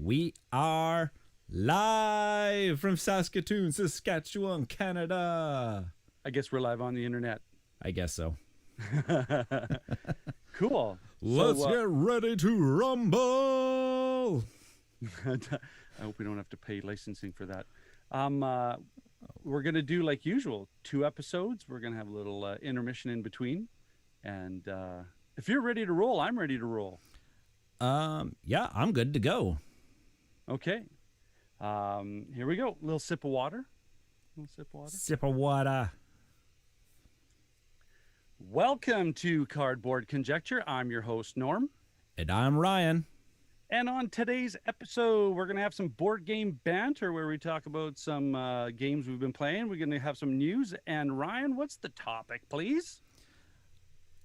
We are live from Saskatoon, Saskatchewan, Canada. I guess we're live on the internet. I guess so. Cool. Let's get ready to rumble. I hope we don't have to pay licensing for that. We're going to do like usual, 2 episodes. We're going to have a little intermission in between. And if you're ready to roll, I'm ready to roll. Yeah, I'm good to go. Okay. Here we go. Little sip of water. Sip of water. Welcome to Cardboard Conjecture. I'm your host, Norm. And I'm Ryan. And on today's episode, we're going to have some board game banter where we talk about some games we've been playing. We're going to have some news. And Ryan, what's the topic, please?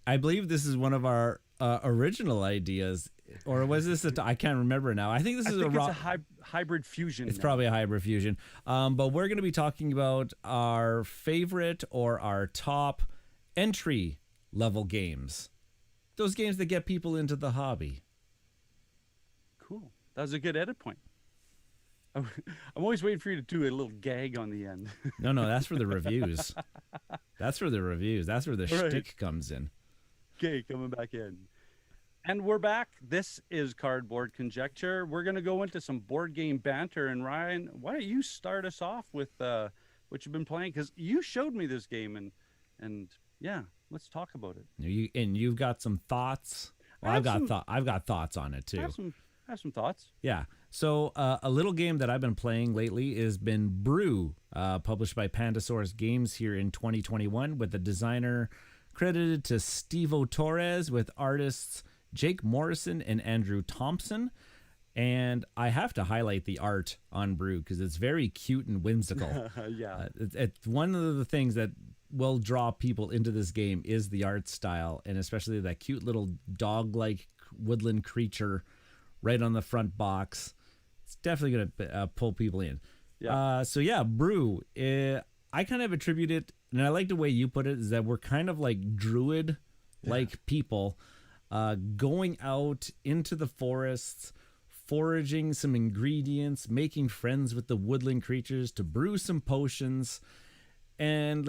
I believe this is one of our original ideas. Or was this I can't remember now. I think this is it's a hybrid fusion. It's probably a hybrid fusion. But we're going to be talking about our favorite or our top entry level games. Those games that get people into the hobby. Cool. That was a good edit point. I'm always waiting for you to do a little gag on the end. No, that's for the reviews. That's for the reviews. That's where the shtick comes in. Okay, coming back in. And we're back. This is Cardboard Conjecture. We're going to go into some board game banter. And Ryan, why don't you start us off with what you've been playing? Because you showed me this game, and yeah, let's talk about it. You've got some thoughts. Well, I've got thoughts on it too. I have some thoughts. Yeah. So a little game that I've been playing lately has been Brew, published by Pandasaurus Games here in 2021, with the designer credited to Stevo Torres, with artists Jake Morrison and Andrew Thompson. And I have to highlight the art on Brew because it's very cute and whimsical. Yeah. It's one of the things that will draw people into this game is the art style, and especially that cute little dog-like woodland creature right on the front box. It's definitely going to pull people in. Yeah. Brew. I kind of attribute it, and I like the way you put it, is that we're kind of like druid-like people going out into the forests, foraging some ingredients, making friends with the woodland creatures to brew some potions, and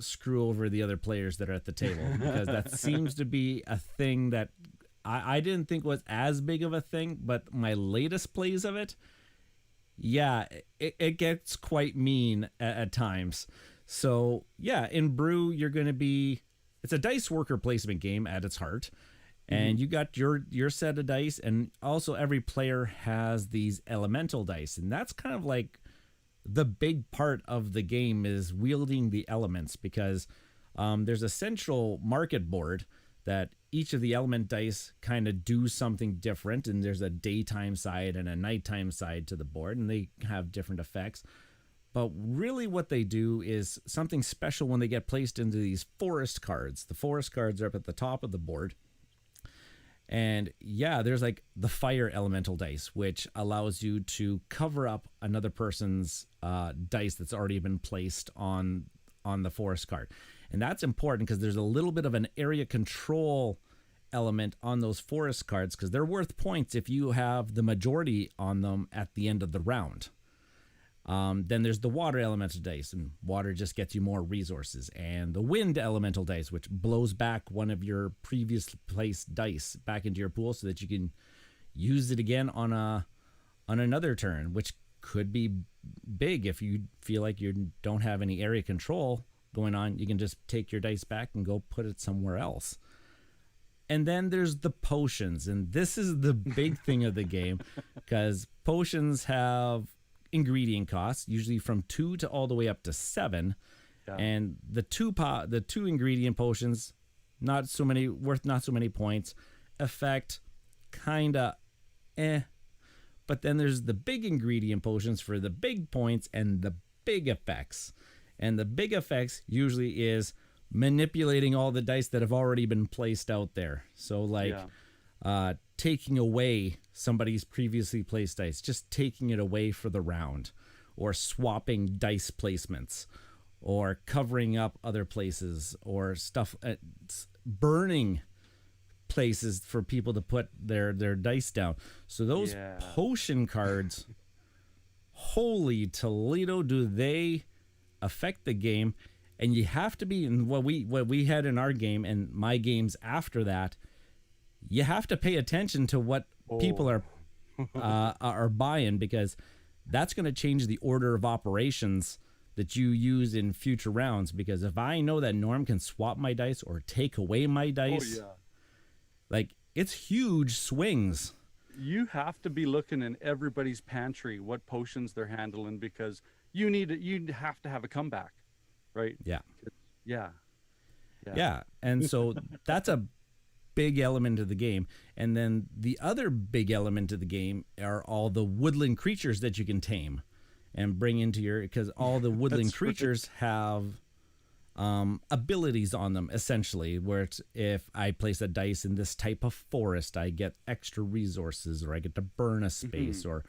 screw over the other players that are at the table, because that seems to be a thing that I didn't think was as big of a thing, but my latest plays of it, yeah, it gets quite mean at times. So yeah, in Brew, you're going to be, it's a dice worker placement game at its heart. And you got your set of dice, and also every player has these elemental dice. And that's kind of like the big part of the game, is wielding the elements, because there's a central market board that each of the element dice kind of do something different. And there's a daytime side and a nighttime side to the board, and they have different effects. But really what they do is something special when they get placed into these forest cards. The forest cards are up at the top of the board. And yeah, there's like the fire elemental dice, which allows you to cover up another person's dice that's already been placed on the forest card. And that's important because there's a little bit of an area control element on those forest cards, because they're worth points if you have the majority on them at the end of the round. Then there's the water elemental dice, and water just gets you more resources. And the wind elemental dice, which blows back one of your previous placed dice back into your pool so that you can use it again on another turn, which could be big if you feel like you don't have any area control going on. You can just take your dice back and go put it somewhere else. And then there's the potions, and this is the big thing of the game, because potions have ingredient costs, usually from 2 to all the way up to 7. Yeah. And the two ingredient potions, not so many points. Effect, kinda But then there's the big ingredient potions for the big points and the big effects. And the big effects usually is manipulating all the dice that have already been placed out there. So taking away somebody's previously placed dice, just taking it away for the round, or swapping dice placements, or covering up other places, or stuff, burning places for people to put their dice down. So those Yeah. potion cards, holy Toledo, do they affect the game? And you have to be in what we had in our game and my games after that. You have to pay attention to what people are buying, because that's going to change the order of operations that you use in future rounds. Because if I know that Norm can swap my dice or take away my dice, like, it's huge swings. You have to be looking in everybody's pantry what potions they're handling, because you have to have a comeback, right? Yeah. Yeah. And so that's a big element of the game. And then the other big element of the game are all the woodland creatures that you can tame and bring into your, because all the woodland creatures have abilities on them, essentially, where it's, if I place a dice in this type of forest, I get extra resources, or I get to burn a space, or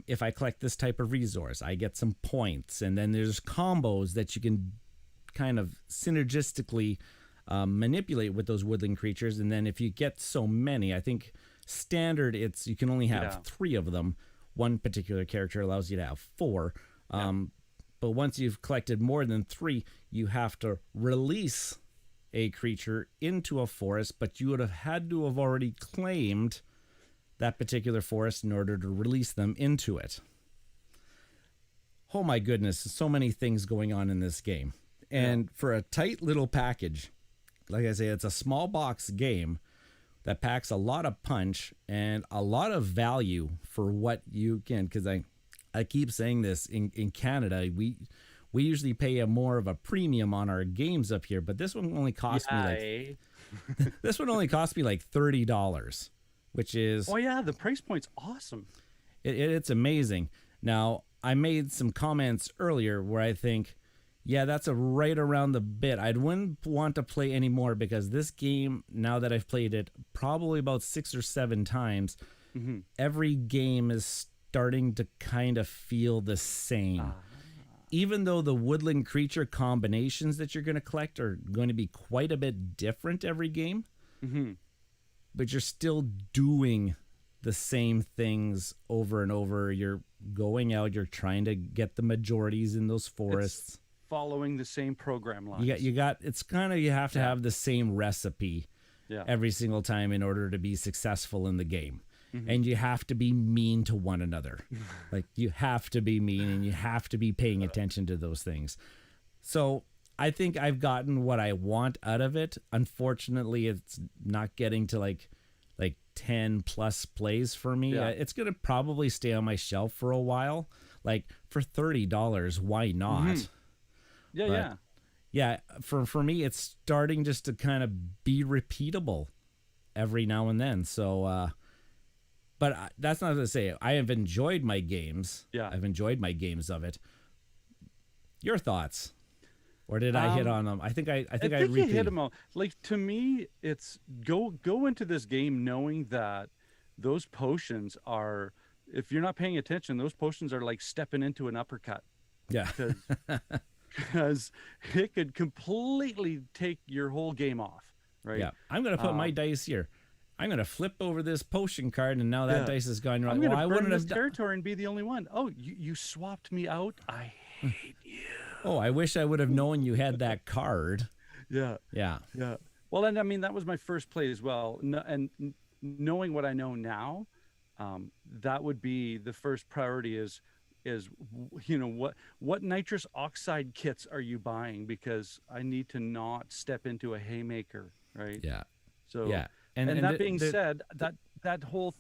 if I collect this type of resource, I get some points. And then there's combos that you can kind of synergistically manipulate with those woodland creatures. And then if you get so many, I think standard, it's you can only have 3 of them. One particular character allows you to have 4. But once you've collected more than 3, you have to release a creature into a forest, but you would have had to have already claimed that particular forest in order to release them into it. Oh my goodness, so many things going on in this game. And for a tight little package, like I say, it's a small box game that packs a lot of punch and a lot of value for what you can, because I keep saying this, in Canada, we usually pay more of a premium on our games up here, but this one only cost me this one only cost me like $30, which is the price point's awesome. It's amazing. Now, I made some comments earlier where I think, that's right around the bit. I wouldn't want to play anymore, because this game, now that I've played it probably about 6 or 7 times, every game is starting to kind of feel the same. Even though the woodland creature combinations that you're going to collect are going to be quite a bit different every game, but you're still doing the same things over and over. You're going out, you're trying to get the majorities in those forests. It's following the same program lines. You got it's kind of, you have to have the same recipe every single time in order to be successful in the game. And you have to be mean to one another. Like, you have to be mean, and you have to be paying attention to those things. So I think I've gotten what I want out of it. Unfortunately, it's not getting to like 10 plus plays for me. It's going to probably stay on my shelf for a while. Like, for $30, why not? For me, it's starting just to kind of be repeatable every now and then. So, but that's not to say I have enjoyed my games. I've enjoyed my games of it. Your thoughts? Or did I hit on them? I think I you hit them all. Like, to me, it's go into this game knowing that those potions are, if you're not paying attention, those potions are like stepping into an uppercut. Because it could completely take your whole game off, right? I'm going to put my dice here. I'm going to flip over this potion card, and now that dice is gone. I'm going to burn this territory and be the only one. Oh, you swapped me out? I hate you. Oh, I wish I would have known you had that card. Yeah. Well, and I mean, that was my first play as well. And knowing what I know now, that would be the first priority is what nitrous oxide kits are you buying? Because I need to not step into a haymaker, right? So and that being said, that whole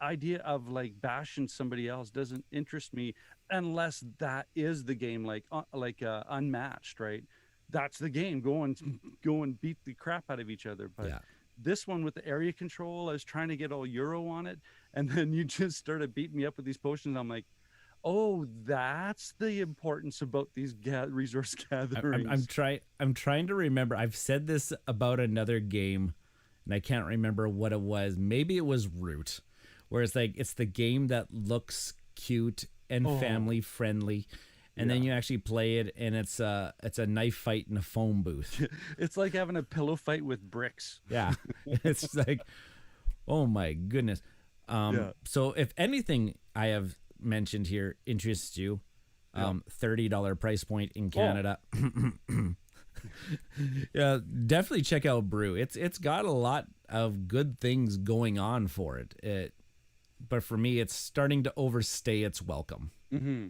idea of like bashing somebody else doesn't interest me unless that is the game, like Unmatched, right? That's the game. Go and beat the crap out of each other. But this one with the area control, I was trying to get all Euro on it, and then you just started beating me up with these potions. I'm like, oh, that's the importance about these resource gatherings. I'm trying to remember. I've said this about another game, and I can't remember what it was. Maybe it was Root, where it's like, it's the game that looks cute and family friendly, and then you actually play it, and it's a knife fight in a phone booth. It's like having a pillow fight with bricks. Yeah, it's like, oh my goodness. So if anything I have mentioned here interests you, $30 price point in Canada. Yeah, definitely check out Brew. It's got a lot of good things going on for it. But for me, it's starting to overstay its welcome. Mm-hmm.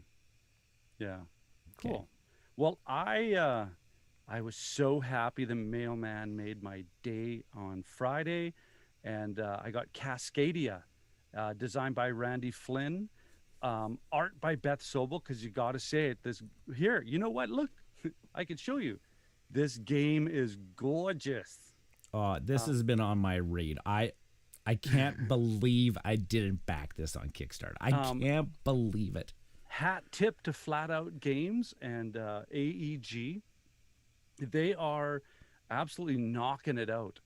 Yeah, cool. Okay. Well, I was so happy the mailman made my day on Friday, and I got Cascadia, designed by Randy Flynn, art by Beth Sobel. Because you got to say it. You know what? Look, I can show you. This game is gorgeous. This has been on my raid. I can't believe I didn't back this on Kickstarter. I can't believe it. Hat tip to Flat Out Games and AEG. They are absolutely knocking it out.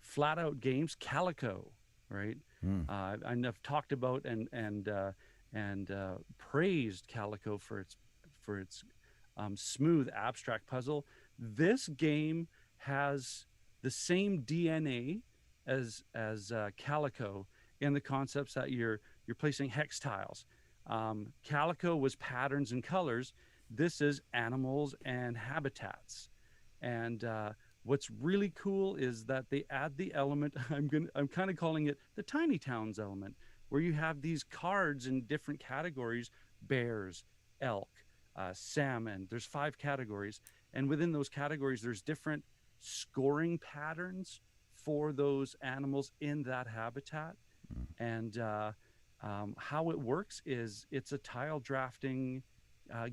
Flat Out Games, Calico, right? I've talked about and praised Calico for its smooth abstract puzzle. This game has the same DNA as Calico in the concepts that you're placing hex tiles. Calico was patterns and colors. This is animals and habitats. And what's really cool is that they add the element. I'm kind of calling it the Tiny Towns element, where you have these cards in different categories: bears, elk, salmon. There's 5 categories, and within those categories, there's different scoring patterns for those animals in that habitat. And how it works is it's a tile drafting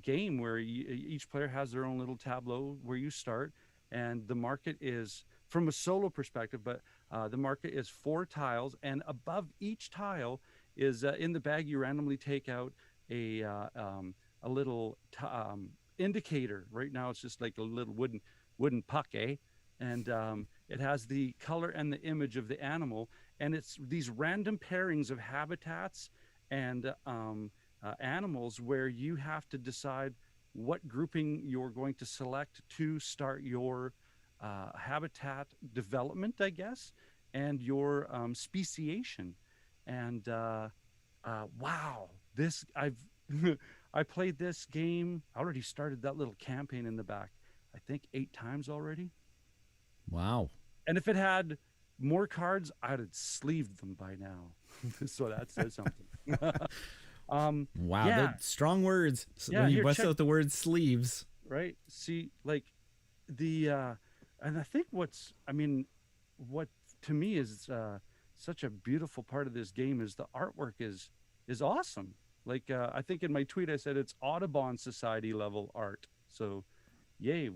game where each player has their own little tableau where you start, and the market is, from a solo perspective, but the market is 4 tiles, and above each tile is in the bag you randomly take out a little indicator. Right now it's just like a little wooden puck, and it has the color and the image of the animal, and it's these random pairings of habitats and animals where you have to decide what grouping you're going to select to start your habitat development, I guess, and your speciation. And wow, I played this game. I already started that little campaign in the back, I think 8 times already. Wow. And if it had more cards, I'd have sleeved them by now. So that says something. Wow, yeah. Strong words. When you bust out the word sleeves. Right. See, like and I think what to me is such a beautiful part of this game is the artwork is awesome. Like I think in my tweet I said it's Audubon Society level art. So yay,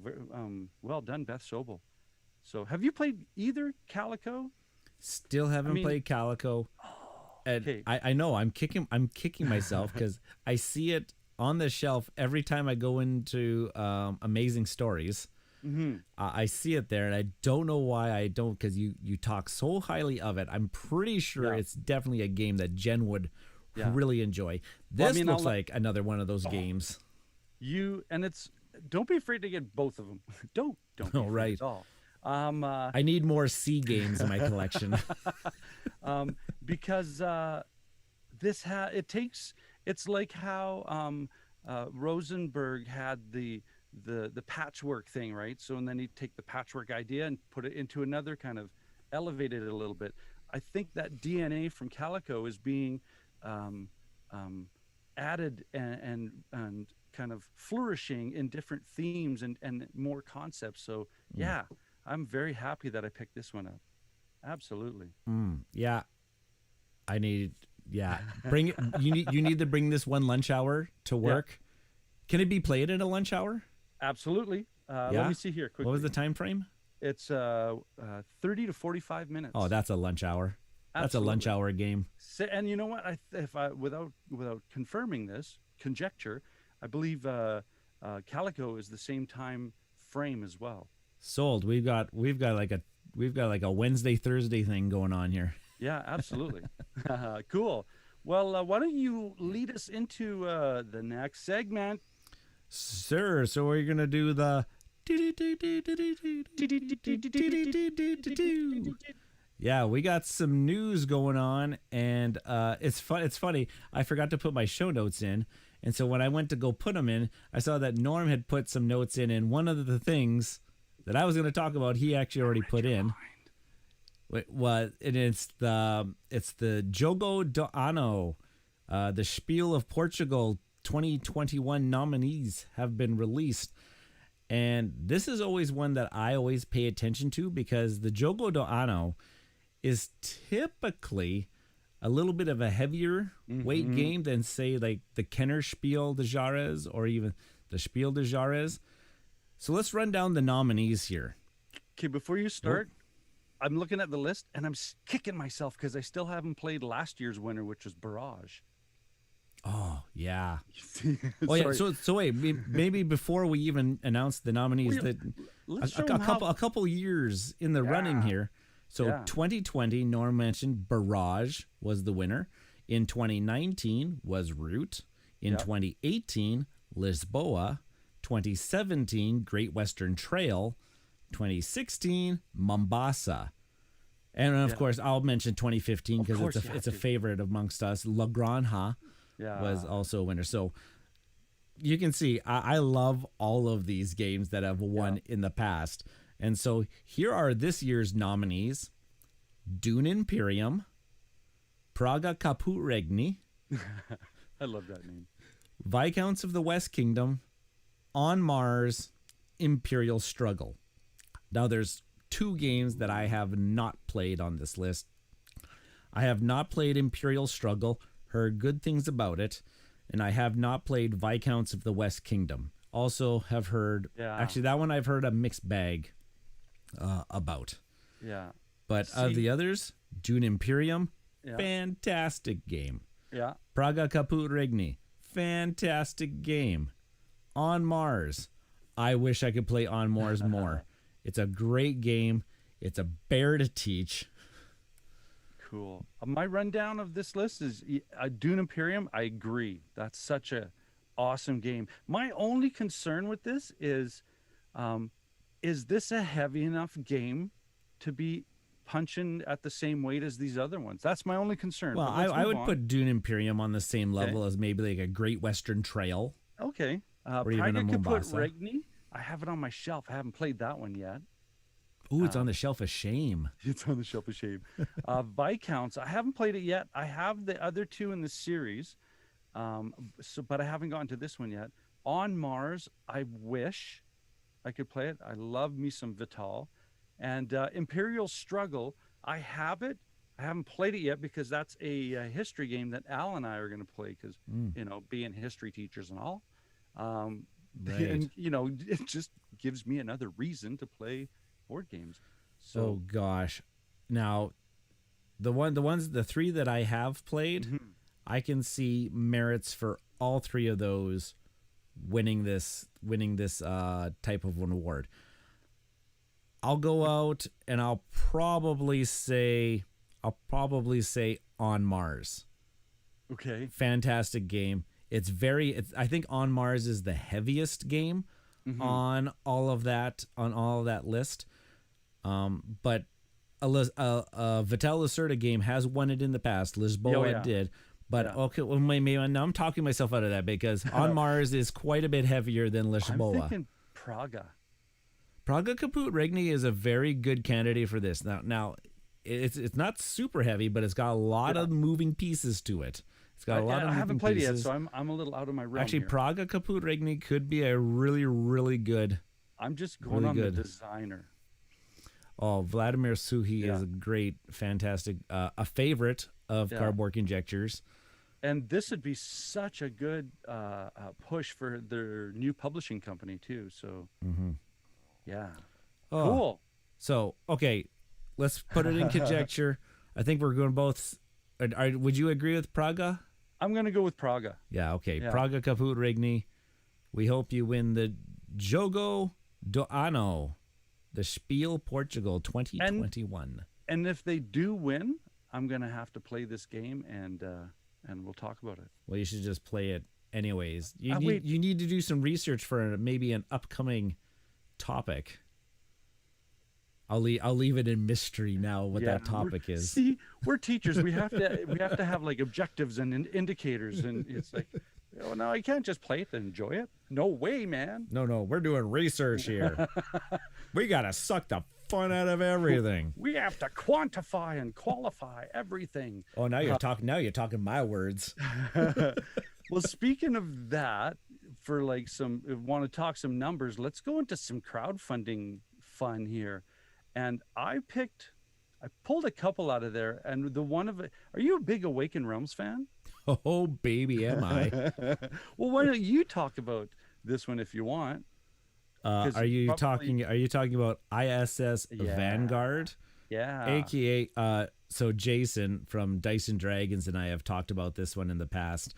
well done, Beth Sobel. So have you played either Calico? Still haven't played Calico. And I know I'm kicking myself because I see it on the shelf every time I go into Amazing Stories. Mm-hmm. I see it there, and I don't know why I don't, because you talk so highly of it. I'm pretty sure it's definitely a game that Jen would really enjoy. This looks like another one of those games. Don't be afraid to get both of them. Don't be afraid at all. I need more C games in my collection. Because it's like how Rosenberg had the patchwork thing, right? So, and then he'd take the patchwork idea and put it into another, kind of elevated it a little bit. I think that DNA from Calico is being added and kind of flourishing in different themes and more concepts. So yeah, I'm very happy that I picked this one up. Absolutely. Yeah. I need, bring it. You need to bring this one lunch hour to work. Yeah. Can it be played in a lunch hour? Absolutely. Let me see here quickly. What was the time frame? It's 30 to 45 minutes. Oh, that's a lunch hour. Absolutely. That's a lunch hour game. And you know what? Without confirming this, conjecture, I believe Calico is the same time frame as well. Sold. We've got like a Wednesday Thursday thing going on here. Yeah, absolutely. Cool. Well, why don't you lead us into the next segment? Sir, so we're going to do the. Yeah, we got some news going on, and it's fun. It's funny. I forgot to put my show notes in, and so when I went to go put them in, I saw that Norm had put some notes in, and one of the things that I was going to talk about, he actually already put in. What? And it's the Jogo do Ano, the Spiel of Portugal 2021 nominees have been released. And this is always one that I always pay attention to because the Jogo do Ano is typically a little bit of a heavier weight game than, say, like the Kenner Spiel de Jahres or even the Spiel de Jahres. So let's run down the nominees here. Okay, before you start, I'm looking at the list and I'm kicking myself because I still haven't played last year's winner, which was Barrage. Oh, yeah. Oh, yeah. So wait, maybe before we even announce the nominees, a couple years in the running here. So 2020, Norm mentioned Barrage was the winner. In 2019 was Route. In 2018, Lisboa. 2017, Great Western Trail. 2016, Mombasa. And of course, I'll mention 2015 because it's a favorite amongst us. La Granja was also a winner. So you can see I love all of these games that have won in the past. And so here are this year's nominees: Dune Imperium, Praga Caput Regni. I love that name. Viscounts of the West Kingdom, On Mars, Imperial Struggle. Now, there's two games that I have not played on this list. I have not played Imperial Struggle, heard good things about it, and I have not played Viscounts of the West Kingdom. Also have heard, actually, that one I've heard a mixed bag about. Yeah. But of the others, Dune Imperium, fantastic game. Yeah. Praga Caput Regni, fantastic game. On Mars, I wish I could play On Mars more. It's a great game. It's a bear to teach. Cool. My rundown of this list is Dune Imperium. I agree. That's such a awesome game. My only concern with this is this a heavy enough game to be punching at the same weight as these other ones? That's my only concern. Well, I would put Dune Imperium on the same level as maybe like a Great Western Trail. Okay. Or even a Mombasa. Regni. I have it on my shelf. I haven't played that one yet. Ooh, it's on the shelf of shame. It's on the shelf of shame. Viscounts, I haven't played it yet. I have the other two in the series, but I haven't gotten to this one yet. On Mars, I wish I could play it. I love me some Vital. And Imperial Struggle, I have it. I haven't played it yet because that's a history game that Al and I are going to play because, being history teachers and all. Right. And, it just gives me another reason to play board games. So, oh gosh. Now, the three that I have played, I can see merits for all three of those winning this type of an award. I'll go out and I'll probably say On Mars. Okay. Fantastic game. I think On Mars is the heaviest game on all of that list. But a Vital Lacerda game has won it in the past. Lisboa did. But okay, well, maybe now I'm talking myself out of that because On Mars is quite a bit heavier than Lisboa. I'm thinking Praga. Praga Caput Regni is a very good candidate for this. Now it's not super heavy, but it's got a lot of moving pieces to it. It's got a lot of moving pieces. I haven't played it yet, so I'm a little out of my realm. Actually, here. Praga Caput Regni could be a really, really good. I'm just going on the designer. Oh, Vladimir Suhi is a great, fantastic, a favorite of Cardboard Conjectures. And this would be such a good push for their new publishing company too. So, cool. So, okay, let's put it in Conjecture. I think we're going both. Would you agree with Praga? I'm going to go with Praga. Yeah, okay. Yeah. Praga Caput Regni. We hope you win the Jogo do Ano, the Spiel Portugal 2021. And if they do win, I'm going to have to play this game and and we'll talk about it. Well, you should just play it anyways. Wait. You need to do some research for maybe an upcoming topic. I'll leave it in mystery now what that topic is. See, we're teachers. We have to have like objectives and indicators, and it's like, oh no, you can't just play it and enjoy it. No way, man. No, we're doing research here. We gotta suck the fun out of everything. We have to quantify and qualify everything. Oh, now you're talking. Now you're talking my words. Well, speaking of that, for like want to talk some numbers, let's go into some crowdfunding fun here. And I pulled a couple out of there, and are you a big Awakened Realms fan? Oh, baby, am I. Well, why don't you talk about this one if you want? Are you talking about ISS Vanguard? Yeah. AKA, so Jason from Dice and Dragons and I have talked about this one in the past.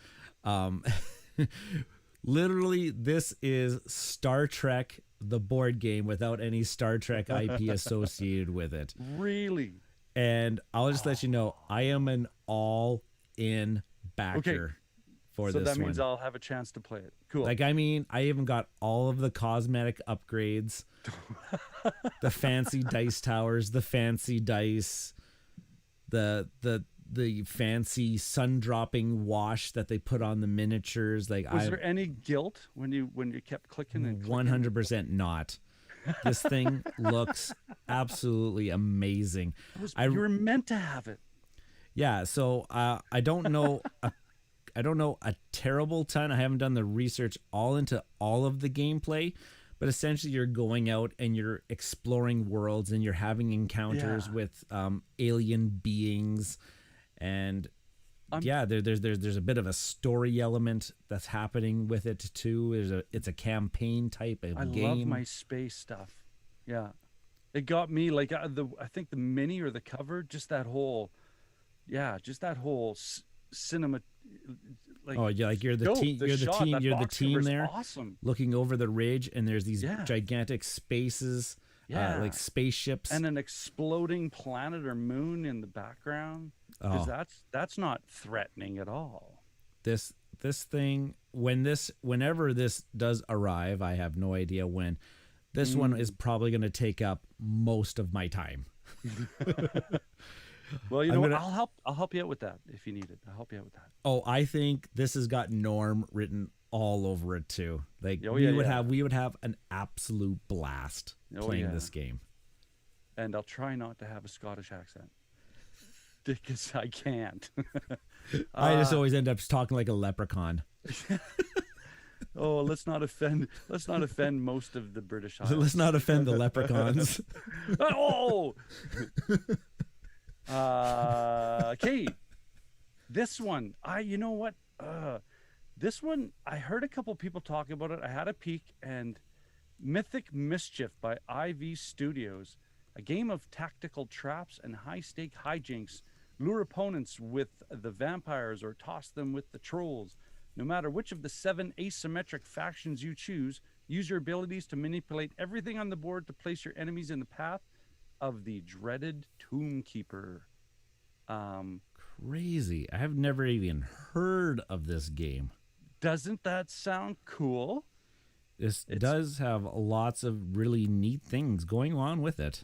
Literally, this is Star Trek, the board game, without any Star Trek IP associated with it. Really? And I'll just let you know, I am an all-in backer for this one. So that means I'll have a chance to play it. Cool. Like, I mean, I even got all of the cosmetic upgrades, the fancy dice towers, the fancy dice, the fancy sun dropping wash that they put on the miniatures. Like, was there any guilt when you kept clicking and clicking? 100% not. This thing looks absolutely amazing. You were meant to have it. Yeah. So I don't know. I don't know a terrible ton. I haven't done the research into all of the gameplay, but essentially you're going out and you're exploring worlds and you're having encounters with alien beings, and there's a bit of a story element that's happening with it too. It's a campaign type of game. I love my space stuff. Yeah, it got me like I think the mini or the cover, just that whole cinema. Like, oh yeah, like you're the team. You're the team there, awesome, looking over the ridge, and there's these gigantic spaces, like spaceships, and an exploding planet or moon in the background. Because that's not threatening at all. This thing, whenever this does arrive, I have no idea when. This one is probably going to take up most of my time. Well, you know what? I'll help you out with that if you need it. I'll help you out with that. Oh, I think this has got Norm written all over it too. Like we would have an absolute blast playing this game. And I'll try not to have a Scottish accent because I can't. I just always end up talking like a leprechaun. Oh, let's not offend most of the British Isles. Let's not offend the leprechauns. Oh. Okay, this one, this one, I heard a couple people talk about it. I had a peek, and Mythic Mischief by IV Studios, a game of tactical traps and high-stake hijinks. Lure opponents with the vampires or toss them with the trolls. No matter which of the 7 asymmetric factions you choose, use your abilities to manipulate everything on the board to place your enemies in the path of the dreaded Tomb Keeper. Crazy. I have never even heard of this game. Doesn't that sound cool? It does have lots of really neat things going on with it.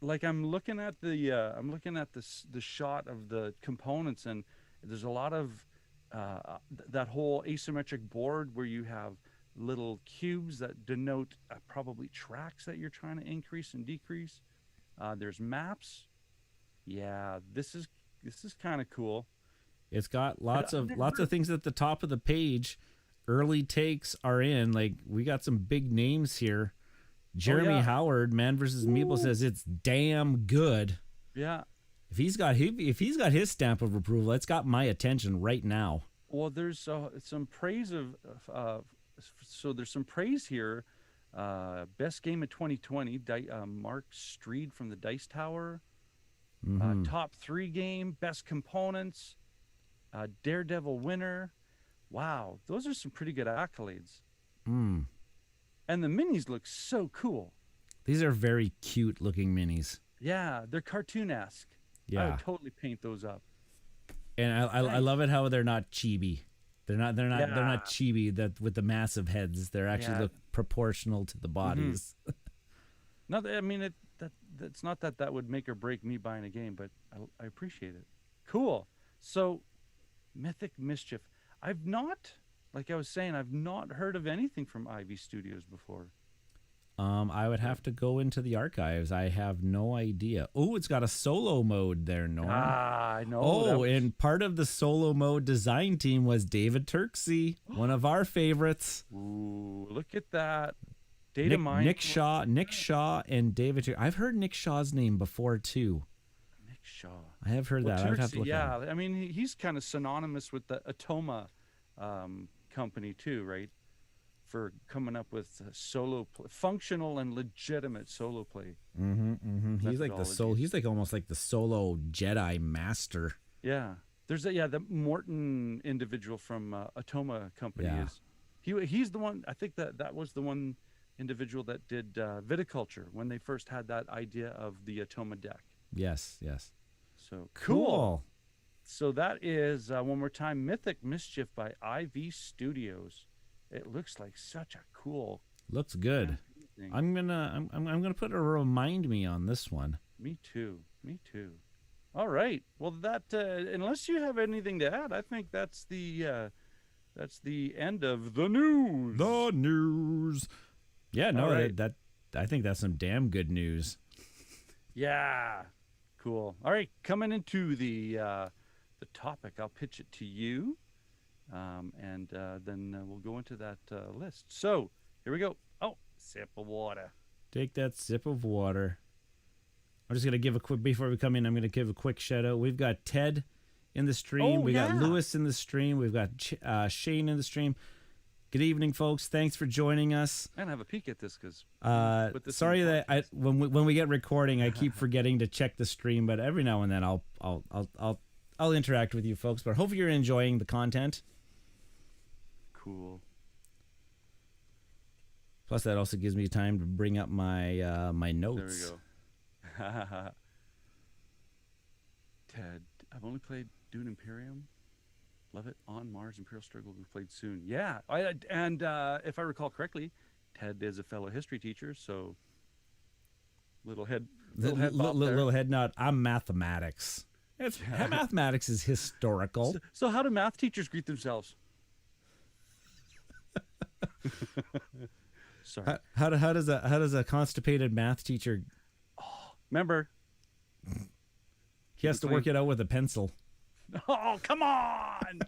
Like I'm looking at the shot of the components, and there's a lot of that whole asymmetric board where you have little cubes that denote probably tracks that you're trying to increase and decrease. There's maps. Yeah, this is kind of cool. It's got lots of things at the top of the page. Early takes are in. Like, we got some big names here. Jeremy Howard, Man vs. Meeple, says it's damn good. Yeah. If he's got his stamp of approval, it's got my attention right now. Well, there's some praise there's some praise here. Best game of 2020, Mark Streed from the Dice Tower. Mm-hmm. Top 3 game, best components, Daredevil winner. Wow, those are some pretty good accolades. Mm. And the minis look so cool. These are very cute looking minis. Yeah, they're cartoon-esque. Yeah. I would totally paint those up. And I Nice. love it how they're not chibi. They're Yeah. not chibi that with the massive heads. They're actually Yeah. look proportional to the bodies. Not that, I mean, that's not that would make or break me buying a game, but I appreciate it. Cool. So, Mythic Mischief. I've not, like I was saying, I've not heard of anything from Ivy Studios before. I would have to go into the archives. I have no idea. Oh, it's got a solo mode there, Norm. I know. Oh, and part of the solo mode design team was David Turksey, one of our favorites. Ooh, look at that. Data mine. Nick Shaw, and David. I've heard Nick Shaw's name before too. Nick Shaw. I have heard that. I would have to Turksey, look at him. I mean, he's kind of synonymous with the Atoma company too, right? For coming up with functional and legitimate solo play. He's like He's like almost like the solo Jedi master. Yeah, there's the Morton individual from Atoma company. Yeah. He's the one. I think that was the one individual that did Viticulture when they first had that idea of the Atoma deck. Yes. So Cool. So that is one more time, Mythic Mischief by IV Studios. It looks like such a cool. Looks good. thing. I'm gonna put a remind me on this one. Me too. All right. Well, that unless you have anything to add, I think that's the end of the news. The news. Yeah, no, All right. that I think that's some damn good news. Yeah. Cool. All right. Coming into the topic, I'll pitch it to you, and then we'll go into that list. So here we go. Oh, sip of water. Take that sip of water. I'm just gonna give a quick before we come in. I'm gonna give a quick shout out. We've got Ted in the stream. We got Lewis in the stream. We've got Shane in the stream. Good evening, folks. Thanks for joining us. I'm gonna have a peek at this because sorry that when we get recording, I keep forgetting to check the stream, but every now and then I'll interact with you folks. But hopefully you're enjoying the content. Cool. Plus, that also gives me time to bring up my my notes. There we go. Ted, I've only played Dune Imperium. Love it. On Mars, Imperial Struggle will be played soon. Yeah, and if I recall correctly, Ted is a fellow history teacher, so little head nod. I'm mathematics. Mathematics is historical. So how do math teachers greet themselves? Sorry. How does a constipated math teacher? Remember, He has to work it out with a pencil. oh, come on!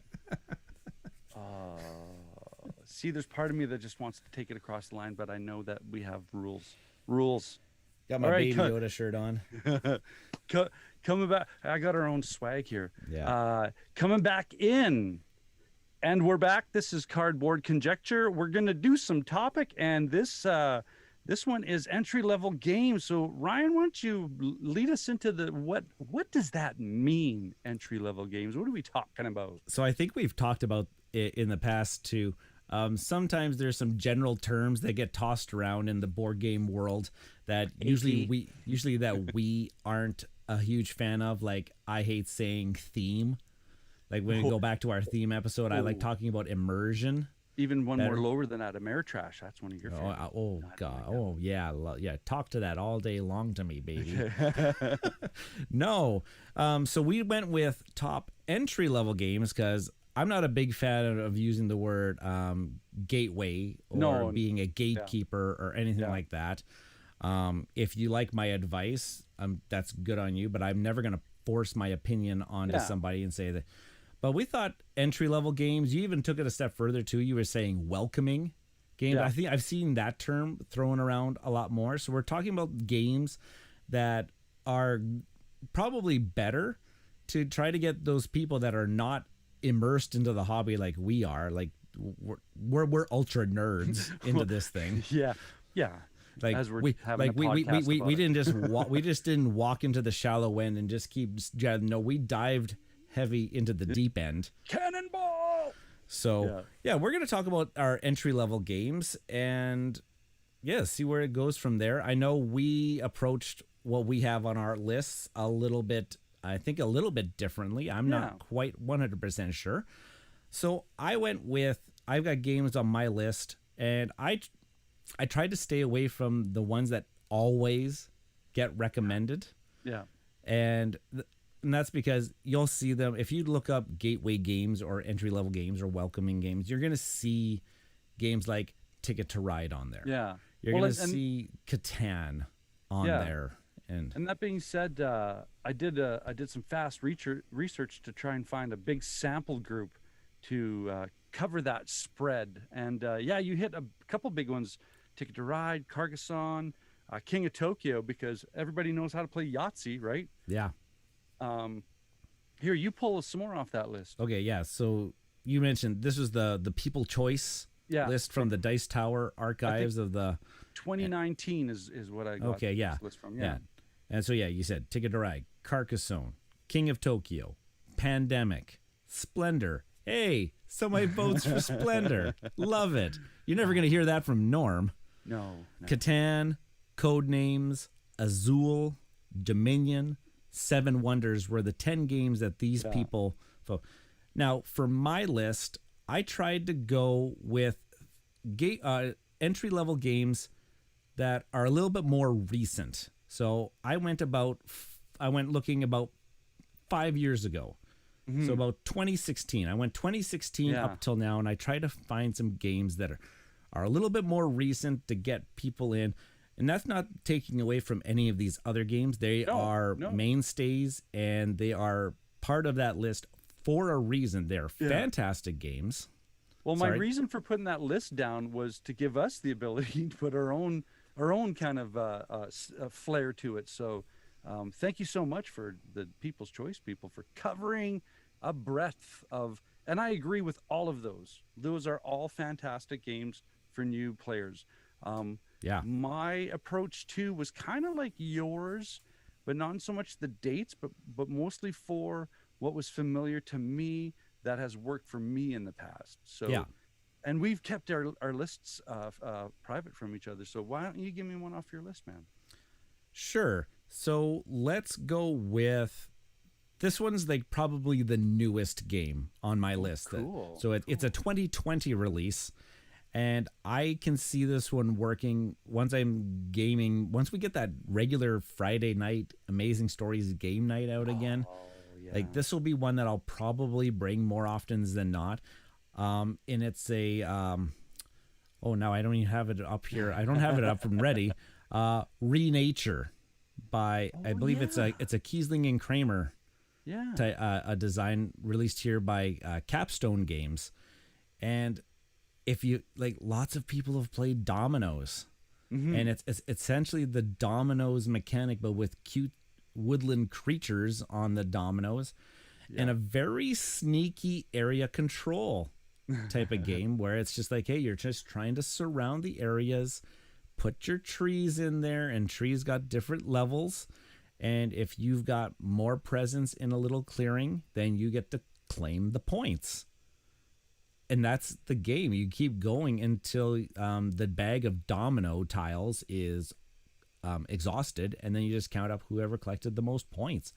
See, there's part of me that just wants to take it across the line, but I know that we have rules. Got my All right, Baby Yoda shirt on. Coming back, I got our own swag here. Yeah. Coming back in, and we're back. This is Cardboard Conjecture. We're gonna do some topic, and this one is entry-level games. So Ryan, why don't you lead us into what does that mean, entry-level games? What are we talking about? So I think we've talked about it in the past too. Sometimes there's some general terms that get tossed around in the board game world that usually we aren't a huge fan of. Like, I hate saying theme. Like, when we go back to our theme episode, I like talking about immersion. Even one more lower than that, Ameritrash. That's one of your favorites. Oh God. Oh yeah. Yeah. Talk to that all day long to me, baby. No. So we went with top entry level games because I'm not a big fan of using the word gateway or being a gatekeeper or anything like that. If you like my advice, that's good on you, but I'm never going to force my opinion onto somebody and say that. But we thought entry-level games. You even took it a step further too. You were saying welcoming games. I think I've seen that term thrown around a lot more. So we're talking about games that are probably better to try to get those people that are not immersed into the hobby like we are. Like, we're ultra nerds into this thing. Yeah. Like, we didn't just we just didn't walk into the shallow end and just keep. No, we dived heavy into the deep end. Cannonball. So we're going to talk about our entry level games and see where it goes from there. I know we approached what we have on our lists a little bit I think a little bit differently. I'm Yeah. not quite 100% sure. So I went with, I've got games on my list, and I tried to stay away from the ones that always get recommended. Yeah. And and that's because you'll see them if you look up gateway games or entry level games or welcoming games. You're going to see games like Ticket to Ride on there. Yeah. You're Well, going to see Catan on Yeah. there. And that being said, I did some fast research to try and find a big sample group to cover that spread. And yeah, you hit a couple big ones: Ticket to Ride, Carcassonne, King of Tokyo, because everybody knows how to play Yahtzee, right? yeah. Here, you pull some more off that list. Okay, yeah. So you mentioned this was the People Choice Yeah. list from the Dice Tower archives of the 2019 is what I got. Okay, yeah. This list from. Yeah. And so, yeah, you said Ticket to Ride, Carcassonne, King of Tokyo, Pandemic, Splendor. Hey, so many votes for Splendor. Love it. You're never going to hear that from Norm. No. Catan, Codenames, Azul, Dominion, Seven Wonders were the 10 games that these people... Now, for my list, I tried to go with entry-level games that are a little bit more recent. So I went looking about 5 years ago. So about 2016. I went 2016 up till now, and I tried to find some games that are a little bit more recent to get people in. And that's not taking away from any of these other games. They are mainstays, and they are part of that list for a reason. They're fantastic games. Well, my reason for putting that list down was to give us the ability to put our own kind of flair to it. So thank you so much for the People's Choice people for covering a breadth of, and I agree with all of those. Those are all fantastic games for new players. My approach too was kind of like yours, but not so much the dates, but mostly for what was familiar to me that has worked for me in the past. So, and we've kept our lists private from each other. So why don't you give me one off your list, man? Sure. So let's go with this one's like probably the newest game on my list. Cool. So it's a 2020 release, and I can see this one working once I'm gaming. Once we get that regular Friday night Amazing Stories game night out again, like this will be one that I'll probably bring more often than not. And it's a now I don't even have it up here. I don't have it up and ready. Renature by I believe it's a Kiesling and Kramer a design released here by Capstone Games. And if you like, lots of people have played dominoes, and it's essentially the dominoes mechanic, but with cute woodland creatures on the dominoes, and a very sneaky area control type of game where it's just like, hey, you're just trying to surround the areas, put your trees in there, and trees got different levels. And if you've got more presence in a little clearing, then you get to claim the points. And that's the game. You keep going until the bag of domino tiles is exhausted, and then you just count up whoever collected the most points.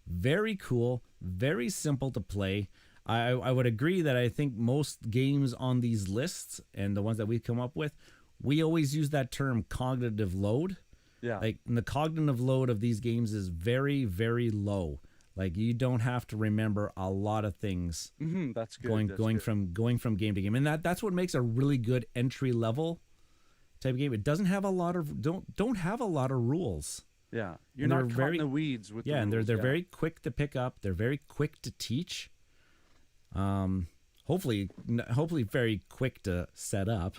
Very cool, very simple to play. I would agree that I think most games on these lists and the ones that we've come up with, we always use that term cognitive load. Like, the cognitive load of these games is very, very low. Like, you don't have to remember a lot of things. That's good. Going from game to game, and that's what makes a really good entry level type of game. It doesn't have a lot of don't have a lot of rules. You're not caught in the weeds with. And they're very quick to pick up. They're very quick to teach. Hopefully very quick to set up.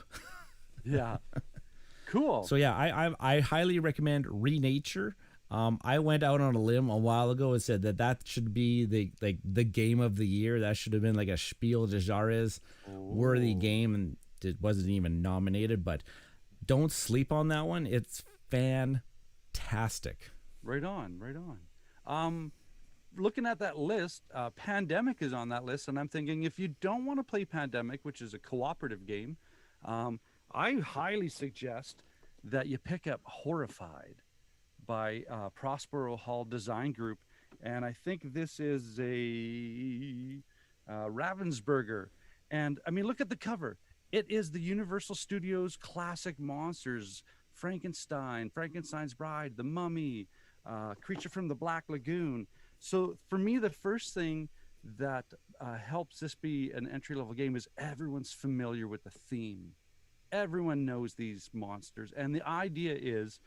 Cool. So I highly recommend Renature. I went out on a limb a while ago and said that should be the game of the year. That should have been like a Spiel des Jahres worthy game, and it wasn't even nominated. But don't sleep on that one. It's fantastic. Right on. Looking at that list, Pandemic is on that list, and I'm thinking, if you don't want to play Pandemic, which is a cooperative game, I highly suggest that you pick up Horrified by Prospero Hall Design Group. and I think this is a Ravensburger. And I mean, look at the cover. It is the Universal Studios classic monsters: Frankenstein, Frankenstein's Bride, The Mummy, Creature from the Black Lagoon. So for me, the first thing that helps this be an entry level game is everyone's familiar with the theme. Everyone knows these monsters, and the idea is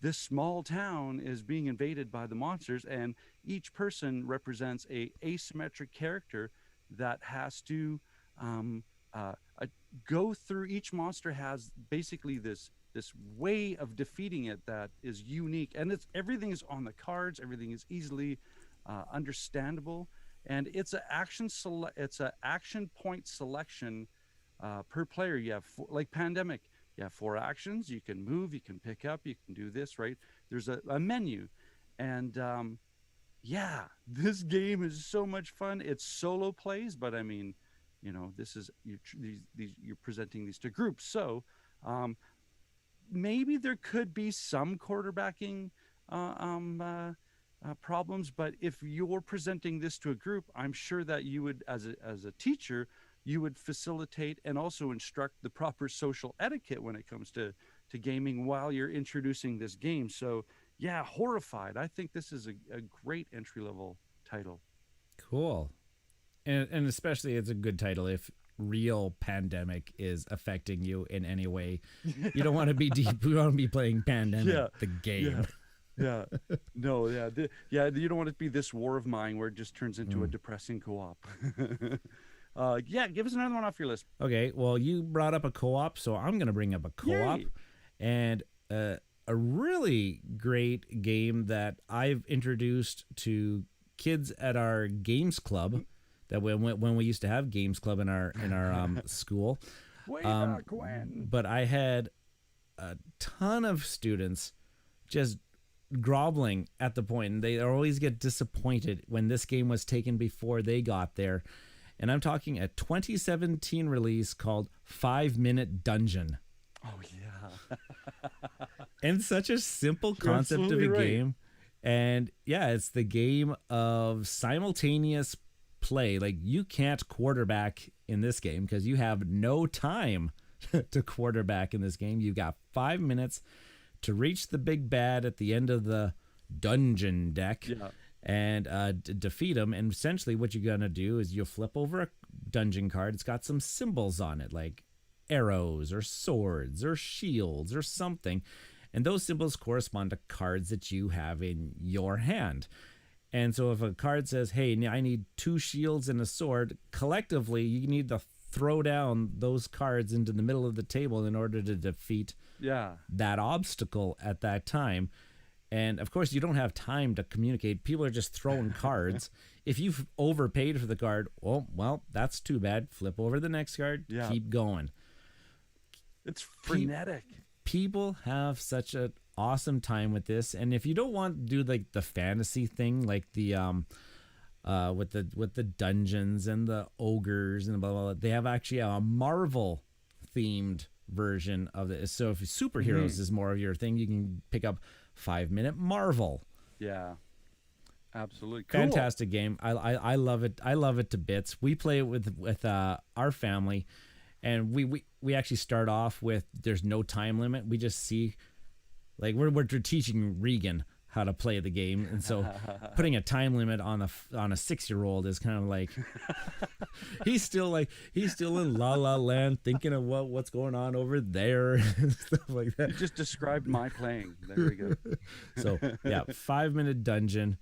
this small town is being invaded by the monsters, and each person represents a asymmetric character that has to go through. Each monster has basically this way of defeating it that is unique, and it's everything is on the cards. Everything is easily understandable, and it's an action point selection per player. You have like Pandemic. You have 4 actions. You can move. You can pick up. You can do this. Right? There's a menu, and yeah, this game is so much fun. It's solo plays, but I mean, you know, this is you're presenting these to groups. So maybe there could be some quarterbacking problems, but if you're presenting this to a group, I'm sure that you would, as a teacher, you would facilitate and also instruct the proper social etiquette when it comes to gaming while you're introducing this game. So yeah, Horrified. I think this is a great entry-level title. Cool. And especially it's a good title if real pandemic is affecting you in any way. You don't want to be deep. You want to be playing Pandemic, the game. Yeah. No, yeah. You don't want it to be this War of Mine where it just turns into a depressing co-op. Yeah, give us another one off your list. Okay, well, you brought up a co-op, so I'm going to bring up a co-op. Yay. And a really great game that I've introduced to kids at our games club, that when we used to have games club in our school. Way back when. But I had a ton of students just groveling at the point, and they always get disappointed when this game was taken before they got there. And I'm talking a 2017 release called 5 Minute Dungeon. Oh yeah. And such a simple concept of a game. And yeah, it's the game of simultaneous play. Like, you can't quarterback in this game because you have no time to quarterback in this game. You've got 5 minutes to reach the big bad at the end of the dungeon deck. Yeah. And defeat them. And essentially what you're going to do is you'll flip over a dungeon card. It's got some symbols on it, like arrows or swords or shields or something. And those symbols correspond to cards that you have in your hand. And so if a card says, hey, I need 2 shields and a sword, collectively you need to throw down those cards into the middle of the table in order to defeat that obstacle at that time. And of course, you don't have time to communicate. People are just throwing cards. If you've overpaid for the card, well, that's too bad. Flip over the next card. Yeah. Keep going. It's frenetic. People have such an awesome time with this. And if you don't want to do like the fantasy thing, like the with the dungeons and the ogres and blah blah blah, they have actually a Marvel themed version of it. So if superheroes is more of your thing, you can pick up 5 Minute Marvel. Yeah, absolutely. Cool. Fantastic game. I love it. I love it to bits. We play it with our family, and we actually start off with there's no time limit. We just see, like, we're teaching Regan how to play the game, and so putting a time limit on a 6-year-old is kind of like he's still in La La Land thinking of what's going on over there and stuff like that. You just described my playing. There we go. So yeah, 5 Minute Dungeon,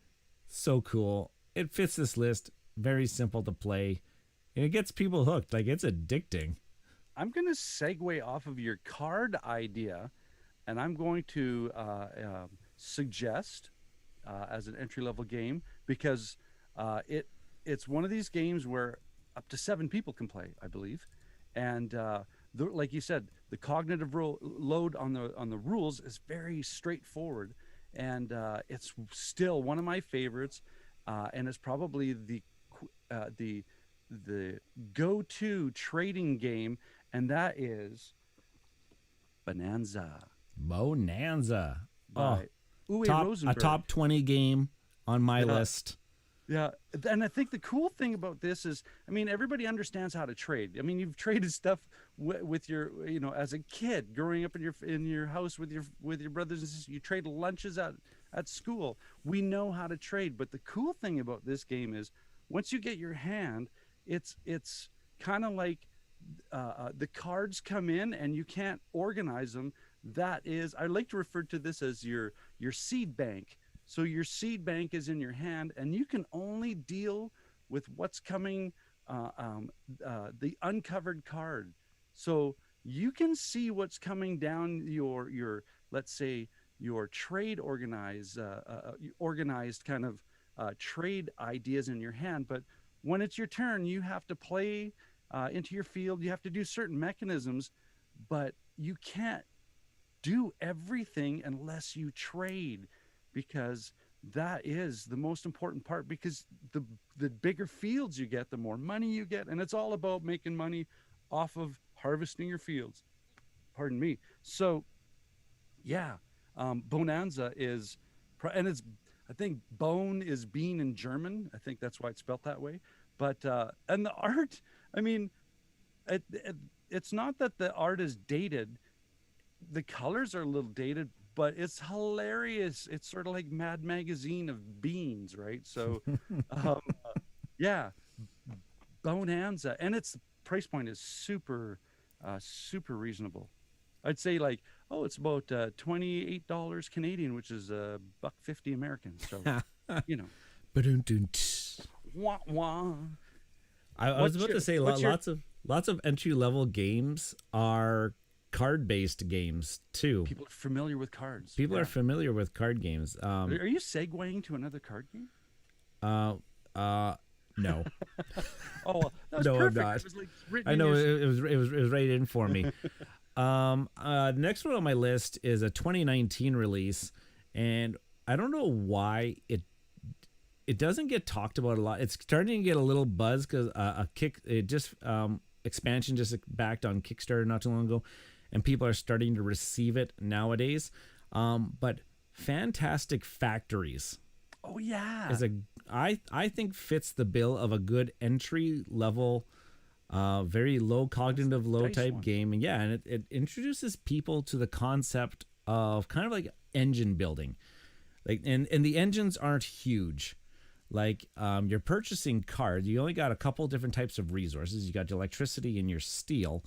so cool. It fits this list. Very simple to play, and it gets people hooked. Like, it's addicting. I'm gonna segue off of your card idea, and I'm going to suggest as an entry-level game, because it's one of these games where up to 7 people can play, I believe, and like you said, the cognitive load on the rules is very straightforward, and it's still one of my favorites, and it's probably the go-to trading game, and that is Bonanza. Bonanza. By Uwe Rosenberg. A top 20 game on my Yeah. list. Yeah, and I think the cool thing about this is, I mean, everybody understands how to trade. I mean, you've traded stuff with your, as a kid growing up in your house with your brothers and sisters. You trade lunches at school. We know how to trade. But the cool thing about this game is, once you get your hand, it's kind of like the cards come in and you can't organize them. That is, I like to refer to this as your seed bank. So your seed bank is in your hand, and you can only deal with what's coming, the uncovered card. So you can see what's coming down your let's say your trade organized kind of trade ideas in your hand. But when it's your turn, you have to play into your field. You have to do certain mechanisms, but you can't do everything unless you trade, because that is the most important part, because the bigger fields you get, the more money you get, and it's all about making money off of harvesting your fields. Pardon me. So yeah, Bonanza is, and it's, I think bone is bean in German. I think that's why it's spelt that way. But and the art, I mean, it's not that the art is dated. The colors are a little dated, but it's hilarious. It's sort of like Mad Magazine of beans, right? So, um, yeah, Bonanza, and its price point is super reasonable. I'd say like, oh, it's about $28 Canadian, which is $1.50 American. So, you know, Ba-dun-dun-tsh. wah wah. I was about to say what's your- lots of entry level games are card based games too. People are familiar with cards. People Yeah. are familiar with card games. Are you segueing to another card game? No. Oh, well, that was No, I'm perfect. not. It was like written I in know your- it was right in for me. Next one on my list is a 2019 release, and I don't know why it doesn't get talked about a lot. It's starting to get a little buzz because expansion just backed on Kickstarter not too long ago, and people are starting to receive it nowadays. But Fantastic Factories Oh yeah. is I think fits the bill of a good entry level, very low cognitive, low dice type one. game. And yeah, and it introduces people to the concept of kind of like engine building. Like, and the engines aren't huge. Like, you're purchasing cards. You only got a couple different types of resources. You got your electricity and your steel,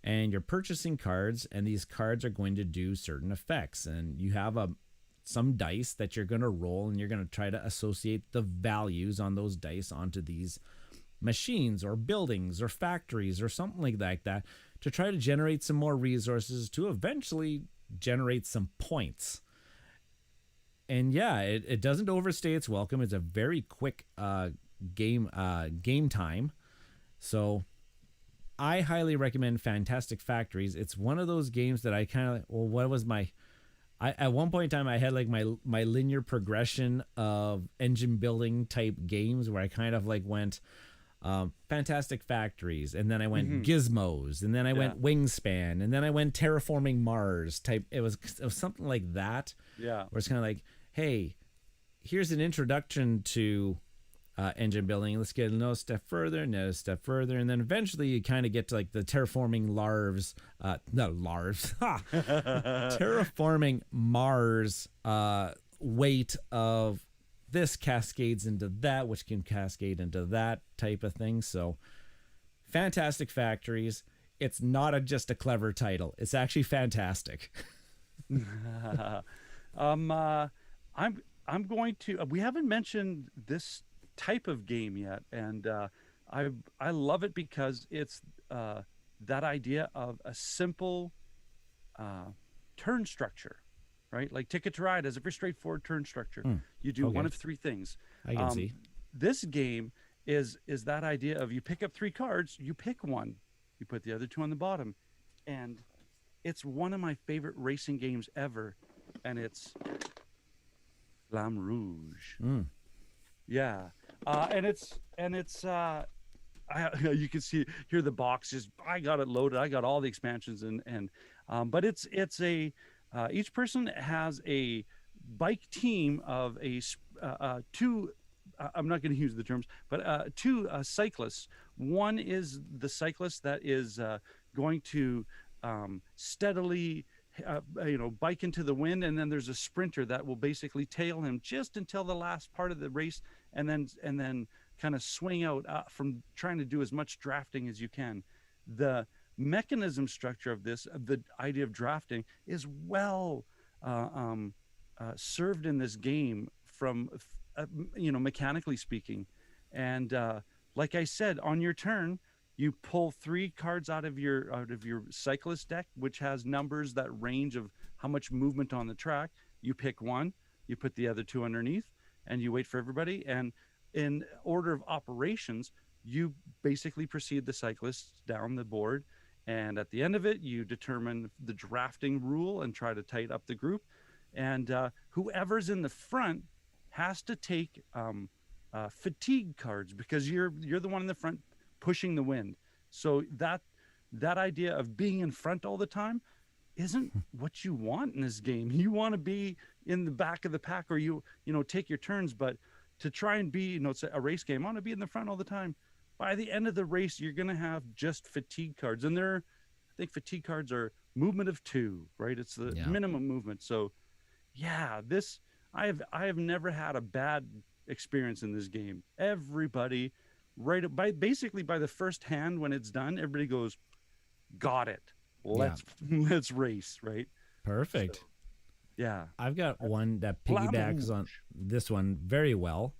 and you're purchasing cards, and these cards are going to do certain effects. And you have some dice that you're going to roll, and you're going to try to associate the values on those dice onto these machines or buildings or factories or something like that to try to generate some more resources to eventually generate some points. And yeah, it doesn't overstay its welcome. It's a very quick game time. So I highly recommend Fantastic Factories. It's one of those games that I kind of, well, what was my, at one point in time I had like my linear progression of engine building type games where I kind of like went Fantastic Factories, and then I went Gizmos, and then I went Wingspan, and then I went Terraforming Mars type. It was something like that. Yeah. Where it's kind of like, hey, here's an introduction to engine building. Let's get another step further, and then eventually you kind of get to like the terraforming terraforming Mars weight of this cascades into that, which can cascade into that type of thing. So, Fantastic Factories. It's not just a clever title. It's actually fantastic. I'm going to. We haven't mentioned this type of game yet, and I love it because it's that idea of a simple turn structure, right? Like Ticket to Ride has a very straightforward turn structure. You do one of three things. I can see. This game is that idea of you pick up three cards, you pick one, you put the other two on the bottom, and it's one of my favorite racing games ever, and it's Flamme Rouge. Yeah, and it's you can hear the box just, I got it loaded. I got all the expansions and but it's a each person has a bike team of two. I'm not going to use the terms, but two cyclists. One is the cyclist that is going to steadily, bike into the wind, and then there's a sprinter that will basically tail him just until the last part of the race, and then kind of swing out from trying to do as much drafting as you can. The mechanism structure of this, the idea of drafting, is well served in this game from mechanically speaking. And like I said, on your turn, you pull 3 cards out of your cyclist deck, which has numbers that range of how much movement on the track. You pick one, you put the other 2 underneath, and you wait for everybody. And in order of operations, you basically proceed the cyclists down the board, and at the end of it, you determine the drafting rule and try to tighten up the group. And whoever's in the front has to take fatigue cards, because you're the one in the front pushing the wind. So that idea of being in front all the time isn't what you want in this game. You want to be in the back of the pack, or take your turns. But to try and be, it's a race game, I want to be in the front all the time. By the end of the race, you're going to have just fatigue cards, and I think fatigue cards are movement of 2, right? It's the minimum movement. So yeah, I have never had a bad experience in this game. Everybody, basically by the first hand when it's done, everybody goes, got it. Let's race, right? Perfect. So, yeah. I've got one that piggybacks on this one very well,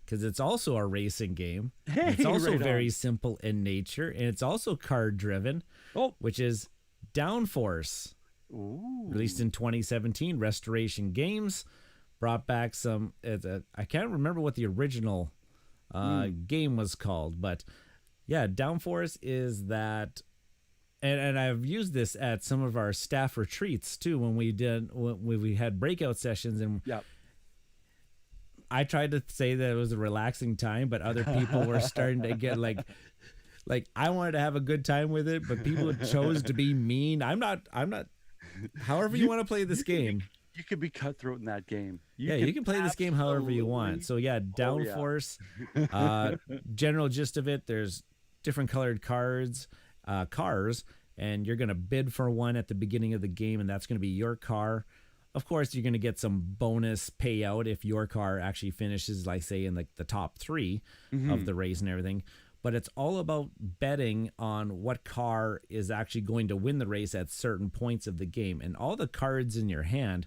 because it's also a racing game. Hey, it's also right very on. simple in nature, and it's also card driven, which is Downforce. Ooh. Released in 2017, Restoration Games. Brought back some, I can't remember what the original game was called, but yeah, Downforce is that, and I've used this at some of our staff retreats too, when we had breakout sessions, and I tried to say that it was a relaxing time, but other people were starting to get like I wanted to have a good time with it, but people chose to be mean. I'm not. However you want to play this game. You could be cutthroat in that game. You can play this game however you want. So yeah, Downforce. General gist of it: there's different colored cars, and you're gonna bid for one at the beginning of the game, and that's gonna be your car. Of course, you're gonna get some bonus payout if your car actually finishes, like say in the top 3 of the race and everything. But it's all about betting on what car is actually going to win the race at certain points of the game. And all the cards in your hand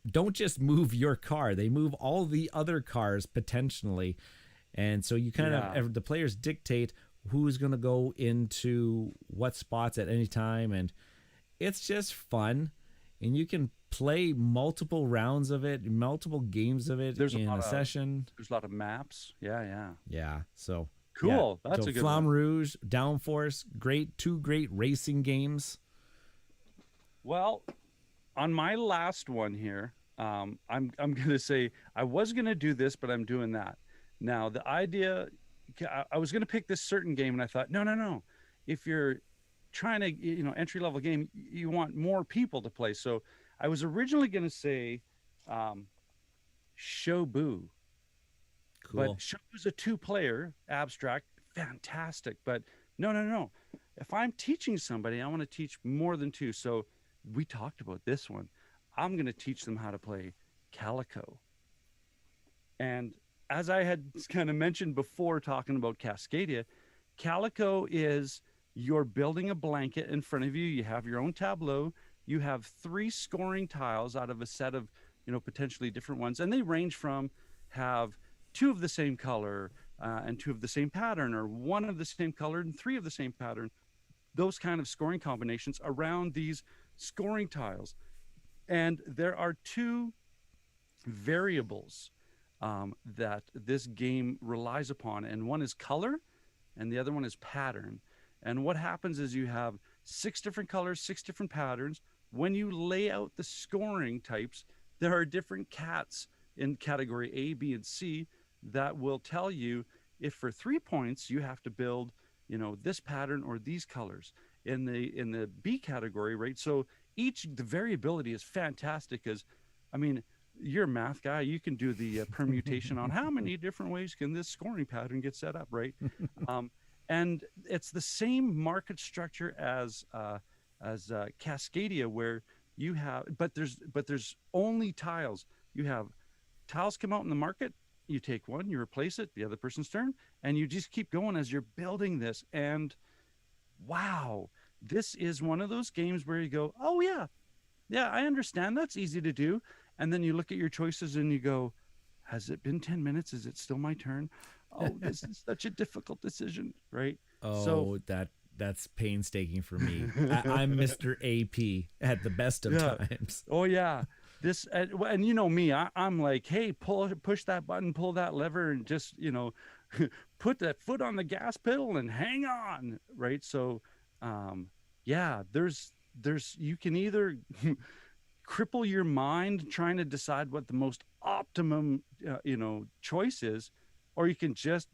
don't just move your car, they move all the other cars potentially. And so you kind of, the players dictate who's going to go into what spots at any time. And it's just fun. And you can play multiple rounds of it, multiple games of it in a session. There's a lot of maps. Yeah. So cool. That's a good Flamme one. Rouge, Downforce, two great racing games. Well, on my last one here, I'm gonna say I was gonna do this, but I'm doing that. Now the idea, I was gonna pick this certain game, and I thought, no. If you're trying to, entry level game, you want more people to play. So I was originally gonna say, Shobu. Cool. But Shobu's a 2-player abstract, fantastic. But no. If I'm teaching somebody, I want to teach more than 2. So we talked about this one. I'm going to teach them how to play Calico. And as I had kind of mentioned before talking about Cascadia, Calico is you're building a blanket in front of you. You have your own tableau. You have 3 scoring tiles out of a set of, potentially different ones. And they range from have 2 of the same color and 2 of the same pattern, or 1 of the same color and 3 of the same pattern. Those kind of scoring combinations around these scoring tiles. And there are 2 variables that this game relies upon, and one is color and the other one is pattern. And what happens is you have 6 different colors, 6 different patterns. When you lay out the scoring types, there are different cats in category A, B, and C that will tell you if for 3 points you have to build, this pattern or these colors. In the B category, right? So the variability is fantastic, because, you're a math guy. You can do the permutation on how many different ways can this scoring pattern get set up, right? And it's the same market structure as Cascadia, where you have, but there's only tiles. You have tiles come out in the market. You take one, you replace it, the other person's turn, and you just keep going as you're building this. And wow, this is one of those games where you go, oh yeah, I understand, that's easy to do. And then you look at your choices and you go, has it been 10 minutes? Is it still my turn? Oh, this is such a difficult decision, right? Oh, so that's painstaking for me. I'm Mr. AP at the best of times. Oh yeah. This and you know me, I'm like, hey, push that button, pull that lever, and just, you know, put that foot on the gas pedal and hang on, right? So yeah, there's you can either cripple your mind trying to decide what the most optimum you know, choice is, or you can just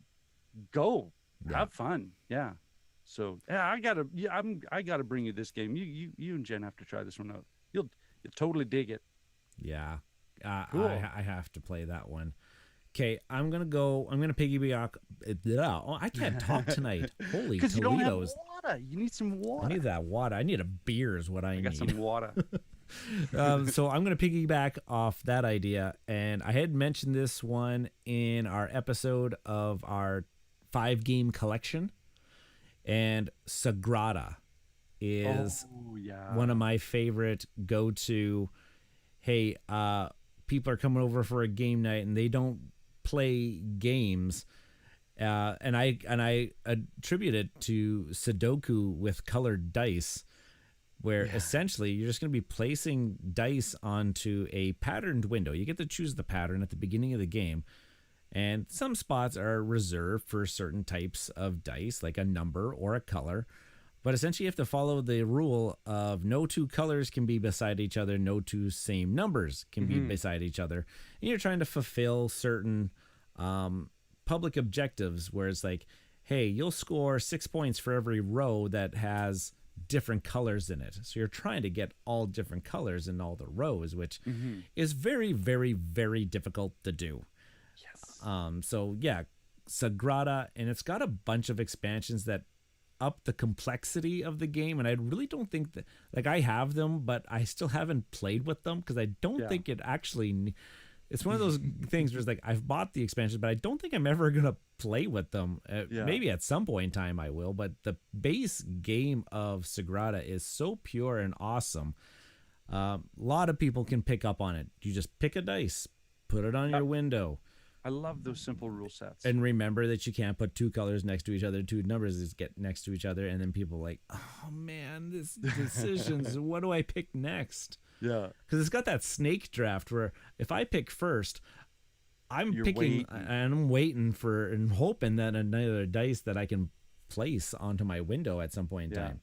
go have fun. Yeah. So yeah, I gotta bring you this game. You and Jen have to try this one out. You'll totally dig it. Yeah, Cool. I have to play that one. Okay, I'm gonna piggyback. Oh, I can't talk tonight. Holy Because you don't have Toledos! water. You need some water. I need that water. I need a beer is what I got need. some water. So I'm gonna piggyback off that idea, and I had mentioned this one in our episode of our 5-game collection, and Sagrada is one of my favorite go-to. Hey, people are coming over for a game night and they don't play games, and I attribute it to Sudoku with colored dice, where essentially you're just going to be placing dice onto a patterned window. You get to choose the pattern at the beginning of the game, and some spots are reserved for certain types of dice, like a number or a color. But essentially, you have to follow the rule of no two colors can be beside each other, no two same numbers can be beside each other. And you're trying to fulfill certain public objectives, where it's like, hey, you'll score 6 points for every row that has different colors in it. So you're trying to get all different colors in all the rows, which is very, very, very difficult to do. Yes. So yeah, Sagrada, and it's got a bunch of expansions that up the complexity of the game, and I really don't think that, like, I have them, but I still haven't played with them because I don't think it actually. It's one of those things where it's like, I've bought the expansions, but I don't think I'm ever gonna play with them. Maybe at some point in time I will, but the base game of Sagrada is so pure and awesome. A lot of people can pick up on it. You just pick a dice, put it on your window. I love those simple rule sets. And remember that you can't put two colors next to each other. Two numbers just get next to each other. And then people are like, oh man, this decisions. What do I pick next? Yeah. Because it's got that snake draft where if I pick first, You're picking waiting. And I'm waiting for and hoping that another dice that I can place onto my window at some point in time.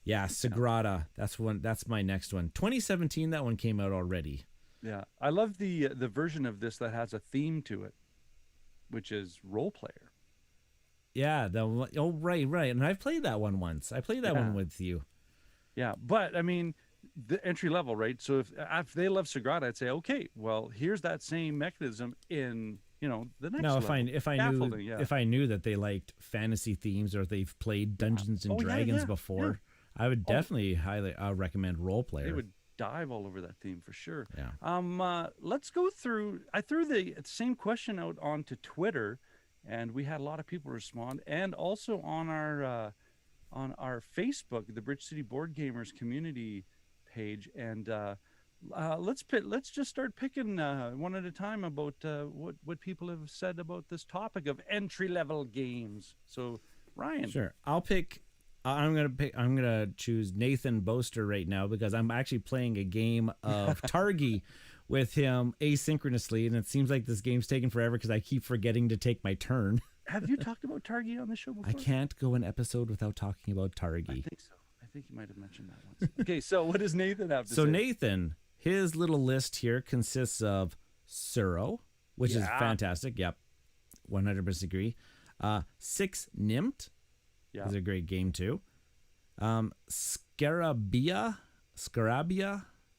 Yeah, Sagrada. That's my next one. 2017, that one came out already. Yeah, I love the version of this that has a theme to it, which is role player. Yeah, right, and I've played that one once. I played that one with you. Yeah, but I mean, the entry level, right? So if they love Sagrada, I'd say, okay, well, here's that same mechanism in, you know, the next level. If I knew that they liked fantasy themes, or if they've played Dungeons and Dragons before, I would definitely highly recommend role player. They would dive all over that theme for sure. Yeah. Let's go through. I threw the same question out onto Twitter, and we had a lot of people respond, and also on our Facebook, the Bridge City Board Gamers community page. And let's just start picking one at a time about what people have said about this topic of entry level games. So Ryan, sure, I'll pick. I'm gonna choose Nathan Boaster right now because I'm actually playing a game of Targi with him asynchronously, and it seems like this game's taking forever because I keep forgetting to take my turn. Have you talked about Targi on the show before? I can't go an episode without talking about Targi. I think so. I think you might have mentioned that once. Okay, so what does Nathan have to say? So Nathan, his little list here consists of Suro, which is fantastic. Yep, 100% agree. 6 Nimmt. Yeah. Is a great game too. Scarabia,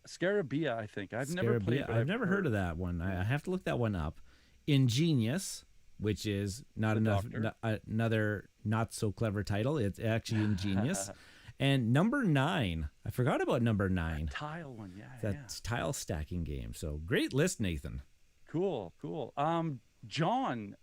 Scarabia, I think. I've never played Scarabia. but I've never heard of that one. I have to look that one up. Ingenious, which is not The enough. Doctor. Another not so clever title. It's actually ingenious. And number 9. I forgot about number 9. Tile one, yeah. That's tile stacking game. So great list, Nathan. Cool. John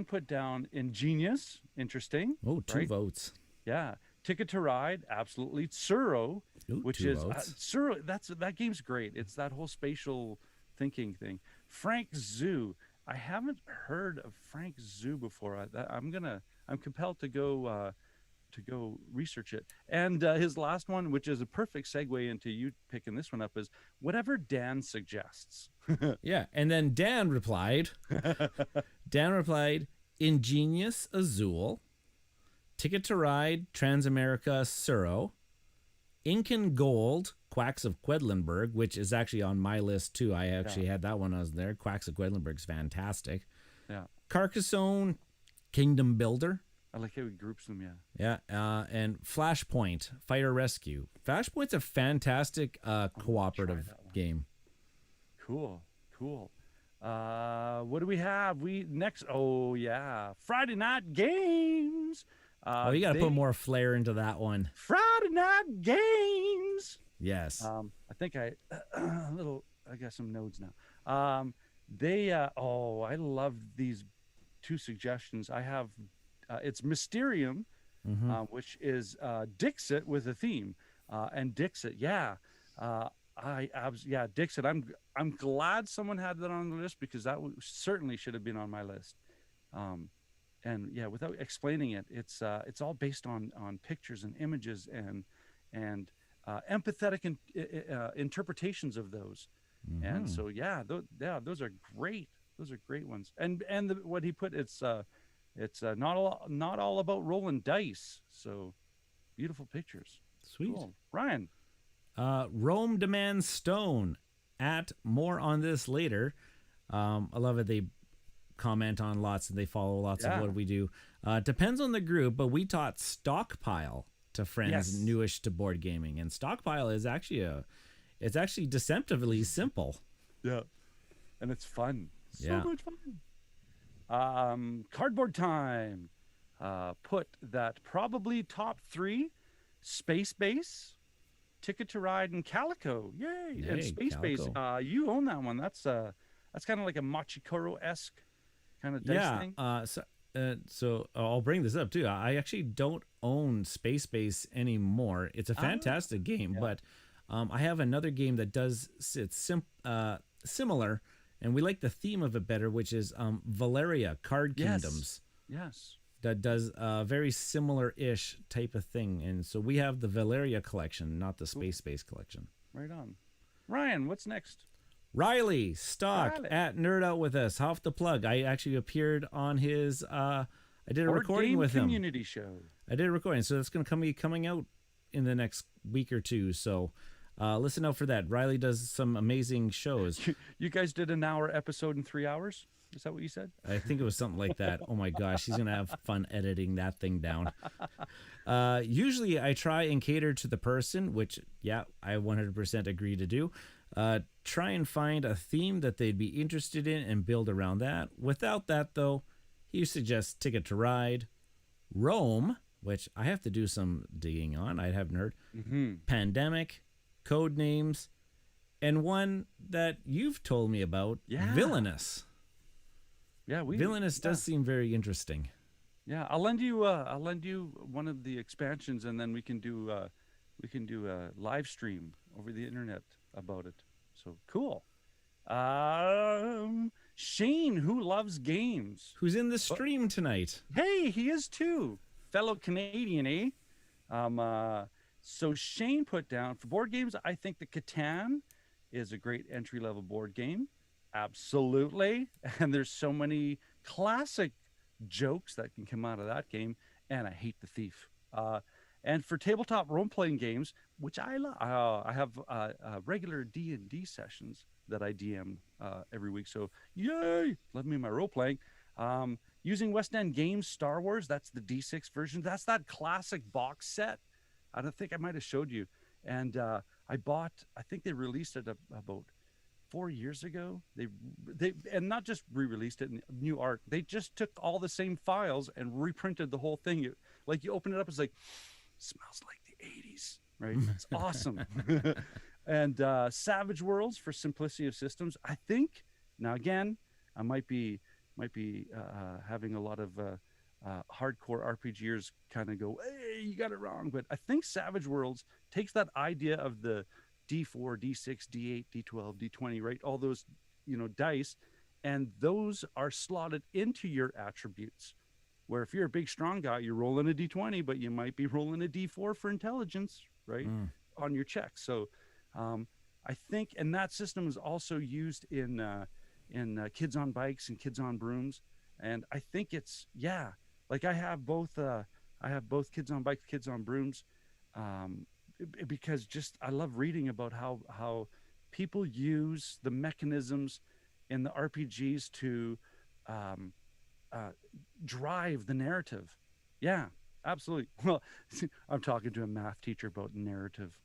put down Ingenious, interesting. Oh, 2 right? votes. Yeah. Ticket to Ride, absolutely. Tsuro, Ooh, which 2 is votes. Tsuro. That game's great. It's that whole spatial thinking thing. Frank Zoo. I haven't heard of Frank Zoo before. I'm compelled to go research it. And his last one, which is a perfect segue into you picking this one up, is whatever Dan suggests. Yeah, and then Dan replied. Ingenious Azul, Ticket to Ride, Transamerica Suro, Incan Gold, Quacks of Quedlinburg, which is actually on my list too. I actually had that one. I was there. Quacks of Quedlinburg's fantastic. Yeah. Carcassonne, Kingdom Builder. I like how he groups them, yeah. Yeah, and Flashpoint, Fire Rescue. Flashpoint's a fantastic cooperative game. Cool. What do we have? Oh yeah, Friday Night Games. You got to put more flair into that one. Friday Night Games. Yes. I think I got some nodes now. I love these 2 suggestions. I have it's Mysterium, which is Dixit with a theme, and Dixit, Dixit. I'm glad someone had that on the list because that certainly should have been on my list. And yeah, without explaining it, it's all based on pictures and images and empathetic interpretations of those. And so those are great. Those are great ones. And what he put, it's not all about rolling dice. So beautiful pictures. Sweet. Cool. Ryan. Rome Demands Stone. At more on this later. I love it. They comment on lots and they follow lots of what we do. Depends on the group, but we taught Stockpile to friends newish to board gaming, and Stockpile is actually it's actually deceptively simple. Yeah, and it's fun. So much fun. Cardboard Time. Put that probably top 3: Space Base, Ticket to Ride, and Calico. Yay! And Space Base. You own that one. That's kind of like a Machikoro-esque kind of dice thing. So I'll bring this up too. I actually don't own Space Base anymore. It's a fantastic game, but I have another game that does similar, and we like the theme of it better, which is Valeria Card Kingdoms. Yes. That does a very similar-ish type of thing, and so we have the Valeria collection, not the Space Base collection. Right on. Ryan, what's next? Riley Stock at Nerd Out with us. Off the plug. I actually appeared on his. I did a recording with him. Community show. I did a recording, so that's going to be coming out in the next week or two. So listen out for that. Riley does some amazing shows. You guys did an hour episode in 3 hours. Is that what you said? I think it was something like that. Oh my gosh, he's gonna have fun editing that thing down. Usually, I try and cater to the person, which I 100% agree to do. Try and find a theme that they'd be interested in and build around that. Without that, though, he suggests Ticket to Ride, Rome, which I have to do some digging on. I haven't heard. Pandemic, Code Names, and one that you've told me about, Villainous. Yeah, Villainous does seem very interesting. Yeah, I'll lend you one of the expansions, and then we can do a live stream over the internet about it. So cool. Shane, who loves games, who's in the stream tonight. Hey, he is too. Fellow Canadian, eh? So Shane put down for board games. I think the Catan is a great entry-level board game. Absolutely. And there's so many classic jokes that can come out of that game. And I hate the thief. And for tabletop role-playing games, which I love, I have regular D&D sessions that I DM every week. So yay, love me my role-playing. Using West End Games Star Wars, that's the D6 version. That's that classic box set. I don't think I might have showed you. And I think they released it about 4 years ago. They and not just re-released it in new art. They just took all the same files and reprinted the whole thing. Like you open it up, it's like smells like the 80s, right? It's awesome. And Savage Worlds for simplicity of systems. I think now again, I might be having a lot of hardcore RPGers kind of go, hey, you got it wrong. But I think Savage Worlds takes that idea of the D4, D6, D8, D12, D20, right? All those, dice, and those are slotted into your attributes. Where if you're a big, strong guy, you're rolling a D20, but you might be rolling a D4 for intelligence, right? On your check. So I think, and that system is also used in Kids on Bikes and Kids on Brooms. And I think it's, like I have both Kids on Bikes, Kids on Brooms, because just I love reading about how people use the mechanisms in the RPGs to drive the narrative. Yeah, absolutely. Well, I'm talking to a math teacher about narrative.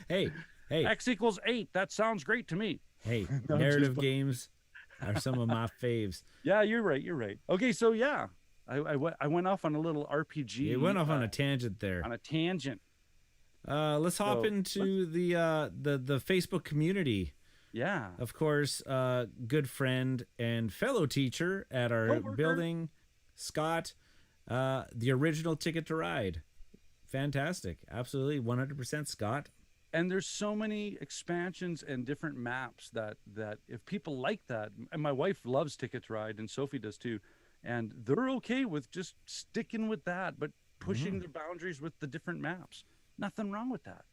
Hey, X equals 8. That sounds great to me. Hey, no, narrative games are some of my faves. Yeah, you're right. Okay, so yeah, I went off on a little RPG. You went off on a tangent there. On a tangent. Let's hop into the Facebook community. Yeah. Of course, good friend and fellow teacher at our building, Scott, the original Ticket to Ride. Fantastic. Absolutely. 100% Scott. And there's so many expansions and different maps that if people like that, and my wife loves Ticket to Ride and Sophie does too, and they're okay with just sticking with that, but pushing the boundaries with the different maps. Nothing wrong with that.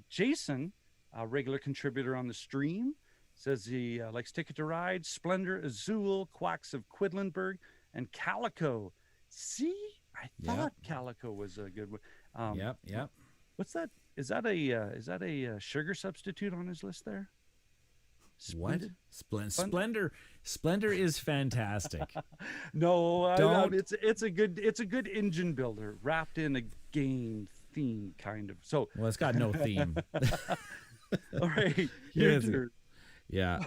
Jason, a regular contributor on the stream, says he likes Ticket to Ride, Splendor, Azul, Quacks of Quedlinburg, and Calico. See, I thought Calico was a good one. Yep. What's that? Is that a sugar substitute on his list there? Splendid? Splendor is fantastic. No, it's a good engine builder wrapped in a game theme kind of. So well, it's got no theme. All right, yeah.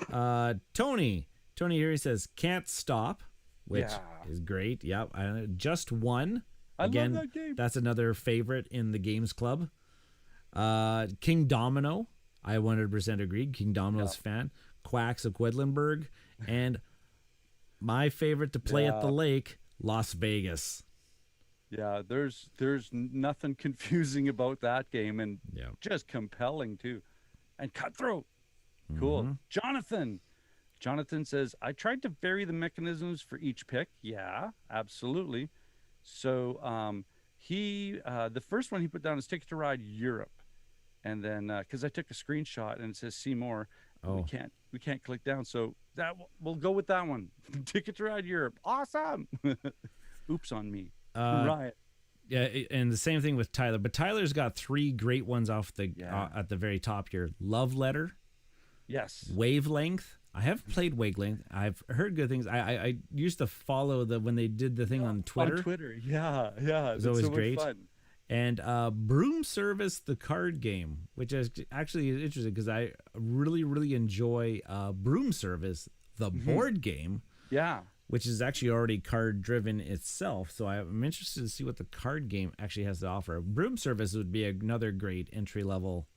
Tony here, he says can't stop, which is great. Yep. Just one. Again, I love that game. That's another favorite in the Games Club. King Domino, I 100% agreed. King Domino's fan. Quacks of Quedlinburg, and my favorite to play at the lake, Las Vegas. Yeah, there's nothing confusing about that game, and just compelling too, and cutthroat. Cool. Jonathan says, I tried to vary the mechanisms for each pick. Yeah, absolutely. So he the first one he put down is Ticket to Ride Europe, and then because I took a screenshot and it says see more. Oh. We can't click down, so that we'll go with that one. Ticket to Ride Europe, awesome. Oops on me. Right. Yeah, and the same thing with Tyler, but Tyler's got 3 great ones off the at the very top here. Love Letter. Yes. Wavelength. I haven't played Wavelength. I've heard good things. I used to follow when they did the thing on Twitter. On Twitter, yeah. It was always so great. Fun. And Broom Service, the card game, which is actually interesting because I really, really enjoy Broom Service, the board game. Yeah. Which is actually already card driven itself. So I'm interested to see what the card game actually has to offer. Broom Service would be another great entry level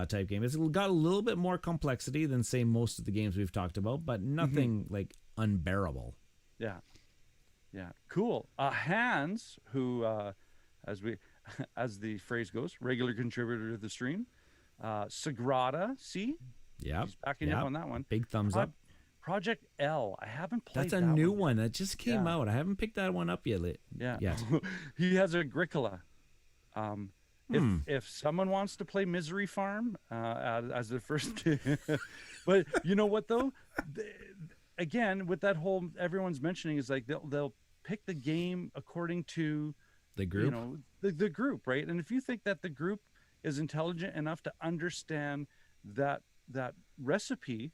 type game. It's got a little bit more complexity than, say, most of the games we've talked about, but nothing like unbearable. Yeah. Cool. Hans, who as the phrase goes, regular contributor to the stream. Sagrada, see? Yeah. He's backing up on that one. Big thumbs up. Project L. I haven't played that. That's a new one that just came out. I haven't picked that one up yet. He has Agricola. If someone wants to play Misery Farm as their first but you know what though? Again, with that whole everyone's mentioning is like they'll pick the game according to the group. You know, the group, right? And if you think that the group is intelligent enough to understand that recipe,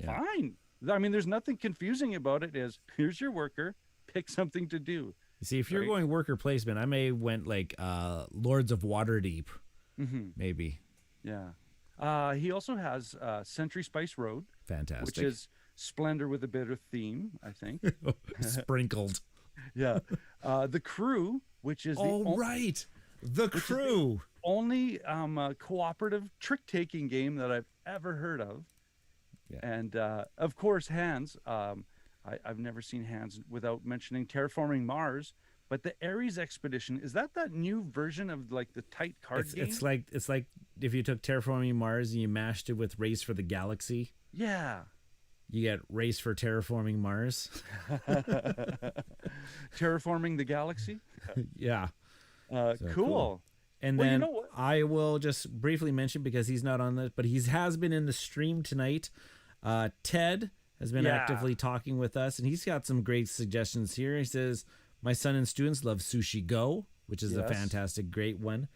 fine. I mean, there's nothing confusing about it. Here's your worker, pick something to do. You see, if you're going worker placement, I may went like Lords of Waterdeep. maybe. Yeah. He also has Century Spice Road, Fantastic. which is splendor with a bit of theme, I think. Sprinkled. Yeah. The Crew, which is right. The Crew. Only cooperative trick-taking game that I've ever heard of. Yeah. And of course, Hans. I've never seen Hans without mentioning Terraforming Mars. But the Ares Expedition, is that new version of like the tight card game? It's like if you took Terraforming Mars and you mashed it with Race for the Galaxy. Yeah. You get Race for Terraforming Mars. Terraforming the Galaxy. Yeah. Cool. And Well, then you know what? I will just briefly mention, because he's not on this, but he has been in the stream tonight. Ted has been actively talking with us, and he's got some great suggestions here. He says, my son and students love Sushi Go, which is a fantastic, great one.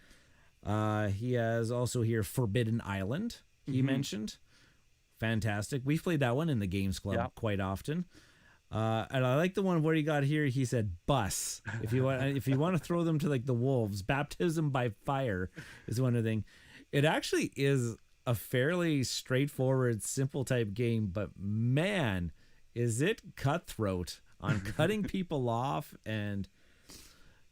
He has also here Forbidden Island, he mentioned. Fantastic. We've played that one in the Games Club quite often. And I like the one where he got here. He said bus. If you want to throw them to like the wolves, baptism by fire is one of the things. It actually is a fairly straightforward, simple type game, but man, is it cutthroat on cutting people off. And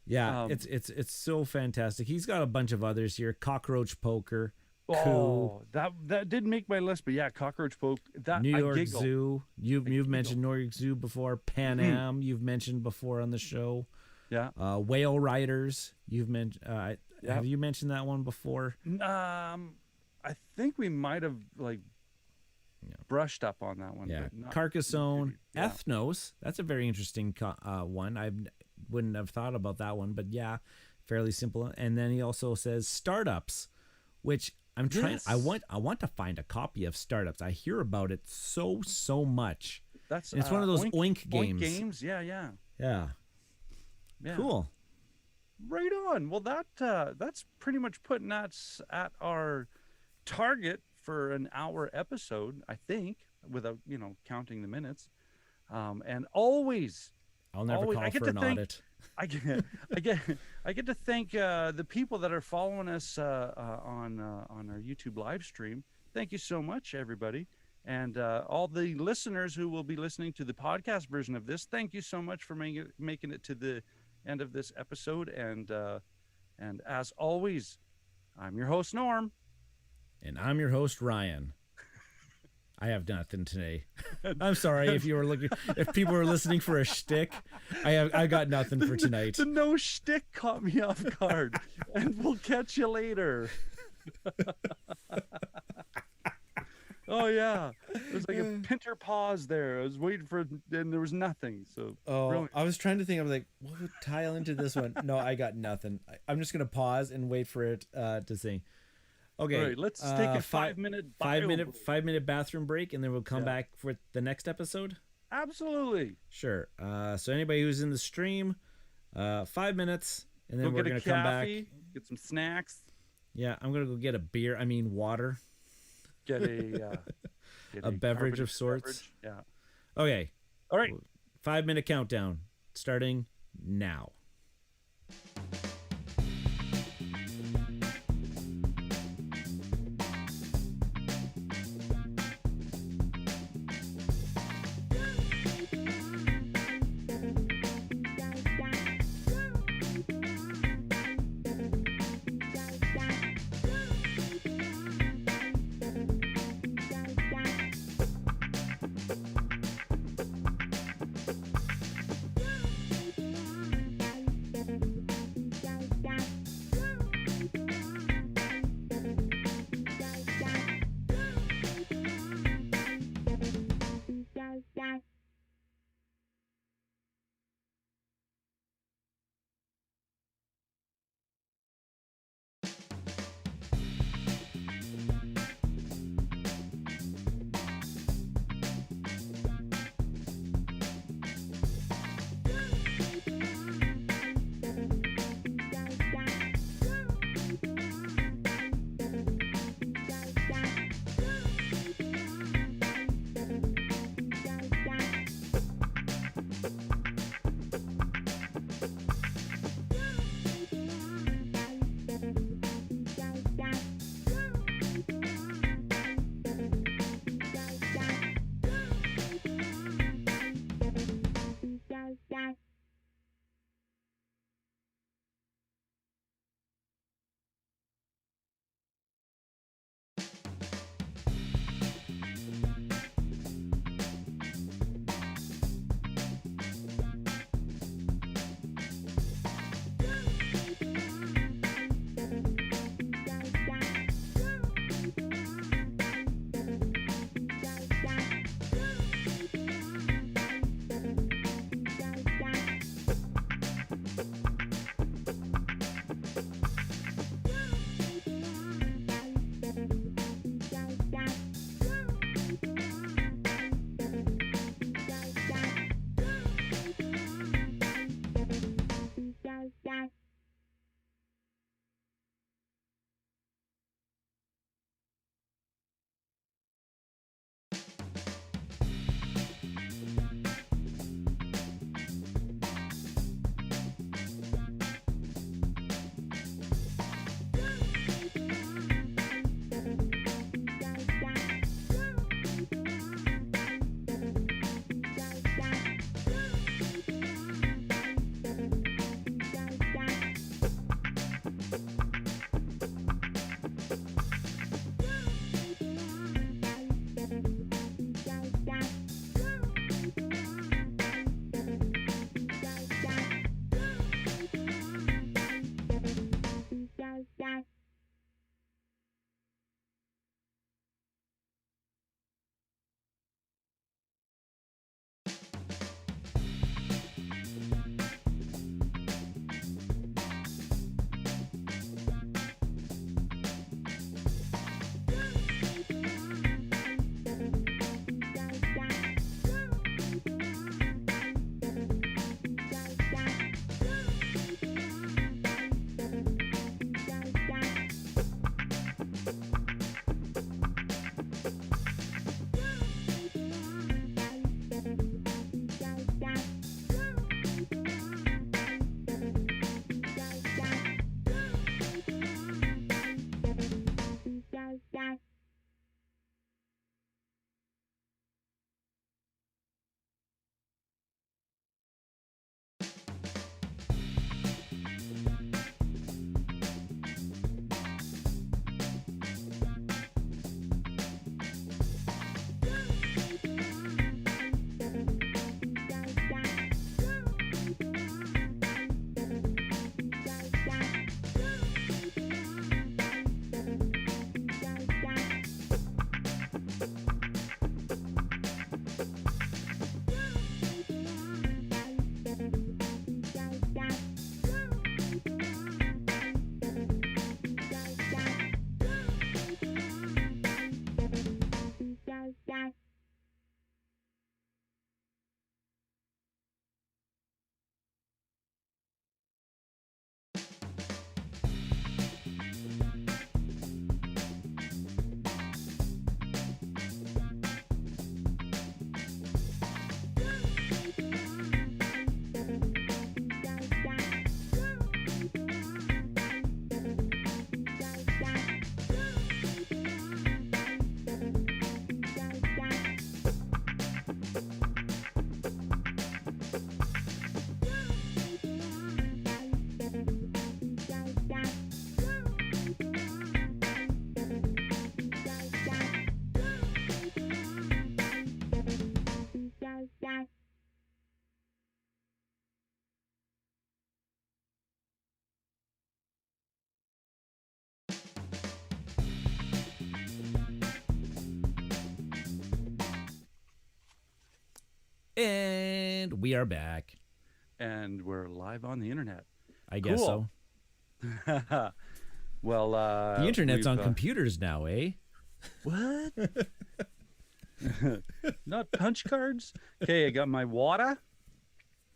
it's so fantastic. He's got a bunch of others here. Cockroach Poker. Oh, that did make my list, but yeah, Cockroach Poke. That New I York giggle. Zoo. You've mentioned New York Zoo before. Pan Am. You've mentioned before on the show. Yeah. Whale Riders. You've mentioned. Have you mentioned that one before? I think we might have brushed up on that one. Yeah. But not Carcassonne. yeah. Ethnos. That's a very interesting one. I wouldn't have thought about that one, but yeah, fairly simple. And then he also says Startups, which I'm trying. Yes. I want to find a copy of Startups. I hear about it so much. That's And it's one of those Oink games. Oink games. Yeah. Yeah. Cool. Right on. Well, that's pretty much putting us at our target for an hour episode, I think, without counting the minutes. And always, I'll never call for an audit. I get to thank the people that are following us on our YouTube live stream. Thank you so much, everybody, and all the listeners who will be listening to the podcast version of this. Thank you so much for making it to the end of this episode. And as always, I'm your host Norm, and I'm your host Ryan. I have nothing today. I'm sorry if people were listening for a shtick. I got nothing for tonight. The no shtick caught me off guard, and we'll catch you later. Oh yeah, there's like a pinter pause there. I was waiting for, and there was nothing. So brilliant. I was trying to think. I was like, what would tile into this one? No, I got nothing. I'm just gonna pause and wait for it to sing. Okay, all right, let's take a 5 minute bathroom break, and then we'll come back for the next episode. Absolutely. Sure. So anybody who's in the stream, 5 minutes, and then we're gonna come back. Get some snacks. Yeah, I'm gonna go get a beer. I mean water. Get a beverage of sorts. Beverage. Yeah. Okay. All right. 5 minute countdown starting now. And we are back. And we're live on the internet. I guess Cool. so. Well, The internet's on computers now, eh? What? Not punch cards. Okay, I got my water,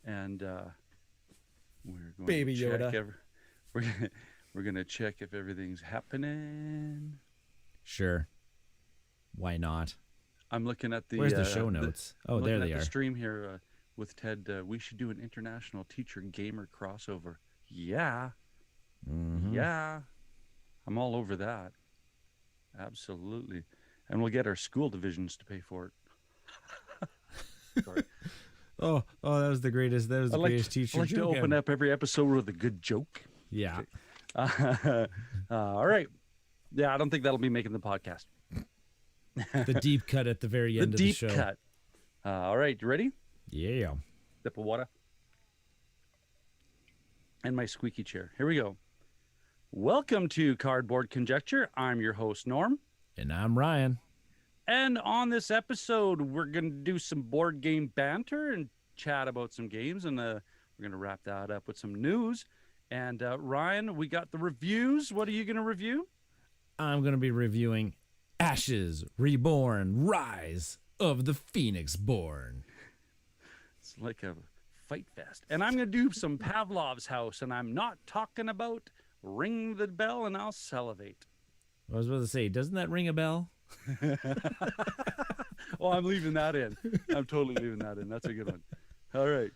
and we're going Baby to check Yoda. we're gonna check if everything's happening. Sure. Why not? I'm looking at the. Where's the show notes? I'm There looking they at are. the stream here with Ted. We should do an international teacher gamer crossover. Yeah. Mhm. Yeah. I'm all over that. Absolutely. And we'll get our school divisions to pay for it. Sorry. Oh, that was the greatest. That was the greatest teacher. I like to joke open ever. up every episode with a good joke. Yeah. All right. Yeah, I don't think that'll be making the podcast. The deep cut at the very The end of the deep show. cut. All right, you ready? Yeah. Sip of water. And my squeaky chair. Here we go. Welcome to Cardboard Conjecture. I'm your host, Norm. And I'm Ryan. And on this episode, we're going to do some board game banter and chat about some games. And we're going to wrap that up with some news. And Ryan, we got the reviews. What are you going to review? I'm going to be reviewing Ashes, Reborn, Rise of the Phoenix Born. It's like a fight fest. And I'm going to do some Pavlov's house. And I'm not talking about ring the bell and I'll salivate. I was about to say, doesn't that ring a bell? Oh, I'm leaving that in. I'm totally leaving that in. That's a good one. All right.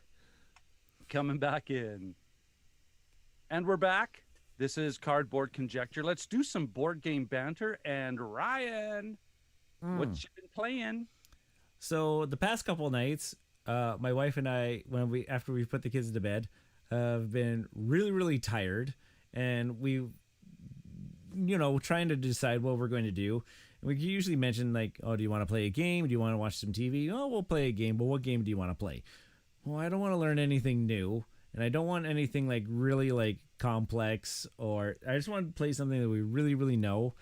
Coming back in. And we're back. This is Cardboard Conjecture. Let's do some board game banter. And Ryan, what you been playing? So the past couple of nights, my wife and I, after we put the kids to bed, have been really, really tired, and we, trying to decide what we're going to do. And we usually mention like, oh, do you want to play a game? Do you want to watch some TV? Oh, we'll play a game, but what game do you want to play? Well, I don't want to learn anything new, and I don't want anything like really like complex, or I just want to play something that we really, really know.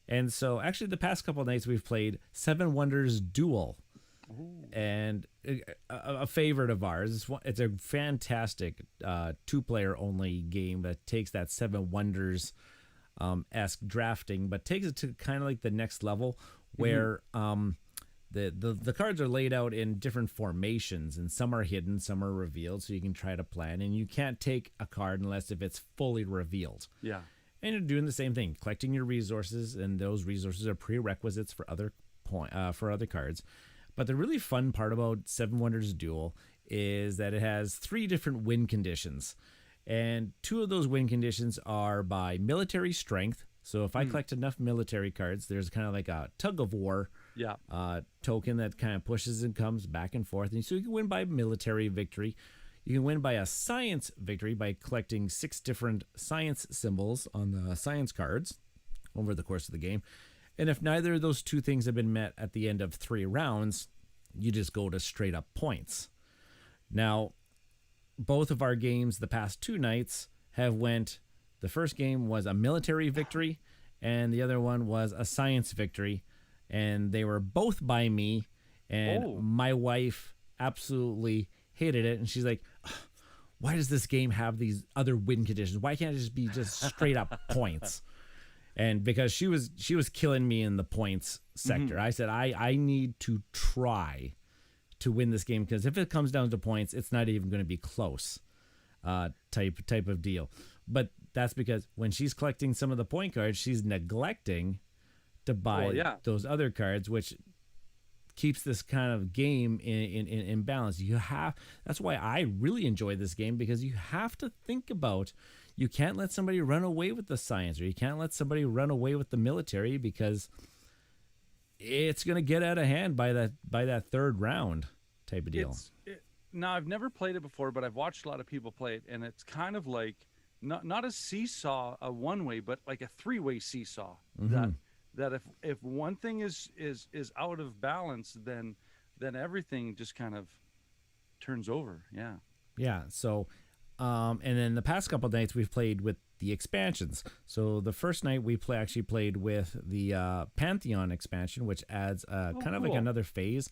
And so actually the past couple of nights we've played Seven Wonders Duel. Ooh. And a favorite of ours. It's a fantastic 2-player only game that takes that Seven Wonders esque drafting, but takes it to kind of like the next level where the cards are laid out in different formations, and some are hidden, some are revealed, so you can try to plan, and you can't take a card unless if it's fully revealed. Yeah. And you're doing the same thing, collecting your resources, and those resources are prerequisites for other cards. But the really fun part about Seven Wonders Duel is that it has 3 different win conditions. And 2 of those win conditions are by military strength. So if I collect enough military cards, there's kind of like a tug of war token that kind of pushes and comes back and forth. And so you can win by military victory. You can win by a science victory by collecting 6 different science symbols on the science cards over the course of the game. And if neither of those 2 things have been met at the end of 3 rounds, you just go to straight up points. Now, both of our games the past 2 nights the first game was a military victory, and the other one was a science victory. And they were both by me, and my wife absolutely hated it. And she's like, why does this game have these other win conditions? Why can't it just be just straight up points? And because she was killing me in the points sector, I said, I need to try to win this game, because if it comes down to points, it's not even going to be close type of deal. But that's because when she's collecting some of the point cards, she's neglecting to buy those other cards, which keeps this kind of game in balance. That's why I really enjoy this game, because you have to think about, you can't let somebody run away with the science, or you can't let somebody run away with the military, because it's going to get out of hand by that 3rd round type of deal. Now, I've never played it before, but I've watched a lot of people play it, and it's kind of like not a seesaw, a one-way, but like a 3-way seesaw. That if one thing is out of balance, then everything just kind of turns over. Yeah. So and then the past couple of nights we've played with the expansions. So the first night we actually played with the Pantheon expansion, which adds kind of like another phase.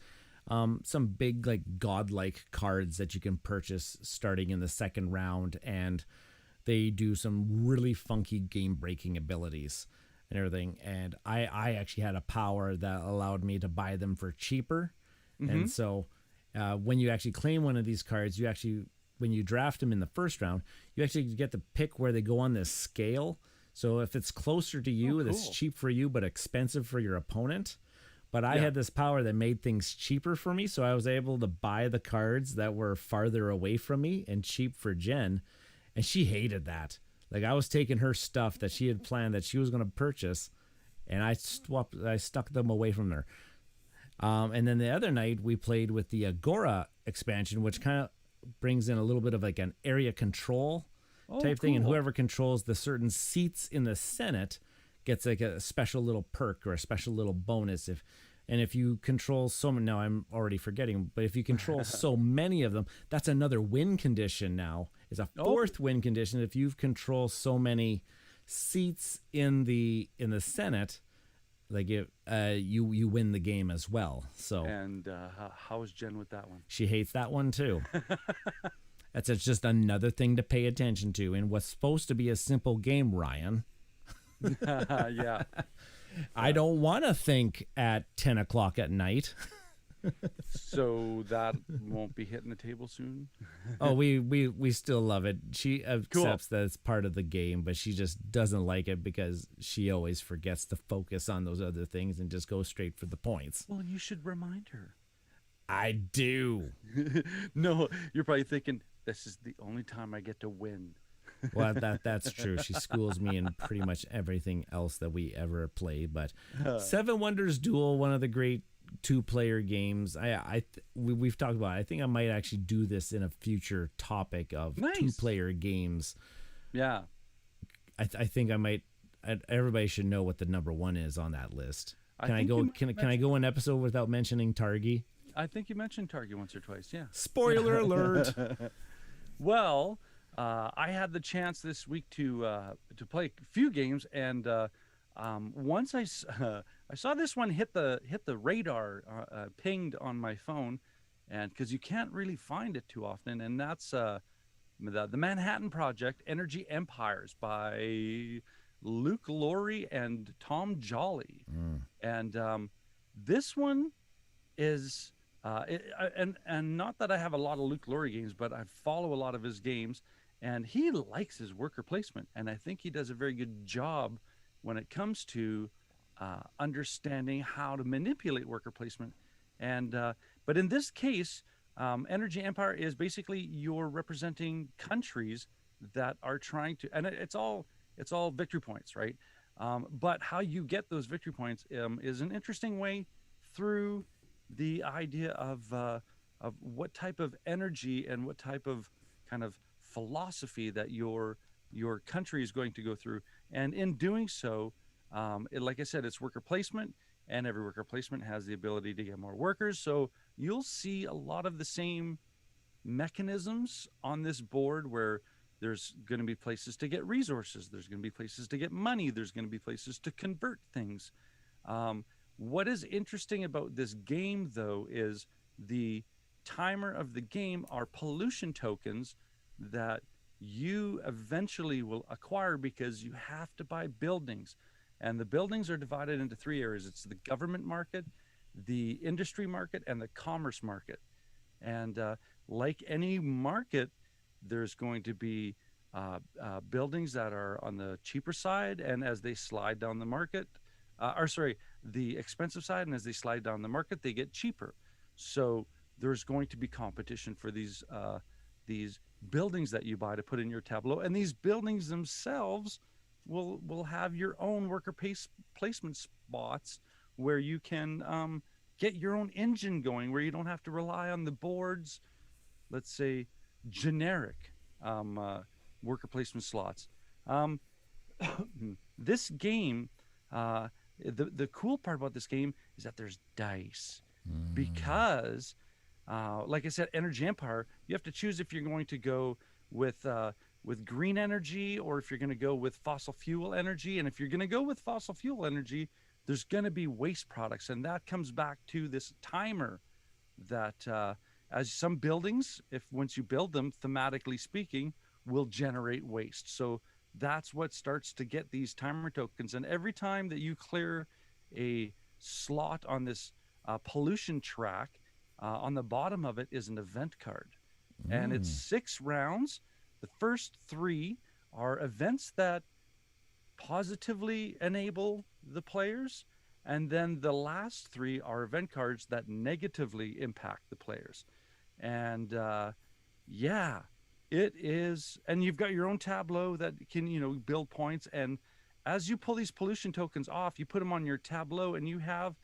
some big like godlike cards that you can purchase starting in the second round, and they do some really funky game breaking abilities and everything. And I actually had a power that allowed me to buy them for cheaper. And so when you actually claim one of these cards, you actually, when you draft them in the first round, you actually get to pick where they go on this scale. So if it's closer to you, it's cheap for you but expensive for your opponent. But I had this power that made things cheaper for me, so I was able to buy the cards that were farther away from me and cheap for Jen. And she hated that. Like, I was taking her stuff that she had planned that she was going to purchase, and I stuck them away from her. And then the other night we played with the Agora expansion, which kind of brings in a little bit of like an area control type thing, and whoever controls the certain seats in the Senate gets like a special little perk or a special little bonus. If you control so many, now I'm already forgetting, but if you control so many of them, that's another win condition now. It's a fourth win condition if you've control so many seats in the Senate, like you win the game as well. So And how is Jen with that one? she hates that one too. It's just another thing to pay attention to in what's supposed to be a simple game, Ryan. Yeah. I don't want to think at 10 o'clock at night. So that won't be hitting the table soon? Oh, we still love it. She accepts that it's part of the game, but she just doesn't like it because she always forgets to focus on those other things and just goes straight for the points. Well, you should remind her. I do. No, you're probably thinking, this is the only time I get to win. Well, that's true. She schools me in pretty much everything else that we ever play. But Seven Wonders Duel, one of the great two-player games. We've talked about it. I think I might actually do this in a future topic of two-player games. Yeah. I think I might. Everybody should know what the number one is on that list. Can I go? Can I go an episode without mentioning Targi? I think you mentioned Targi once or twice. Yeah. Spoiler alert. Well, I had the chance this week to play a few games, and once I saw this one hit the radar, pinged on my phone, and because you can't really find it too often, and that's the Manhattan Project: Energy Empires by Luke Laurie and Tom Jolly, and this one is. And not that I have a lot of Luke Laurie games, but I follow a lot of his games, and he likes his worker placement, and I think he does a very good job when it comes to understanding how to manipulate worker placement. And but in this case, Energy Empire is basically you're representing countries that are trying to, and it's all victory points, right? But how you get those victory points is an interesting way through the idea of what type of energy and what type of kind of philosophy that your country is going to go through. And in doing so, like I said, it's worker placement, and every worker placement has the ability to get more workers. So you'll see a lot of the same mechanisms on this board where there's going to be places to get resources. There's going to be places to get money. There's going to be places to convert things. What is interesting about this game, though, is the timer of the game are pollution tokens that you eventually will acquire because you have to buy buildings. And the buildings are divided into three areas. It's the government market, the industry market, and the commerce market. And like any market, there's going to be buildings that are on the cheaper side, and as they slide down the market, the expensive side, and as they slide down the market, they get cheaper. So there's going to be competition for these buildings that you buy to put in your tableau, and these buildings themselves will have your own worker placement spots where you can get your own engine going, where you don't have to rely on the board's, let's say, generic worker placement slots. This game, the cool part about this game is that there's dice, because like I said, Energy Empire, you have to choose if you're going to go with green energy or if you're going to go with fossil fuel energy. And if you're going to go with fossil fuel energy, there's going to be waste products, and that comes back to this timer that as some buildings, if once you build them, thematically speaking, will generate waste. So that's what starts to get these timer tokens. And every time that you clear a slot on this pollution track, on the bottom of it is an event card. And it's 6 rounds. The first 3 are events that positively enable the players, and then the last 3 are event cards that negatively impact the players. And yeah, it is. And you've got your own tableau that can build points. And as you pull these pollution tokens off, you put them on your tableau, and you have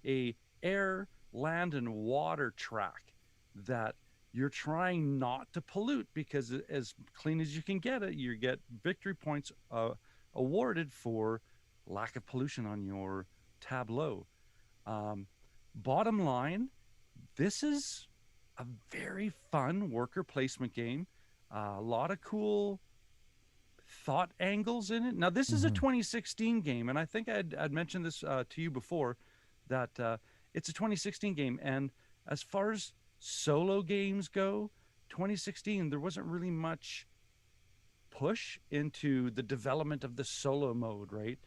a air, land, and water track that you're trying not to pollute, because as clean as you can get it, you get victory points awarded for lack of pollution on your tableau. Bottom line, this is a very fun worker placement game. A lot of cool thought angles in it. Now, this is a 2016 game, and I think I'd mentioned this to you before, that it's a 2016 game. And as far as solo games go, 2016, there wasn't really much push into the development of the solo mode, right?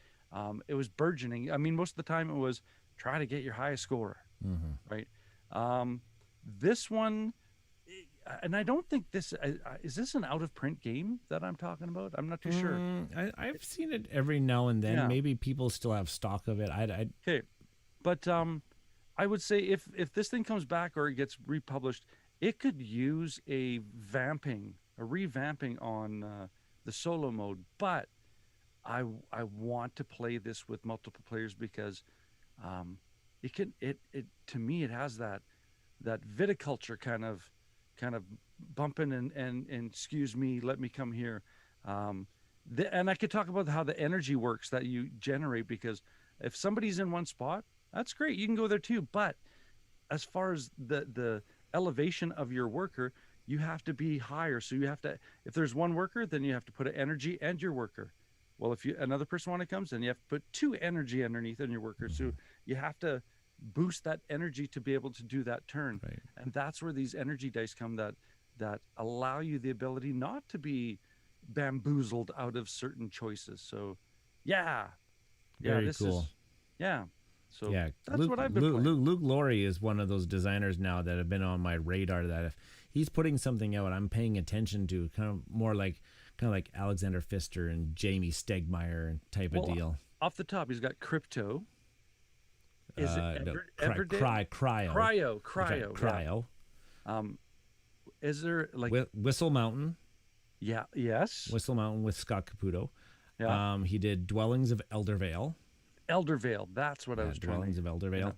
It was burgeoning. I mean, most of the time it was try to get your highest score, right? This one, and I don't think this is this an out of print game that I'm talking about? I'm not too sure. I've seen it every now and then. Yeah. Maybe people still have stock of it. Okay, but I would say if this thing comes back or it gets republished, it could use a revamping on the solo mode. But I want to play this with multiple players, because it to me, it has that viticulture kind of bumping and excuse me, let me come here. And I could talk about how the energy works that you generate, because if somebody's in one spot, that's great, you can go there too. But as far as the elevation of your worker, you have to be higher. So you have to, if there's one worker, then you have to put an energy and your worker. Well, if another person when it comes, then you have to put 2 energy underneath on your worker. So you have to boost that energy to be able to do that turn. Right. And that's where these energy dice come that allow you the ability not to be bamboozled out of certain choices. So yeah. Very this cool. is, yeah. So yeah, that's what I've been playing. Luke Laurie is one of those designers now that have been on my radar, that if he's putting something out, I'm paying attention to, kind of like Alexander Pfister and Jamie Stegmaier type of deal. Off the top, he's got Crypto. Is it Cryo? Cryo. Is there like Whistle Mountain? Yeah. Yes. Whistle Mountain with Scott Caputo. Yeah. He did Dwellings of Eldervale. Eldervale. That's what I was trying. Dwellings of Eldervale.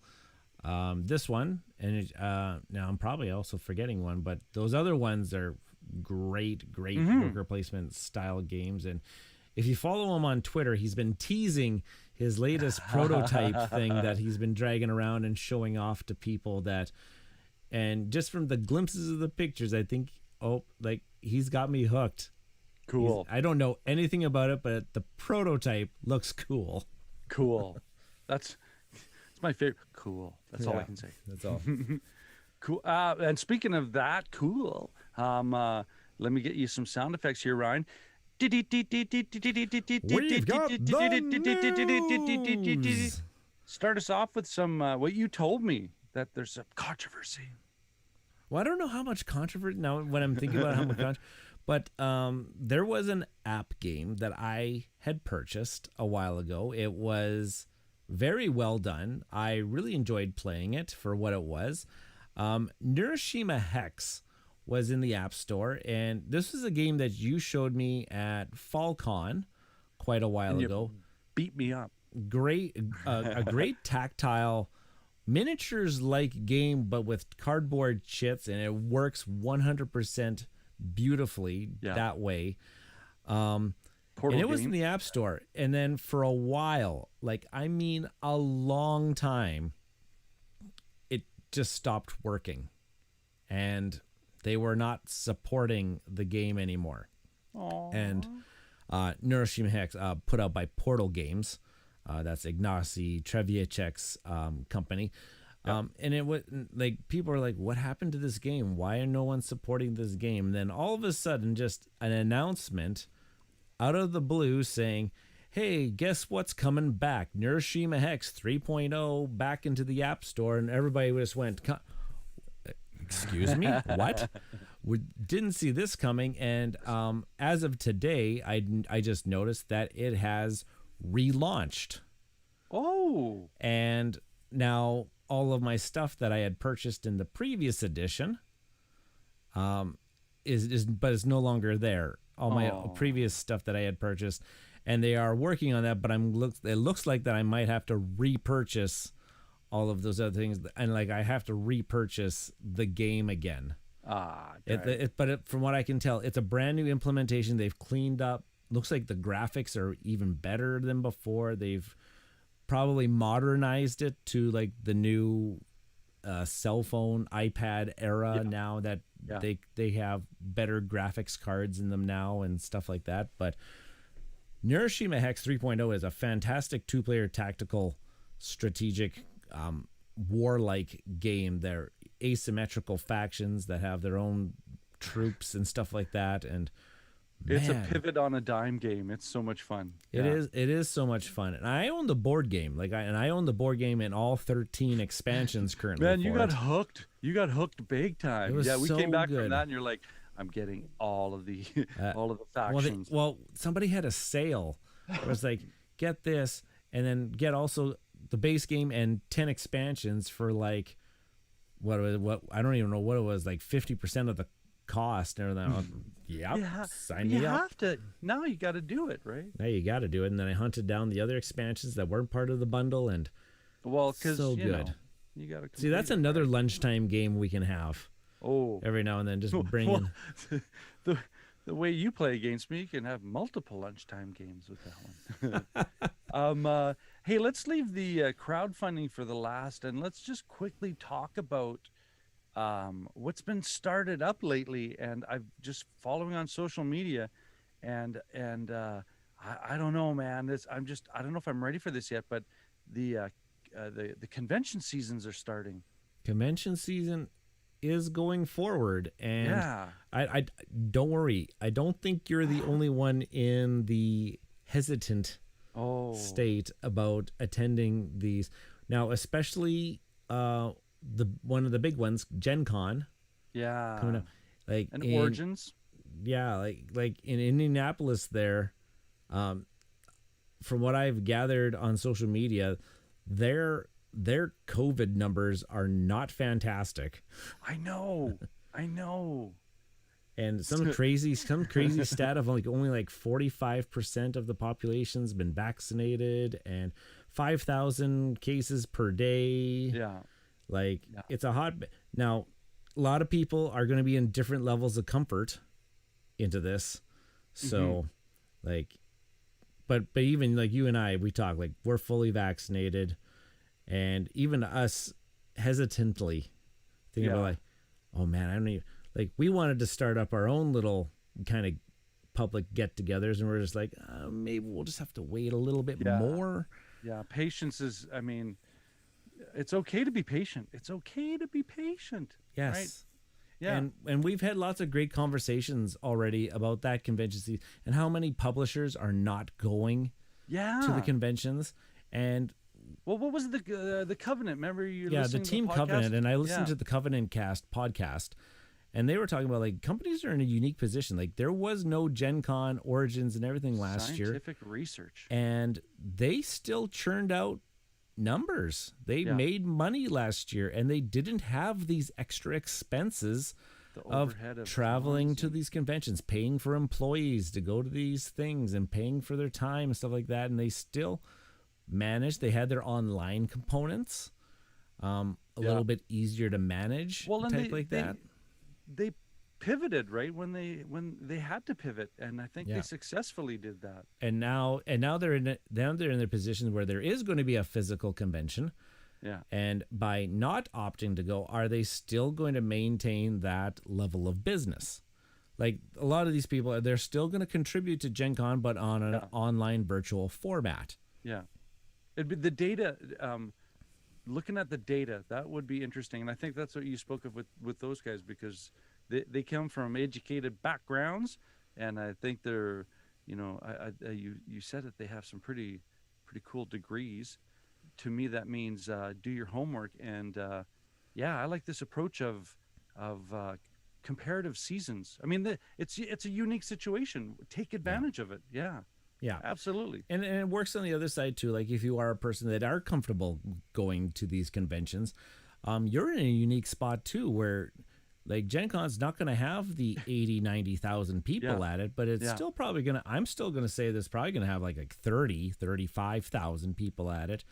Yeah. This one, and now I'm probably also forgetting one, but those other ones are great worker placement style games. And if you follow him on Twitter, he's been teasing his latest prototype thing that he's been dragging around and showing off to people. And just from the glimpses of the pictures, I think, he's got me hooked. Cool. I don't know anything about it, but the prototype looks cool. Cool. It's my favorite. Cool. That's all I can say. That's all. Cool. And speaking of that, cool. Let me get you some sound effects here, Ryan. We've got the news. Start us off with some what you told me, that there's a controversy. Well, I don't know how much controversy now when I'm thinking about how much controversy, but there was an app game that I had purchased a while ago. It was very well done. I really enjoyed playing it for what it was. Neuroshima Hex was in the App Store, and this was a game that you showed me at FallCon quite a while ago. Beat me up. Great, a great tactile miniatures-like game, but with cardboard chits, and it works 100% beautifully that way. And it was in the App Store, and then for a while, a long time, it just stopped working, and they were not supporting the game anymore. Aww. And Neuroshima Hex, put out by Portal Games, that's Ignacy Trzewieczek's company. And it was like people are like, "What happened to this game? Why are no one supporting this game?" And then all of a sudden, just an announcement out of the blue saying, "Hey, guess what's coming back? Neuroshima Hex 3.0 back into the App Store," and everybody just went, "Excuse me, what?" We didn't see this coming, and as of today, I just noticed that it has relaunched. Oh, and now all of my stuff that I had purchased in the previous edition, is no longer there. All my previous stuff that I had purchased, and they are working on that. But it looks like that I might have to repurchase all of those other things, and like I have to repurchase the game again. From what I can tell, it's a brand new implementation. They've cleaned up. Looks like the graphics are even better than before. They've probably modernized it to like the new cell phone, iPad era now that they have better graphics cards in them now and stuff like that. But Neuroshima Hex 3.0 is a fantastic two-player tactical strategic warlike game. They're asymmetrical factions that have their own troops and stuff like that, and it's a pivot on a dime game. It's so much fun. It is so much fun. And I own the board game. I own the board game in all 13 expansions currently. Man, you got hooked. You got hooked big time. We came back from that and you're like, I'm getting all of the factions. Well, somebody had a sale. It was like, get this and then get also the base game and 10 expansions for like what I don't even know what it was, like 50% of the cost and everything. Sign me up. Now you got to do it, right? Now you got to do it. And then I hunted down the other expansions that weren't part of the bundle, and because so good. You got to see. That's another lunchtime game we can have. Oh, every now and then, just bring in the way you play against me. You can have multiple lunchtime games with that one. Hey, let's leave the crowdfunding for the last, and let's just quickly talk about what's been started up lately. And I've just following on social media, and I don't know, man. I don't know if I'm ready for this yet. But the convention seasons are starting. Convention season is going forward, and I don't worry. I don't think you're the only one in the hesitant state about attending these now, especially one of the big ones, Gen Con. Coming up, like and Origins. Like in Indianapolis there, from what I've gathered on social media, their COVID numbers are not fantastic. I know. And some crazy stat of only like 45% of the population's been vaccinated, and 5,000 cases per day. It's a hot. Now, a lot of people are going to be in different levels of comfort into this. So, but even like you and I, we talk like we're fully vaccinated, and even us hesitantly thinking about like, oh man, I don't even like. We wanted to start up our own little kind of public get-togethers, and we're just like, maybe we'll just have to wait a little bit more. Yeah, patience is. I mean, it's okay to be patient. It's okay to be patient. Yes. Right? Yeah. And we've had lots of great conversations already about that convention season and how many publishers are not going to the conventions. And well, what was the Covenant? Remember you listening the Team to the Covenant, and I listened to the Covenant podcast, and they were talking about like companies are in a unique position. Like there was no Gen Con, Origins, and everything last year. Scientific research. And they still churned out numbers. They made money last year, and they didn't have these extra expenses of traveling to these conventions, paying for employees to go to these things and paying for their time and stuff like that. And they still managed. They had their online components a little bit easier to manage. They pivoted right when they had to pivot, and I think they successfully did that. And now they're in their position where there is going to be a physical convention. Yeah. And by not opting to go, are they still going to maintain that level of business? Like a lot of these people, they're still going to contribute to Gen Con, but on an online virtual format. Yeah. It'd be the data. looking at the data, that would be interesting. And I think that's what you spoke of with those guys, because they come from educated backgrounds, and I think they're, you said that they have some pretty cool degrees. To me, that means do your homework. And I like this approach of comparative seasons. I mean, it's a unique situation. Take advantage of it. Yeah. Yeah, absolutely. And it works on the other side too. Like if you are a person that are comfortable going to these conventions, you're in a unique spot too, where like Gen Con's not going to have the 80, 90,000 people at it, but it's still probably going to, I'm still going to say there's probably going to have like 30, 35,000 people at it.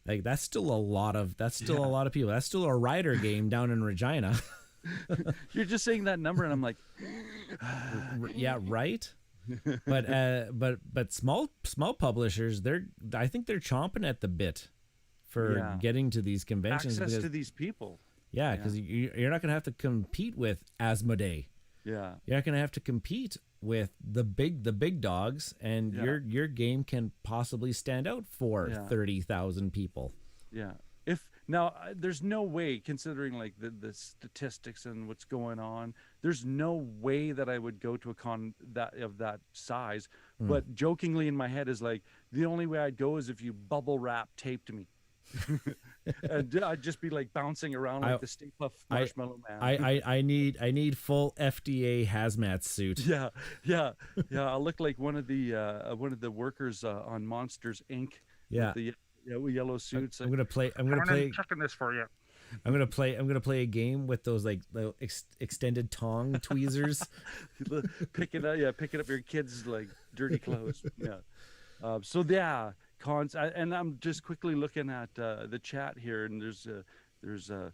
Like that's still a lot of people. That's still a rider game down in Regina. You're just saying that number and I'm like, yeah, right. But small publishers, I think they're chomping at the bit for getting to these conventions, access to these people. Yeah, because you're not going to have to compete with Asmodee. Yeah, you're not going to have to compete with the big dogs, and your game can possibly stand out for 30,000 people. Yeah. If now there's no way, considering like the statistics and what's going on, there's no way that I would go to a con of that size. But jokingly in my head is like, the only way I'd go is if you bubble wrap taped me. And I'd just be like bouncing around like the Stay Puft Marshmallow Man. I need full FDA hazmat suit. Yeah. I'll look like one of the workers on Monsters Inc. Yeah. With the yellow suits. I'm gonna play checking this for you. I'm gonna play a game with those like little extended tongue tweezers. Picking up your kids' like dirty clothes. Cons. And I'm just quickly looking at the chat here, and there's a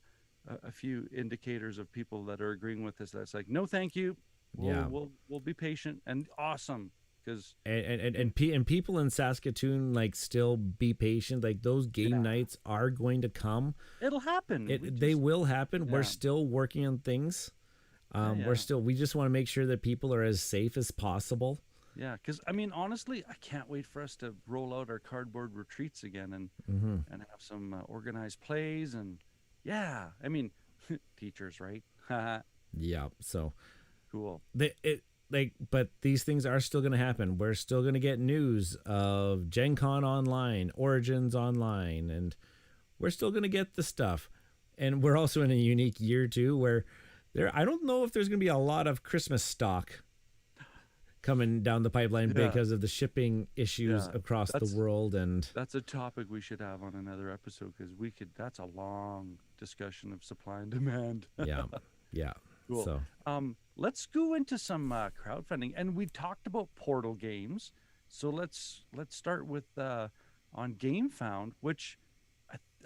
few indicators of people that are agreeing with this. That's like, no, thank you. We'll be patient and awesome. Because and people in Saskatoon, like, still be patient. Like those game nights are going to come. It'll happen. They will happen. We're still working on things. We just want to make sure that people are as safe as possible. Yeah, because I mean, honestly, I can't wait for us to roll out our cardboard retreats again and have some organized plays and I mean, teachers, right? Yeah. So cool. But these things are still going to happen. We're still going to get news of Gen Con online, Origins online, and we're still going to get the stuff. And we're also in a unique year too, where I don't know if there's going to be a lot of Christmas stock coming down the pipeline because of the shipping issues across the world. And that's a topic we should have on another episode, because that's a long discussion of supply and demand. Yeah. Cool. So, let's go into some crowdfunding, and we talked about Portal games. So let's start with on GameFound, which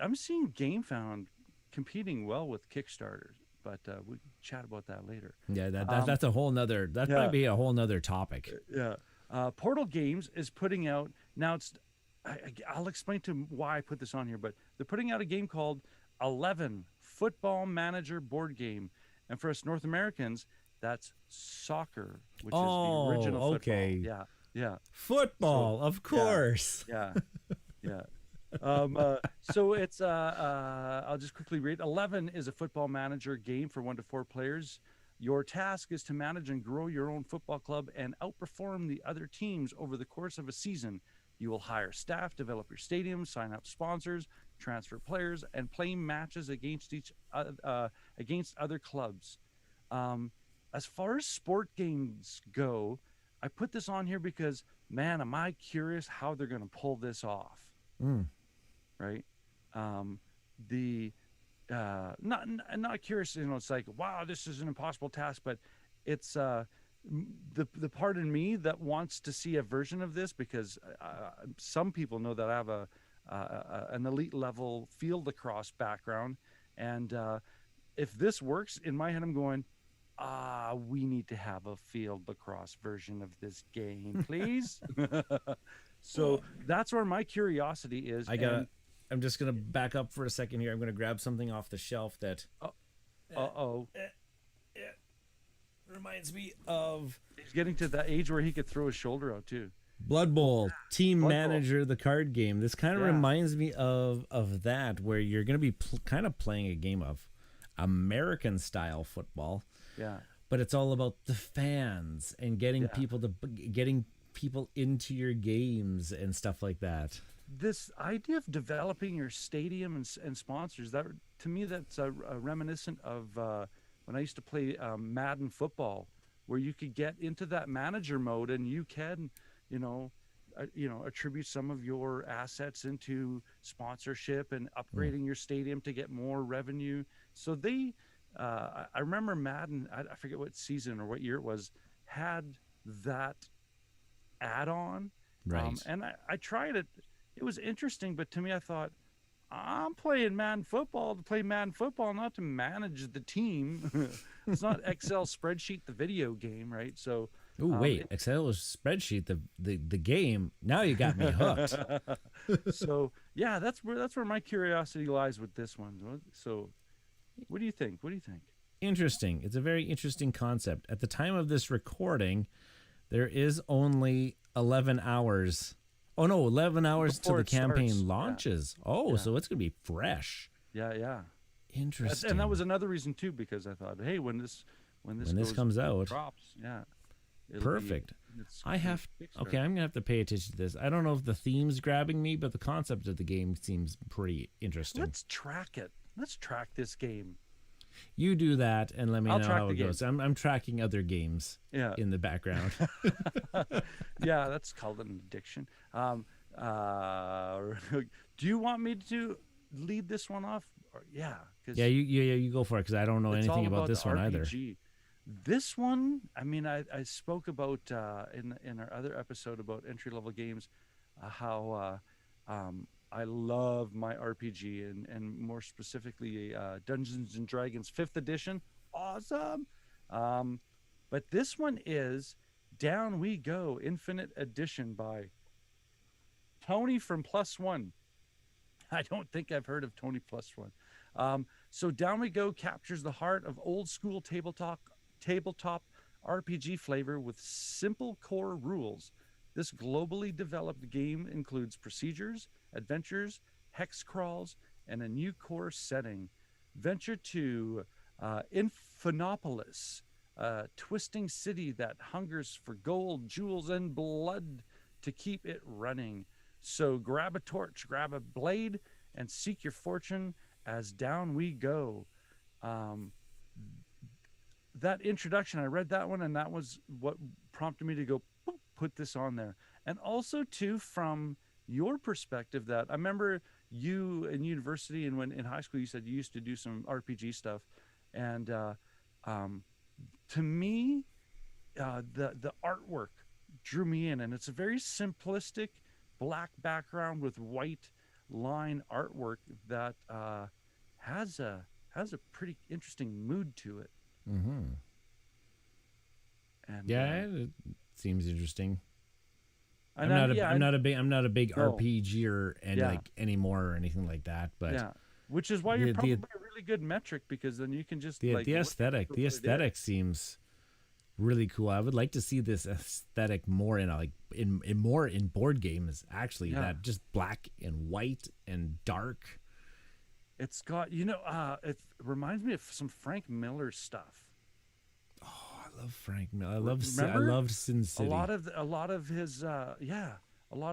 I'm seeing GameFound competing well with Kickstarter, but we can chat about that later. Yeah, that's a whole nother. That might be a whole nother topic. Yeah. Portal Games is putting out now. I'll explain to why I put this on here, but they're putting out a game called 11 Football Manager board game. And for us North Americans, that's soccer, which is the original football. Yeah. Football, of course. Yeah. So it's I'll just quickly read. 11 is a football manager game for 1 to 4 players. Your task is to manage and grow your own football club and outperform the other teams over the course of a season. You will hire staff, develop your stadium, sign up sponsors, transfer players, and play matches against against other clubs. As far as sport games go, I put this on here because, man, am I curious how they're going to pull this off. Right? Not curious. It's like, wow, this is an impossible task, but it's the part in me that wants to see a version of this, because some people know that I have an elite level field lacrosse background, and if this works in my head, I'm going, we need to have a field lacrosse version of this game, please. So that's where my curiosity is. I'm just gonna back up for a second here. I'm gonna grab something off the shelf that reminds me of. He's getting to that age where he could throw his shoulder out too. Blood Bowl, Team Blood Bowl. Manager, the card game. This kind of Yeah. reminds me of that, where you're going to be kind of playing a game of American style football, Yeah. but it's all about the fans and getting Yeah. people into your games and stuff like that. This idea of developing your stadium and sponsors, that to me, that's a reminiscent of when I used to play Madden football, where you could get into that manager mode and you can, attribute some of your assets into sponsorship and upgrading your stadium to get more revenue. So I remember Madden, I forget what season or what year it was, had that add-on. Right. And I tried it. It was interesting, but to me, I thought, I'm playing Madden football to play Madden football, not to manage the team. It's not Excel spreadsheet, the video game, right? So, Oh wait, Excel spreadsheet, the game. Now you got me hooked. so yeah, that's where my curiosity lies with this one. So, what do you think? What do you think? Interesting. It's a very interesting concept. At the time of this recording, there is only 11 hours. Oh no, 11 hours Before to the it campaign starts. launches. Oh, Yeah. so it's going to be fresh. Yeah. Interesting. And that was another reason too, because I thought, hey, when this comes out, drops, yeah, perfect. It's I'm going to have to pay attention to this. I don't know if the theme's grabbing me, but the concept of the game seems pretty interesting. Let's track it. Let's track this game. You do that and let me I'll know track how the it goes. I'm tracking other games in the background. Yeah, that's called an addiction. Do you want me to lead this one off? Yeah. Yeah, you go for it, because I don't know anything about this one either. This one, I mean, I spoke about in our other episode about entry level games, how I love my RPG and more specifically Dungeons and Dragons 5th edition. Awesome. But this one is Down We Go Infinite Edition by Tony from Plus One. I don't think I've heard of Tony Plus One. So Down We Go captures the heart of old school tabletop RPG flavor with simple core rules. This globally developed game includes procedures, adventures, hex crawls, and a new core setting. Venture to Infernopolis, a twisting city that hungers for gold, jewels, and blood to keep it running. So grab a torch, grab a blade, and seek your fortune as down we go. That introduction, I read that one, and that was what prompted me to go put this on there. And also too, from your perspective, that I remember you in university and when in high school you said you used to do some RPG stuff, and to me, the artwork drew me in, and it's a very simplistic black background with white line artwork that has a pretty interesting mood to it. Mm-hmm. And it seems interesting. I'm not a big No. RPGer and like anymore or anything like that. But yeah, which is why you're probably a really good metric, because then you can just the aesthetic seems really cool. I would like to see this aesthetic more in board games. Actually, that just black and white and dark. It's got it reminds me of some Frank Miller stuff. Oh, I love Frank Miller. I loved Sin City. A lot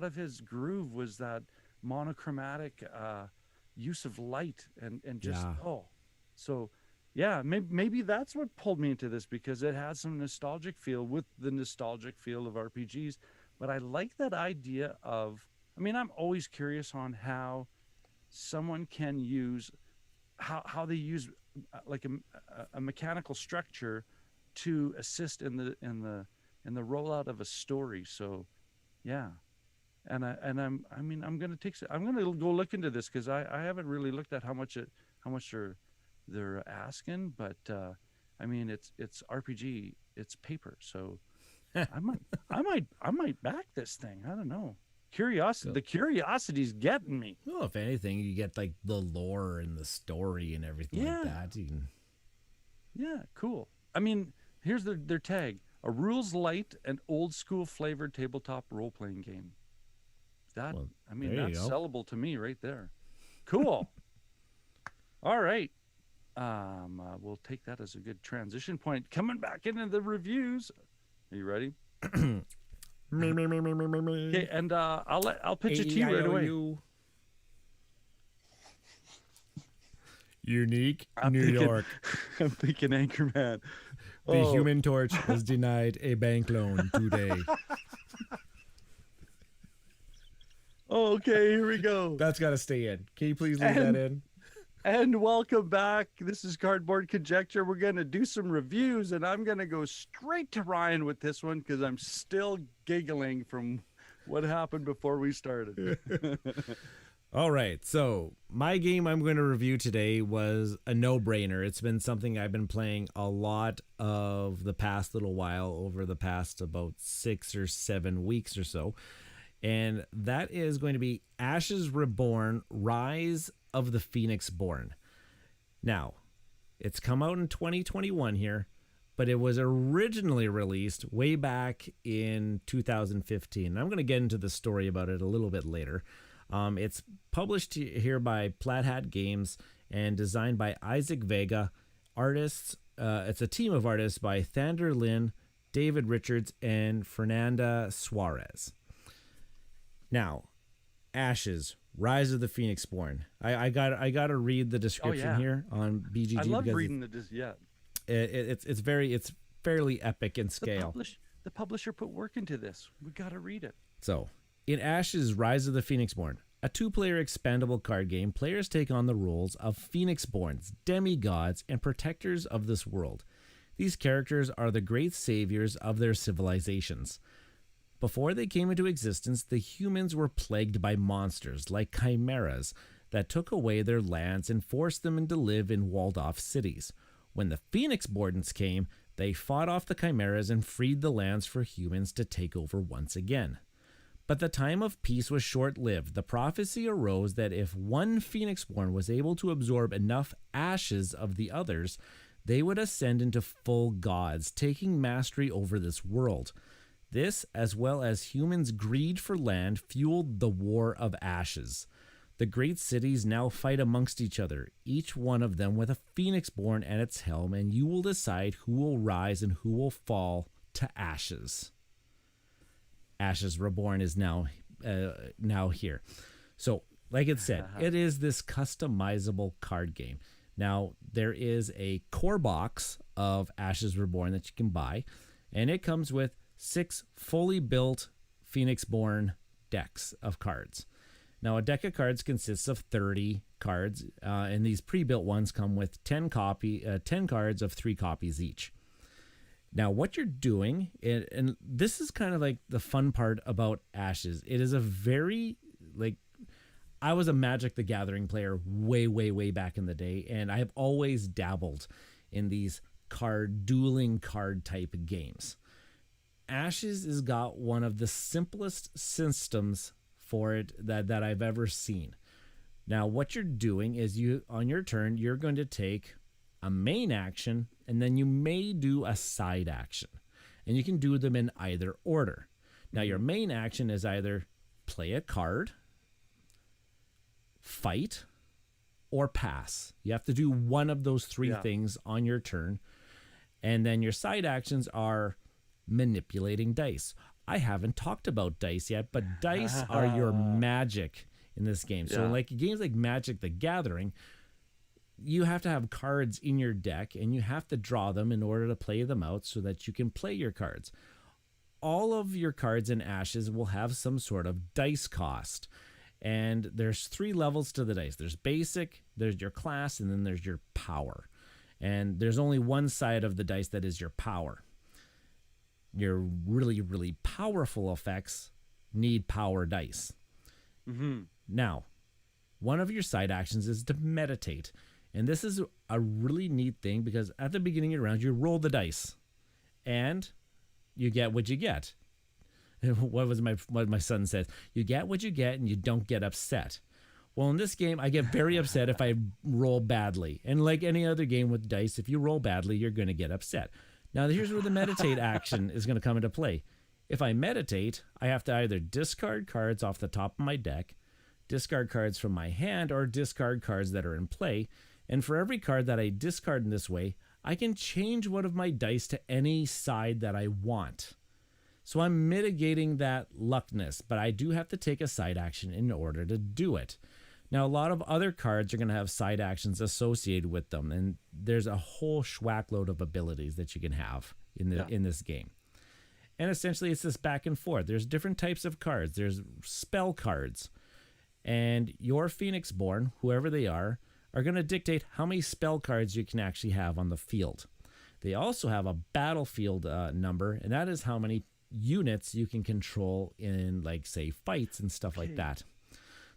of his groove was that monochromatic use of light and just so maybe that's what pulled me into this, because it has some nostalgic feel with the nostalgic feel of RPGs. But I like that idea of, I'm always curious on how someone can use how they use like a mechanical structure to assist in the rollout of a story. So I'm going to go look into this, because I haven't really looked at how much they're asking, but it's RPG, it's paper, so I might back this thing. I don't know. The curiosity's getting me. Well, if anything, you get like the lore and the story and everything like that. Yeah, cool. Here's their tag: a rules light and old school flavored tabletop role playing game. That Well, I mean, there you that's go. sellable to me right there. Cool. All right. We'll take that as a good transition point. Coming back into the reviews. Are you ready? Okay, and I'll pitch it to you right away. Unique I'm New thinking- York. I'm thinking Anchorman. The Human Torch was denied a bank loan today. Oh, okay, here we go. That's got to stay in. Can you please leave that in? And welcome back. This is Cardboard Conjecture. We're going to do some reviews, and I'm going to go straight to Ryan with this one because I'm still giggling from what happened before we started. All right. So my game I'm going to review today was a no-brainer. It's been something I've been playing a lot of the past little while, over the past about 6 or 7 weeks or so. And that is going to be Ashes Reborn, Rise of the Phoenix Born. Now, it's come out in 2021 here, but it was originally released way back in 2015. I'm going to get into the story about it a little bit later. It's published here by Plaid Hat Games and designed by Isaac Vega. Artists, it's a team of artists by Thander Lin, David Richards, and Fernanda Suarez. Now, Ashes, Rise of the Phoenix Born. I got to read the description here on BGG. I love because reading it's fairly epic in scale. The publisher put work into this. We got to read it. So, in Ashes, Rise of the Phoenixborn, a 2-player expandable card game, players take on the roles of Phoenixborns, demigods, and protectors of this world. These characters are the great saviors of their civilizations. Before they came into existence, the humans were plagued by monsters like chimeras that took away their lands and forced them to live in walled-off cities. When the Phoenixborns came, they fought off the chimeras and freed the lands for humans to take over once again. But the time of peace was short-lived. The prophecy arose that if one Phoenixborn was able to absorb enough ashes of the others, they would ascend into full gods, taking mastery over this world. This, as well as humans' greed for land, fueled the War of Ashes. The great cities now fight amongst each other, each one of them with a Phoenixborn at its helm, and you will decide who will rise and who will fall to ashes. Ashes Reborn is now here. So, like it said, it is this customizable card game. Now, there is a core box of Ashes Reborn that you can buy, and it comes with 6 fully built Phoenixborn decks of cards. Now, a deck of cards consists of 30 cards, and these pre-built ones come with 10 cards of 3 copies each. Now, what you're doing, and this is kind of like the fun part about Ashes. It is a very, I was a Magic the Gathering player way, way, way back in the day, and I have always dabbled in these dueling card type games. Ashes has got one of the simplest systems for it that I've ever seen. Now, what you're doing is on your turn, you're going to take a main action, and then you may do a side action. And you can do them in either order. Now, your main action is either play a card, fight, or pass. You have to do one of those 3 things on your turn. And then your side actions are manipulating dice. I haven't talked about dice yet, but dice are your magic in this game. So like games like Magic the Gathering, you have to have cards in your deck and you have to draw them in order to play them out so that you can play your cards. All of your cards in Ashes will have some sort of dice cost. And there's 3 levels to the dice. There's basic, there's your class, and then there's your power. And there's only one side of the dice that is your power. Your really, really powerful effects need power dice. Mm-hmm. Now, one of your side actions is to meditate. And this is a really neat thing because at the beginning of the round, you roll the dice. And you get what you get. What my son says, you get what you get and you don't get upset. Well, in this game, I get very upset if I roll badly. And like any other game with dice, if you roll badly, you're going to get upset. Now, here's where the meditate action is going to come into play. If I meditate, I have to either discard cards off the top of my deck, discard cards from my hand, or discard cards that are in play. And for every card that I discard in this way, I can change one of my dice to any side that I want. So I'm mitigating that luckness, but I do have to take a side action in order to do it. Now, a lot of other cards are going to have side actions associated with them, and there's a whole schwackload of abilities that you can have in this game. And essentially, it's this back and forth. There's different types of cards. There's spell cards, and your Phoenixborn, whoever they are going to dictate how many spell cards you can actually have on the field. They also have a battlefield number, and that is how many units you can control in, like, say, fights and stuff like that.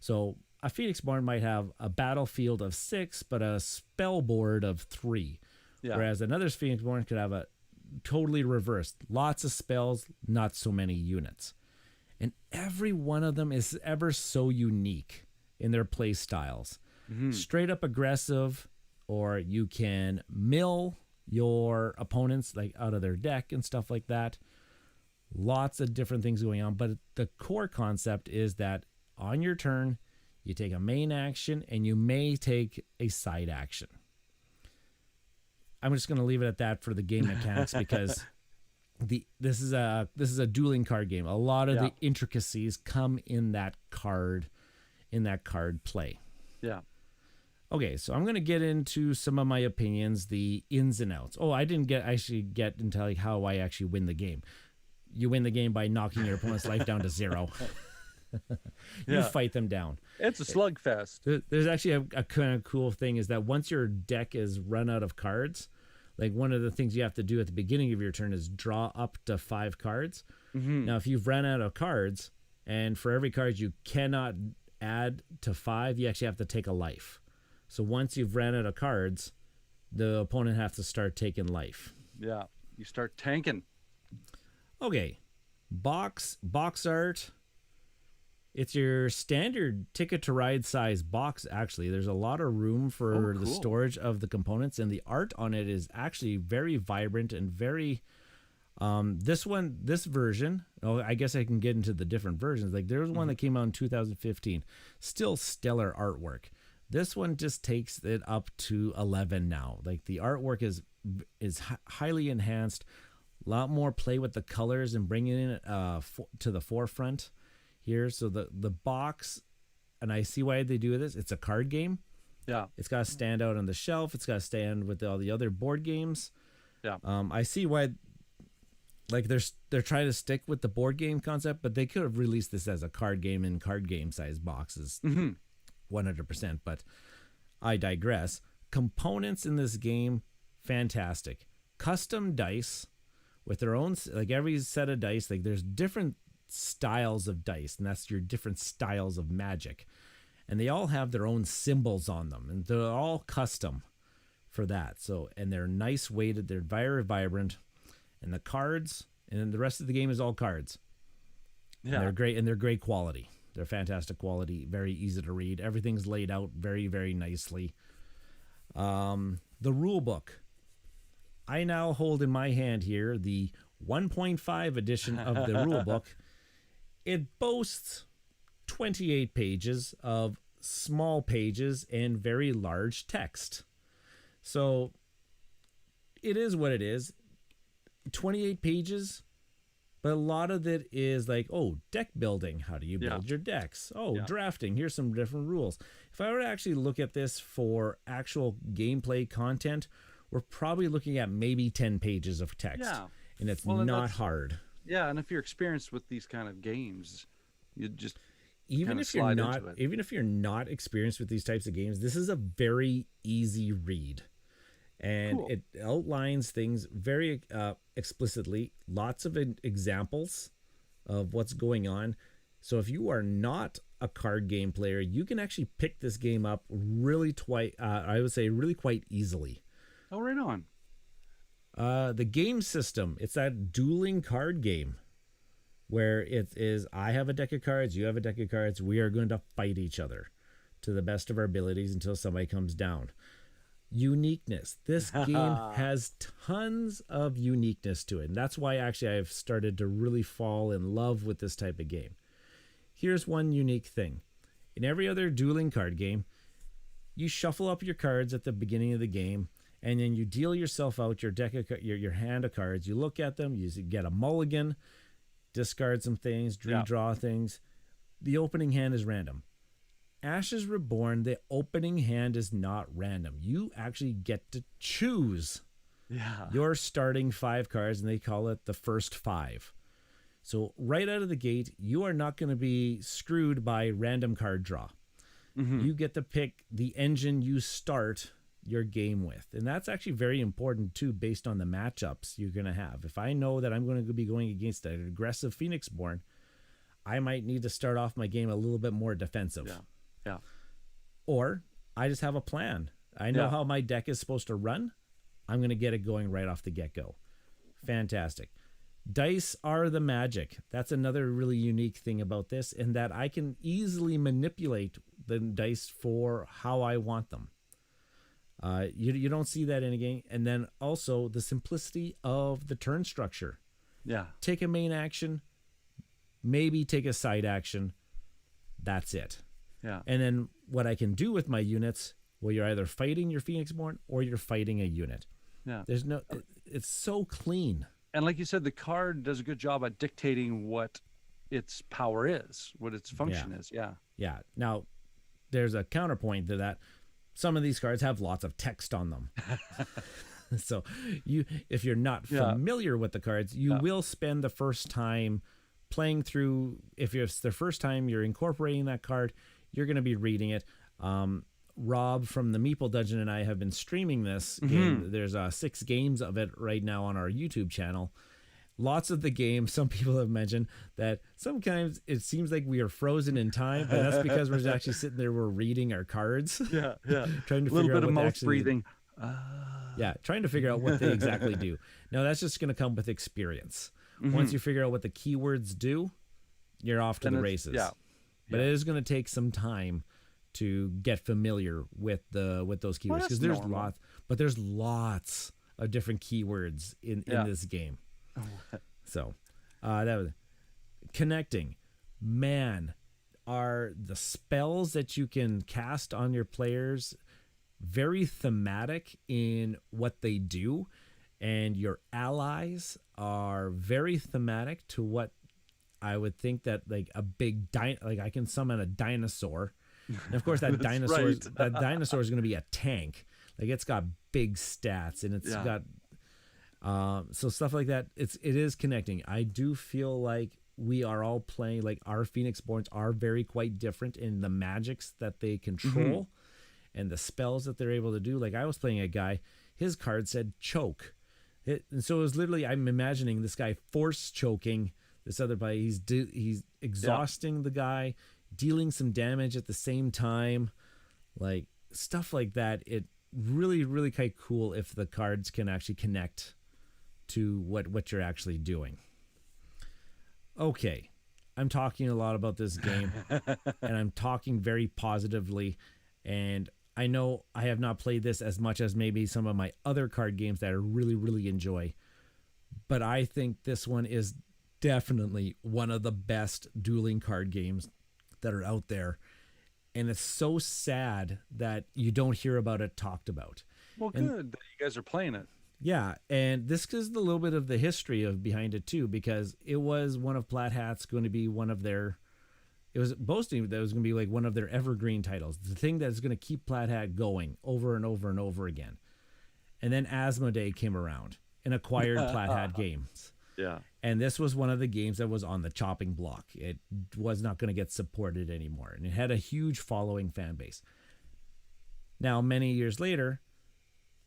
So a Phoenixborn might have a battlefield of 6, but a spell board of 3. Yeah. Whereas another Phoenixborn could have a totally reversed. Lots of spells, not so many units. And every one of them is ever so unique in their play styles. Mm-hmm. Straight up aggressive, or you can mill your opponents like out of their deck and stuff like that. Lots of different things going on, but the core concept is that on your turn, you take a main action and you may take a side action. I'm just going to leave it at that for the game mechanics because this is a dueling card game. A lot of the intricacies come in that card play. Yeah. Okay, so I'm going to get into some of my opinions, the ins and outs. Oh, I didn't get into like how I actually win the game. You win the game by knocking your opponent's life down to 0. You fight them down. It's a slugfest. There's actually a kind of cool thing is that once your deck is run out of cards, like one of the things you have to do at the beginning of your turn is draw up to 5 cards. Mm-hmm. Now, if you've run out of cards, and for every card you cannot add to 5, you actually have to take a life. So once you've ran out of cards, the opponent has to start taking life. Yeah, you start tanking. Okay, box art. It's your standard Ticket to Ride size box, actually. There's a lot of room for the storage of the components, and the art on it is actually very vibrant and very... this version, I guess I can get into the different versions. Like there's one that came out in 2015. Still stellar artwork. This one just takes it up to 11 now. Like the artwork is highly enhanced. A lot more play with the colors and bringing it to the forefront here. So the box, and I see why they do this. It's a card game. Yeah. It's got to stand out on the shelf. It's got to stand with all the other board games. Yeah. I see why, like they're trying to stick with the board game concept, but they could have released this as a card game in card game size boxes. 100%, but I digress. Components in this game, fantastic. Custom dice with their own, like every set of dice, like there's different styles of dice, and that's your different styles of magic. And they all have their own symbols on them, and they're all custom for that. So, and they're nice weighted, they're very vibrant, and the cards, and then the rest of the game is all cards. Yeah. And they're great, and they're great quality. They're fantastic quality, very easy to read. Everything's laid out very, very nicely. The rule book. I now hold in my hand here the 1.5 edition of the rule book. It boasts 28 pages of small pages and very large text. So it is what it is. 28 pages. But a lot of it is like, deck building. How do you build your decks? Drafting. Here's some different rules. If I were to actually look at this for actual gameplay content, we're probably looking at maybe 10 pages of text. Yeah. And it's not hard. Yeah, and if you're experienced with these kind of games, you just even if you're not experienced with these types of games, this is a very easy read. And it outlines things very explicitly, lots of examples of what's going on. So if you are not a card game player, you can actually pick this game up really quite easily. Oh, right on. The game system, it's that dueling card game where it is, I have a deck of cards, you have a deck of cards, we are going to fight each other to the best of our abilities until somebody comes down. Uniqueness. This game has tons of uniqueness to it. And that's why actually I've started to really fall in love with this type of game. Here's one unique thing. In every other dueling card game, you shuffle up your cards at the beginning of the game, and then you deal yourself out your deck of, your hand of cards. You look at them, you get a mulligan, discard some things, redraw things. The opening hand is random. Ashes Reborn, the opening hand is not random. You actually get to choose your starting 5 cards, and they call it the first 5. So right out of the gate, you are not going to be screwed by random card draw. You get to pick the engine you start your game with. And that's actually very important too, based on the matchups you're going to have. If I know that I'm going to be going against an aggressive Phoenixborn, I might need to start off my game a little bit more defensive. Yeah. Or I just have a plan. I know how my deck is supposed to run. I'm going to get it going right off the get-go. Fantastic. Dice are the magic. That's another really unique thing about this, in that I can easily manipulate the dice for how I want them. You don't see that in a game. And then also the simplicity of the turn structure. Yeah. Take a main action, maybe take a side action. That's it. Yeah. And then what I can do with my units, well, you're either fighting your Phoenixborn or you're fighting a unit. Yeah. It's so clean. And like you said, the card does a good job at dictating what its power is, what its function is. Yeah. Yeah. Now, there's a counterpoint to that. Some of these cards have lots of text on them. So if you're not familiar with the cards, you will spend the first time playing through. If it's the first time you're incorporating that card, you're going to be reading it. Rob from the Meeple Dungeon and I have been streaming this game. There's 6 games of it right now on our YouTube channel. Lots of the game, some people have mentioned that sometimes it seems like we are frozen in time, but that's because we're actually sitting there, we're reading our cards. Yeah. Trying to a little figure out bit of what mouth breathing. Trying to figure out what they exactly do. Now, that's just going to come with experience. Once you figure out what the keywords do, you're off to the races. But it is going to take some time to get familiar with those keywords, because there's lots of different keywords in this game. So that was connecting. Man, are the spells that you can cast on your players very thematic in what they do, and your allies are very thematic to what I would think that like a big like I can summon a dinosaur, and of course that dinosaur is going to be a tank. Like it's got big stats, and it's got so stuff like that. It is connecting. I do feel like we are all playing, like our Phoenixborns are very quite different in the magics that they control and the spells that they're able to do. Like I was playing a guy, his card said choke. And so it was literally, I'm imagining this guy force choking this other guy. He's exhausting the guy, dealing some damage at the same time, like stuff like that. It really, really kind of cool if the cards can actually connect to what you're actually doing. Okay, I'm talking a lot about this game, and I'm talking very positively, and I know I have not played this as much as maybe some of my other card games that I really, really enjoy, but I think this one is definitely one of the best dueling card games that are out there, and it's so sad that you don't hear about it talked about. Well, good that you guys are playing it. Yeah, and this is a little bit of the history of behind it too, because it was one of Plaid Hat's going to be one of their, it was boasting that it was going to be like one of their evergreen titles, the thing that's going to keep Plaid Hat going over and over and over again. And then Asmodee came around and acquired Plaid Hat Games. Yeah. And this was one of the games that was on the chopping block. It was not going to get supported anymore, and it had a huge following fan base. Now, many years later,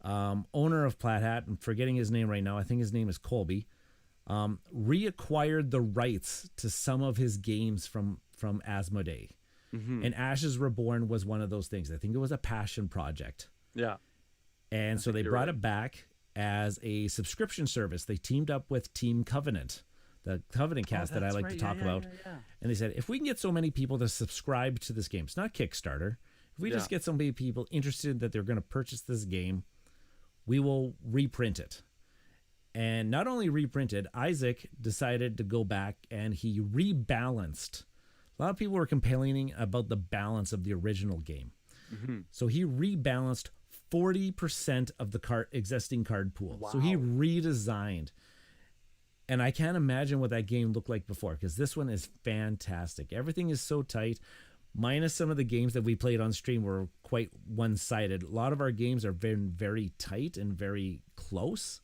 owner of Plaid Hat, I'm forgetting his name right now, I think his name is Colby, reacquired the rights to some of his games from Asmodee. And Ashes Reborn was one of those things. I think it was a passion project. Yeah. And so they brought it back as a subscription service. They teamed up with Team Covenant, the Covenant cast that I like to talk about. And they said, if we can get so many people to subscribe to this game, it's not Kickstarter, if If we Yeah. just get so many people interested that they're going to purchase this game, we will reprint it. And not only reprinted, Isaac decided to go back and he rebalanced. A lot of people were complaining about the balance of the original game. Mm-hmm. So he rebalanced 40% of the existing card pool. Wow. So he redesigned. And I can't imagine what that game looked like before, because this one is fantastic. Everything is so tight, minus some of the games that we played on stream were quite one-sided. A lot of our games are very, very tight and very close.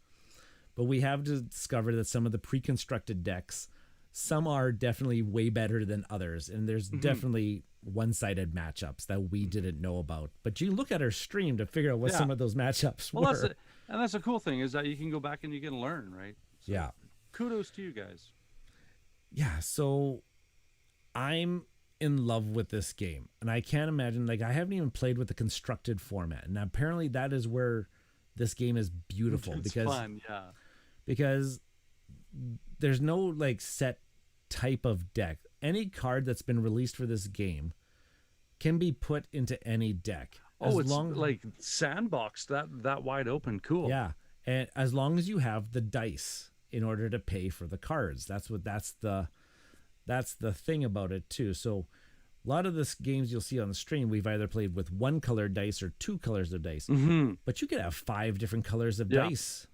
But we have discovered that some of the pre-constructed decks, some are definitely way better than others. And there's definitely one-sided matchups that we didn't know about. But you look at our stream to figure out what some of those matchups were. That's the cool thing, is that you can go back and you can learn, right? So yeah. Kudos to you guys. Yeah, so I'm in love with this game. And I can't imagine, like, I haven't even played with the constructed format. And apparently that is where this game is beautiful. It's fun, yeah. Because there's no like set type of deck. Any card that's been released for this game can be put into any deck. It's like sandbox that wide open. Cool. Yeah, and as long as you have the dice in order to pay for the cards, that's the thing about it too. So a lot of this games you'll see on the stream, we've either played with one colored dice or two colors of dice, but you could have 5 different colors of dice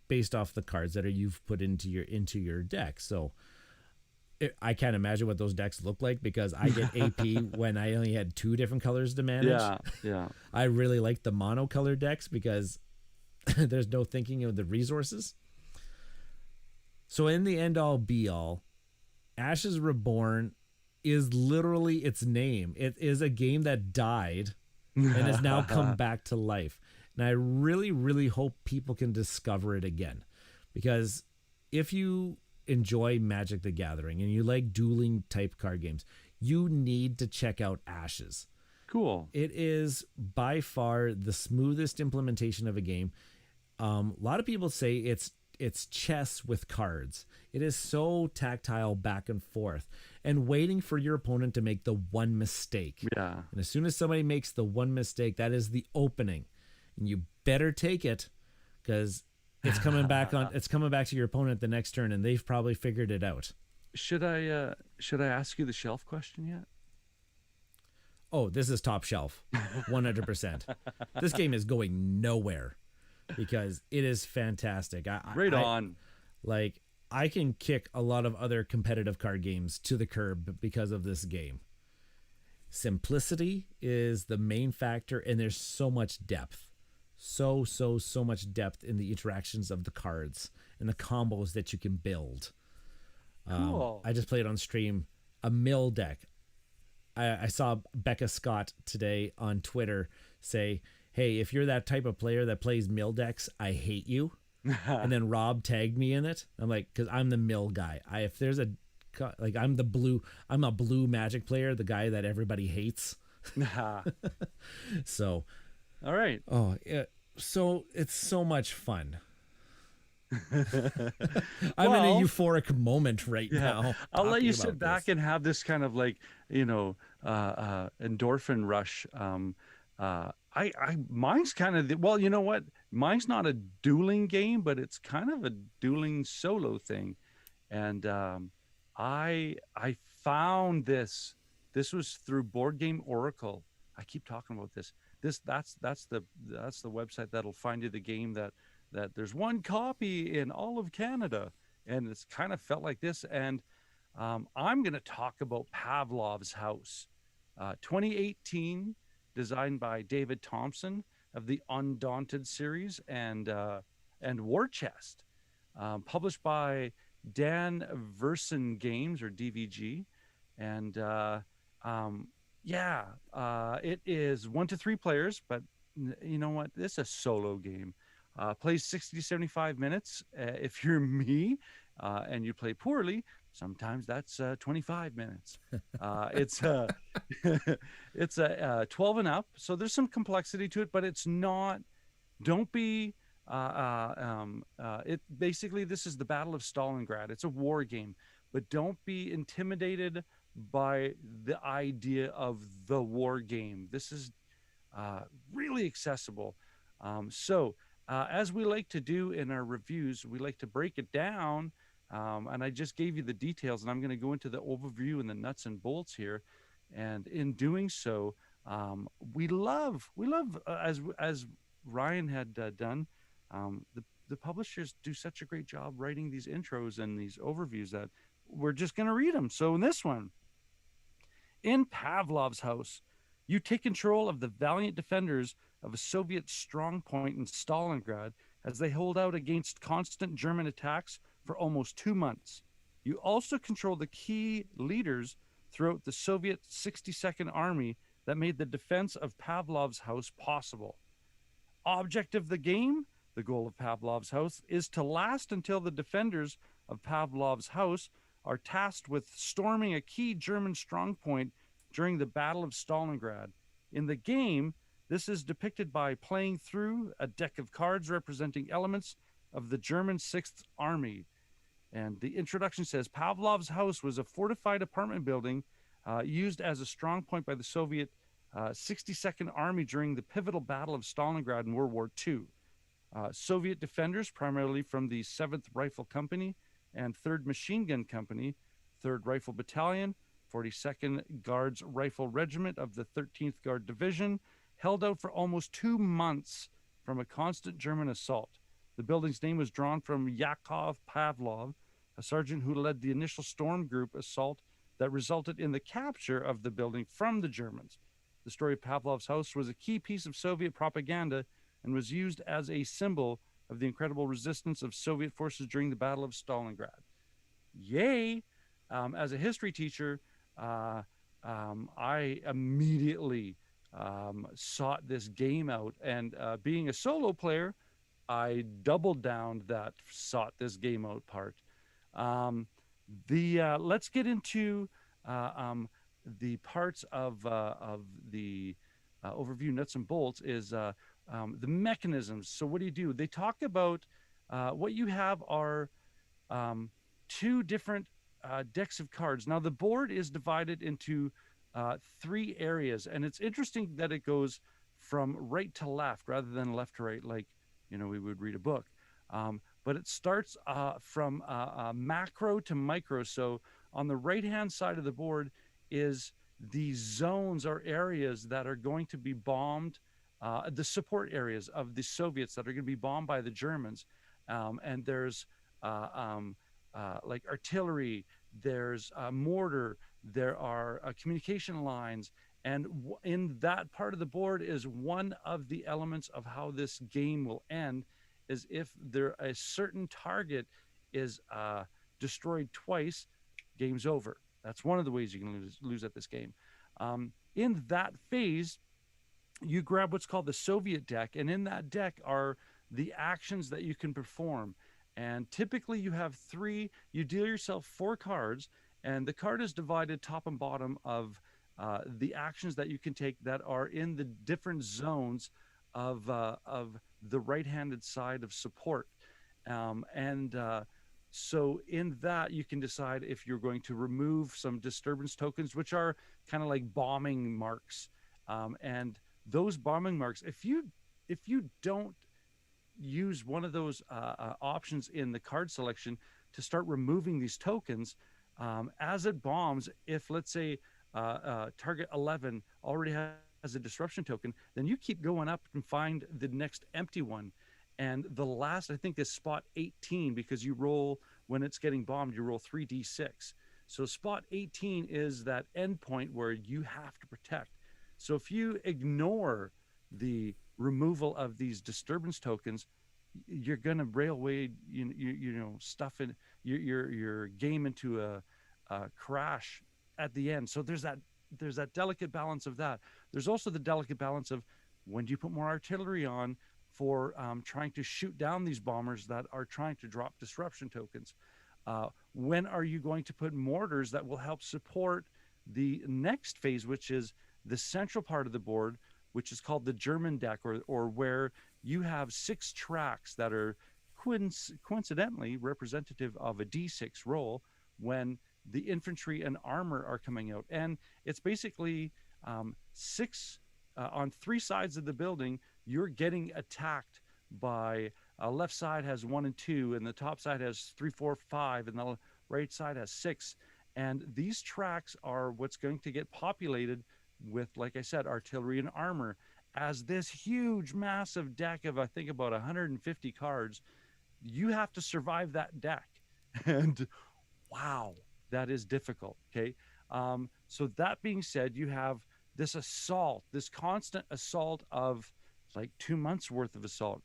based off the cards that you've put into your deck. So I can't imagine what those decks look like, because I get AP when I only had 2 different colors to manage. Yeah. I really like the monocolor decks because there's no thinking of the resources. So in the end all be all, Ashes Reborn is literally its name. It is a game that died and has now come back to life. And I really, really hope people can discover it again, because if you enjoy Magic the Gathering and you like dueling type card games, you need to check out Ashes. Cool. It is by far the smoothest implementation of a game. A lot of people say it's chess with cards. It is so tactile back and forth and waiting for your opponent to make the one mistake. Yeah. And as soon as somebody makes the one mistake, that is the opening. And you better take it, because it's coming back to your opponent the next turn, and they've probably figured it out. Should I ask you the shelf question yet? Oh, this is top shelf. 100%. This game is going nowhere because it is fantastic. I can kick a lot of other competitive card games to the curb because of this game. Simplicity is the main factor, and there's so much depth. So much depth in the interactions of the cards and the combos that you can build. Cool. I just played on stream a mill deck. I saw Becca Scott today on Twitter say, "Hey, if you're that type of player that plays mill decks, I hate you." And then Rob tagged me in it. I'm like, because I'm the mill guy. I'm a blue Magic player, the guy that everybody hates. So. All right. Oh, yeah. So it's so much fun. I'm in a euphoric moment right now. I'll let you sit back and have this kind of like, endorphin rush. Mine's kind of you know what? Mine's not a dueling game, but it's kind of a dueling solo thing. And I found this. This was through Board Game Oracle. I keep talking about this. That's the website that'll find you the game that there's one copy in all of Canada, and it's kind of felt like this. And I'm going to talk about Pavlov's House, 2018, designed by David Thompson of the Undaunted series and War Chest, published by Dan Versen Games, or DVG, and it is 1 to 3 players, but you know what? This is a solo game. Plays 60 to 75 minutes. If you're me and you play poorly, sometimes that's 25 minutes. It's it's a 12 and up, so there's some complexity to it, but it's not. Don't be. Basically, this is the Battle of Stalingrad. It's a war game, but don't be intimidated by the idea of the war game. This is really accessible. As we like to do in our reviews, we like to break it down. And I just gave you the details, and I'm going to go into the overview and the nuts and bolts here. And in doing so, we love as Ryan had done. The publishers do such a great job writing these intros and these overviews that we're just going to read them. So in this one, in Pavlov's house, you take control of the valiant defenders of a Soviet strongpoint in Stalingrad as they hold out against constant German attacks for almost 2 months. You also control the key leaders throughout the Soviet 62nd Army that made the defense of Pavlov's house possible. Object of the game, the goal of Pavlov's house, is to last until the defenders of Pavlov's house are tasked with storming a key German strongpoint during the Battle of Stalingrad. In the game, this is depicted by playing through a deck of cards representing elements of the German Sixth Army. And the introduction says Pavlov's house was a fortified apartment building used as a strong point by the Soviet 62nd Army during the pivotal Battle of Stalingrad in World War II. Soviet defenders, primarily from the 7th Rifle Company and 3rd Machine Gun Company, 3rd Rifle Battalion, 42nd Guards Rifle Regiment of the 13th Guard Division, held out for almost 2 months from a constant German assault. The building's name was drawn from Yakov Pavlov, a sergeant who led the initial storm group assault that resulted in the capture of the building from the Germans. The story of Pavlov's house was a key piece of Soviet propaganda and was used as a symbol of the incredible resistance of Soviet forces during the Battle of Stalingrad. Yay! As a history teacher, I immediately sought this game out, and being a solo player, I doubled down that sought this game out part. Let's get into the parts of the overview nuts and bolts is the mechanisms. So what do? They talk about what you have are 2 different decks of cards. Now the board is divided into 3 areas, and it's interesting that it goes from right to left rather than left to right, like we would read a book. But it starts from macro to micro. So on the right-hand side of the board is the zones or areas that are going to be bombed, the support areas of the Soviets that are going to be bombed by the Germans. And there's like artillery, there's mortar, there are communication lines. And in that part of the board is one of the elements of how this game will end, is if a certain target is destroyed twice, game's over. That's one of the ways you can lose at this game. In that phase, you grab what's called the Soviet deck, and in that deck are the actions that you can perform. And typically you have 3, you deal yourself 4 cards, and the card is divided top and bottom of the actions that you can take that are in the different zones of the right-handed side of support. So in that, you can decide if you're going to remove some disturbance tokens, which are kind of like bombing marks. And those bombing marks, if you don't use one of those options in the card selection to start removing these tokens, as it bombs, if let's say target 11 already has a disruption token, then you keep going up and find the next empty one. And the last, I think, is spot 18, because you roll, when it's getting bombed, you roll 3d6. So spot 18 is that endpoint where you have to protect. So if you ignore the removal of these disturbance tokens, you're going to railway, stuff in your game into a crash at the end. So there's that delicate balance of that. There's also the delicate balance of when do you put more artillery on for trying to shoot down these bombers that are trying to drop disruption tokens. When are you going to put mortars that will help support the next phase, which is the central part of the board, which is called the German deck, or where you have 6 tracks that are coincidentally representative of a D6 roll. When the infantry and armor are coming out. And it's basically six on three sides of the building, you're getting attacked by left side has 1 and 2, and the top side has 3, 4, 5, and the right side has 6. And these tracks are what's going to get populated with, like I said, artillery and armor as this huge, massive deck of, I think, about 150 cards. You have to survive that deck. And wow, that is difficult. Okay. So that being said, you have this assault, this constant assault of like 2 months worth of assault.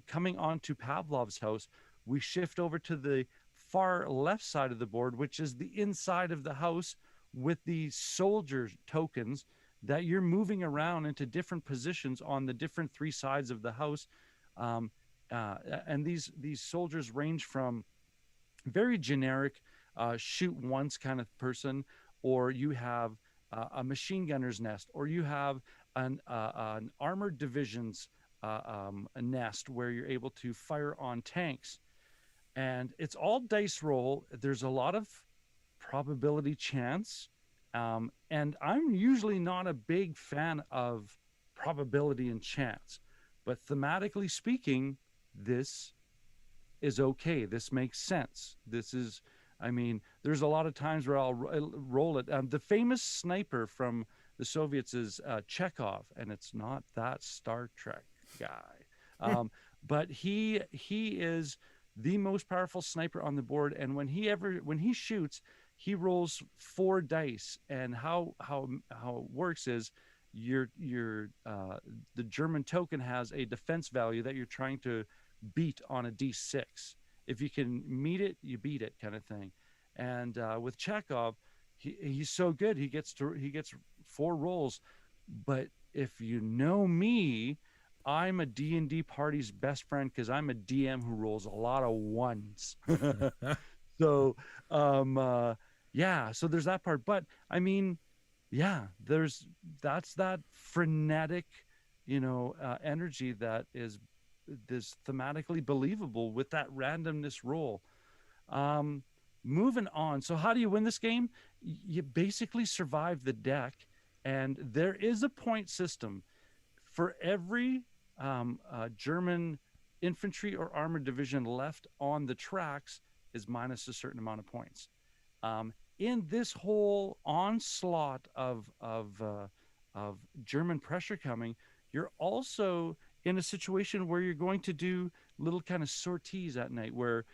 Coming on to Pavlov's house, we shift over to the far left side of the board, which is the inside of the house with the soldier tokens that you're moving around into different positions on the different three sides of the house. And these soldiers range from very generic shoot once kind of person, or you have a machine gunner's nest, or you have an armored division's a nest where you're able to fire on tanks. And it's all dice roll. There's a lot of probability chance. And I'm usually not a big fan of probability and chance, but thematically speaking, this is okay. This makes sense. This is, I mean, there's a lot of times where I'll roll it. The famous sniper from the Soviets is Chekhov, and it's not that Star Trek guy. But he is the most powerful sniper on the board. And when he shoots, he rolls 4 dice. And how it works is the German token has a defense value that you're trying to beat on a D6. If you can meet it, you beat it, kind of thing. And with Chekhov, he's so good. He gets 4 rolls. But if you know me, I'm a D&D party's best friend because I'm a DM who rolls a lot of 1s. So, yeah, so there's that part. But I mean, yeah, that's that frenetic, energy that is thematically believable with that randomness roll. Moving on. So how do you win this game? You basically survive the deck, and there is a point system for every German infantry or armored division left on the tracks is minus a certain amount of points. In this whole onslaught of German pressure coming, you're also in a situation where you're going to do little kind of sorties at night where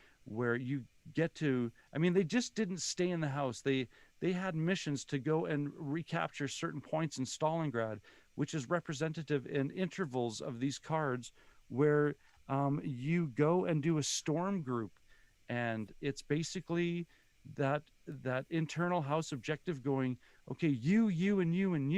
you get to, I mean, they just didn't stay in the house. They had missions to go and recapture certain points in Stalingrad, which is representative in intervals of these cards where you go and do a storm group. And it's basically that internal house objective going, okay, you, and you, and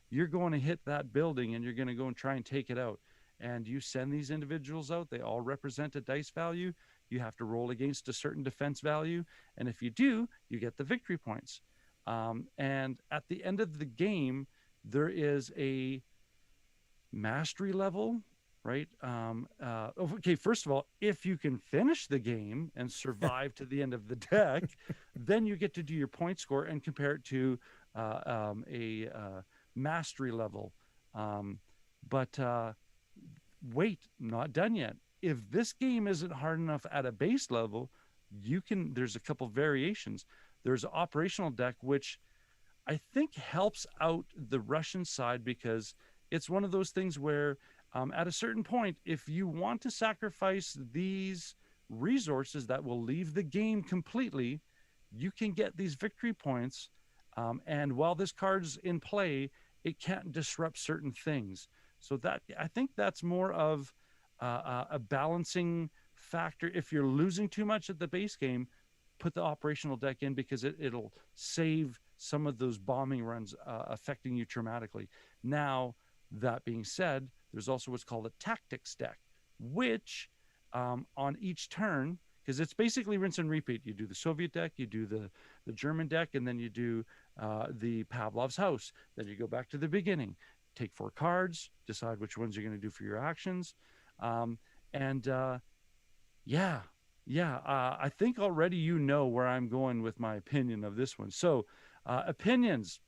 you're going to hit that building and you're going to go and try and take it out. And you send these individuals out. They all represent a dice value. You have to roll against a certain defense value. And if you do, you get the victory points. And at the end of the game, there is a mastery level, right? Okay, first of all, if you can finish the game and survive to the end of the deck, then you get to do your point score and compare it to a mastery level. But wait, not done yet. If this game isn't hard enough at a base level, there's a couple variations. There's an operational deck, which I think helps out the Russian side because it's one of those things where at a certain point, if you want to sacrifice these resources that will leave the game completely, you can get these victory points. And while this card's in play, it can't disrupt certain things. So that, I think that's more of a balancing factor. If you're losing too much at the base game, put the operational deck in because it'll save some of those bombing runs affecting you traumatically. Now, that being said, there's also what's called a tactics deck, which on each turn, because it's basically rinse and repeat. You do the Soviet deck, you do the German deck, and then you do the Pavlov's house. Then you go back to the beginning, take 4 cards, decide which ones you're going to do for your actions. Yeah, Yeah, I think already you know where I'm going with my opinion of this one. So, opinions.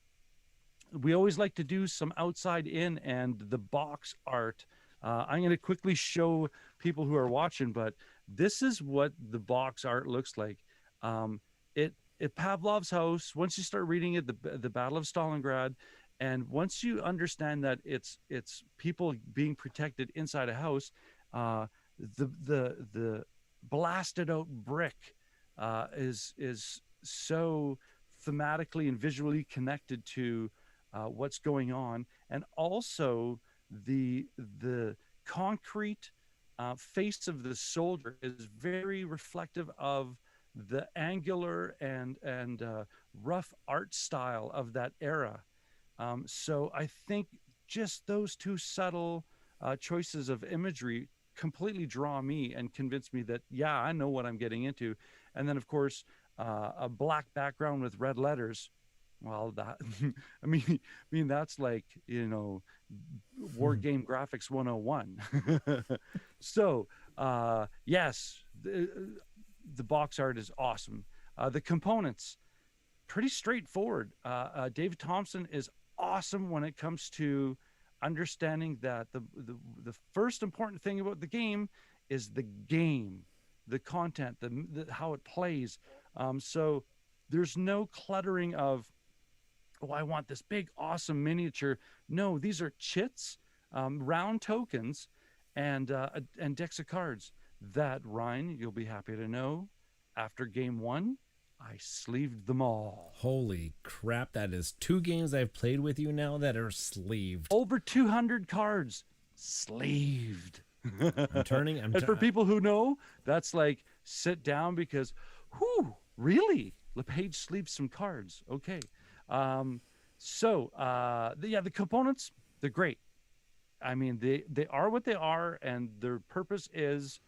We always like to do some outside in and the box art. I'm going to quickly show people who are watching, but this is what the box art looks like. Um, it Pavlov's house. Once you start reading it, the Battle of Stalingrad, and once you understand that it's people being protected inside a house, the blasted out brick is so thematically and visually connected to what's going on, and also the concrete face of the soldier is very reflective of the angular and rough art style of that era. So I think just those two subtle choices of imagery completely draw me and convince me that, yeah, I know what I'm getting into. And then, of course, a black background with red letters. Well, that I mean that's like, war game graphics 101. So yes, the box art is awesome. The components, pretty straightforward. David Thompson is awesome when it comes to understanding that the first important thing about the game is the game, the content, the how it plays. So there's no cluttering of, oh, I want this big awesome miniature. No, these are chits, round tokens, and decks of cards that, Ryan, you'll be happy to know, after game one, I sleeved them all. Holy crap, that is 2 games I've played with you now that are sleeved. Over 200 cards sleeved. And for I'm people who know, that's like sit down because, whew, really? LePage sleeved some cards. Okay. The components, they're great. I mean, they are what they are, and their purpose is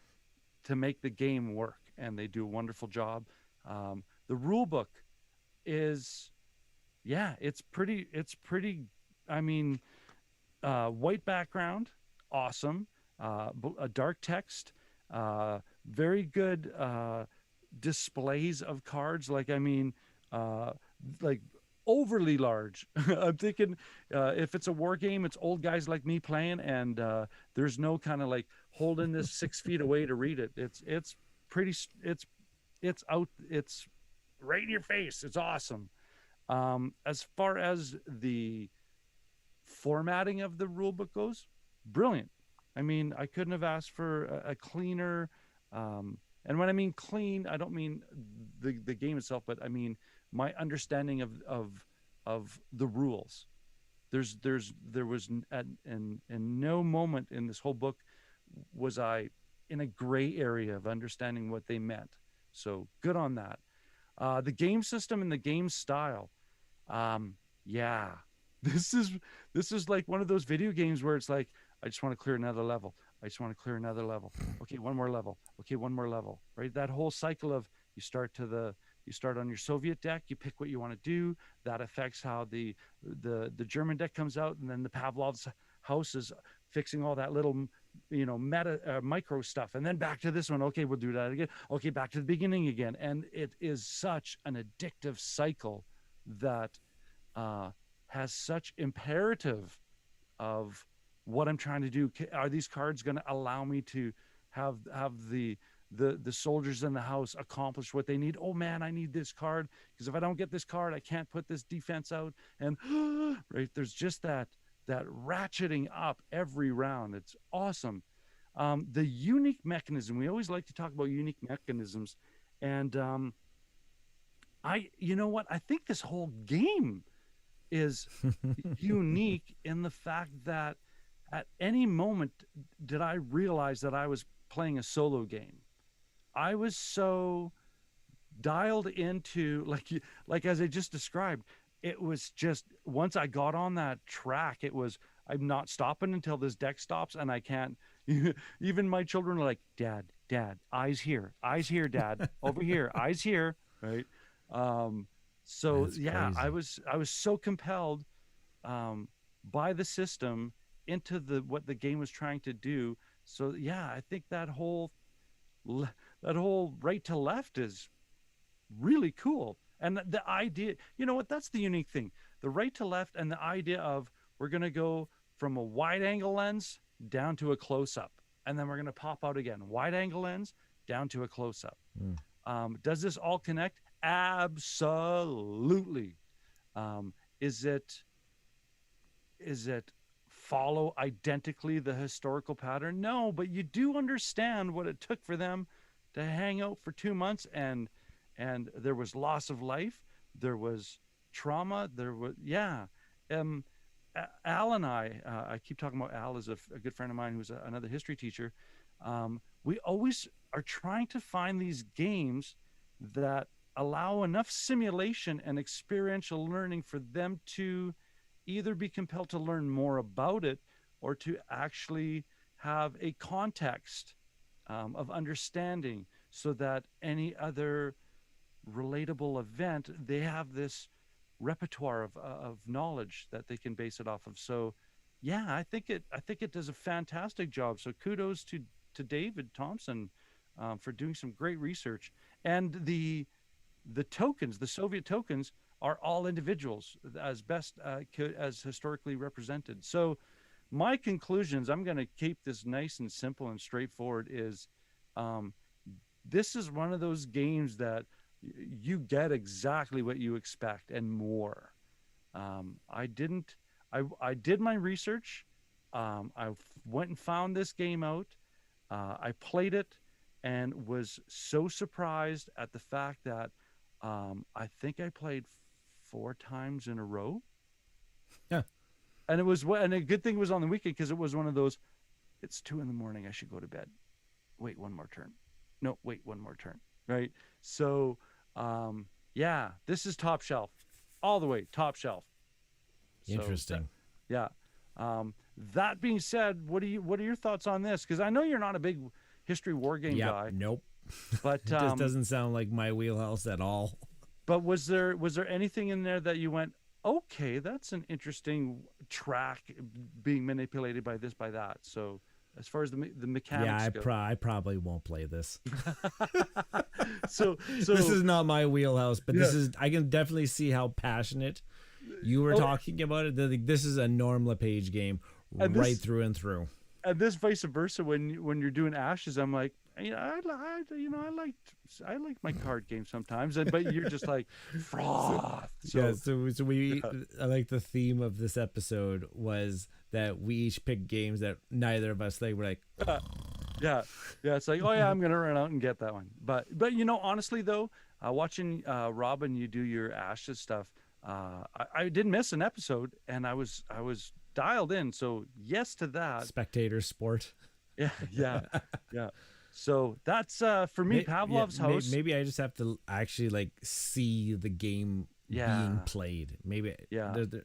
to make the game work, and they do a wonderful job. The rule book is, yeah, it's pretty. I mean, white background, awesome. A dark text, very good displays of cards. Like, I mean, like overly large. I'm thinking if it's a war game, it's old guys like me playing, and there's no kind of like holding this 6 feet away to read it. It's pretty. It's out. It's right in your face. It's awesome. As far as the formatting of the rule book goes, brilliant. I mean, I couldn't have asked for a cleaner. And when I mean clean, I don't mean the game itself, but I mean my understanding of the rules. There was in no moment in this whole book was I in a gray area of understanding what they meant. So good on that. The game system and the game style. Yeah, this is like one of those video games where it's like, I just want to clear another level. I just want to clear another level. Okay, one more level. Okay, one more level. Right? That whole cycle of you start on your Soviet deck, you pick what you want to do. That affects how the German deck comes out, and then the Pavlov's house is fixing all that little meta micro stuff, and then back to this one. Okay, we'll do that again. Okay, back to the beginning again, and it is such an addictive cycle that has such imperative of what I'm trying to do. Are these cards going to allow me to have the soldiers in the house accomplish what they need? Oh man, I need this card because if I don't get this card, I can't put this defense out. And right, there's just that ratcheting up every round. It's awesome. The unique mechanism. We always like to talk about unique mechanisms, and you know what? I think this whole game is unique in the fact that at any moment did I realize that I was playing a solo game. I was so dialed into, like as I just described, it was just, once I got on that track, it was, I'm not stopping until this deck stops, and I can't. Even my children are like, Dad, eyes here, Dad, over here, eyes here, right? So That's yeah, crazy. I was so compelled by the system into what the game was trying to do. So yeah, I think that whole that whole right to left is really cool. And the idea, you know what, that's the unique thing. The right to left and the idea of we're going to go from a wide angle lens down to a close up. And then we're going to pop out again, wide angle lens down to a close up. Does this all connect? Absolutely. Is it follow identically the historical pattern? No, but you do understand what it took for them to hang out for 2 months, and there was loss of life, there was trauma, there was Al and I keep talking about Al as a good friend of mine who's another history teacher. We always are trying to find these games that allow enough simulation and experiential learning for them to either be compelled to learn more about it or to actually have a context of understanding, so that any other relatable event, they have this repertoire of knowledge that they can base it off of. So yeah, I think it does a fantastic job. So kudos to David Thompson for doing some great research. And the tokens, the Soviet tokens, are all individuals as best as historically represented. So my conclusions, I'm going to keep this nice and simple and straightforward, is this is one of those games that you get exactly what you expect and more. I did my research. I went and found this game out. I played it and was so surprised at the fact that I think I played 4 times in a row. Yeah. And a good thing it was on the weekend, because it was one of those, it's 2 a.m, I should go to bed. Wait, one more turn. No, wait, one more turn. Right. So, yeah, this is top shelf, all the way top shelf. Interesting. So, yeah. That being said, what are your thoughts on this? Because I know you're not a big history war game guy. Nope. But it just doesn't sound like my wheelhouse at all. But was there anything in there that you went, okay, that's an interesting track being manipulated by this, by that? So as far as the mechanics go. I probably won't play this. so this is not my wheelhouse, but this is, I can definitely see how passionate you were talking about it. This is a Norm LePage game right through and through. And this vice versa, when you're doing Ashes, I'm like, I like my card game sometimes, but you're just like froth. So I like the theme of this episode was that we each picked games that neither of us like. We're like, yeah, it's like, oh yeah, I'm gonna run out and get that one. But honestly though, watching Robin, you do your Ashes stuff, I didn't miss an episode, and I was dialed in. So yes to that. Spectator sport. Yeah. So that's for me, Pavlov's house. Maybe I just have to actually like see the game being played. Maybe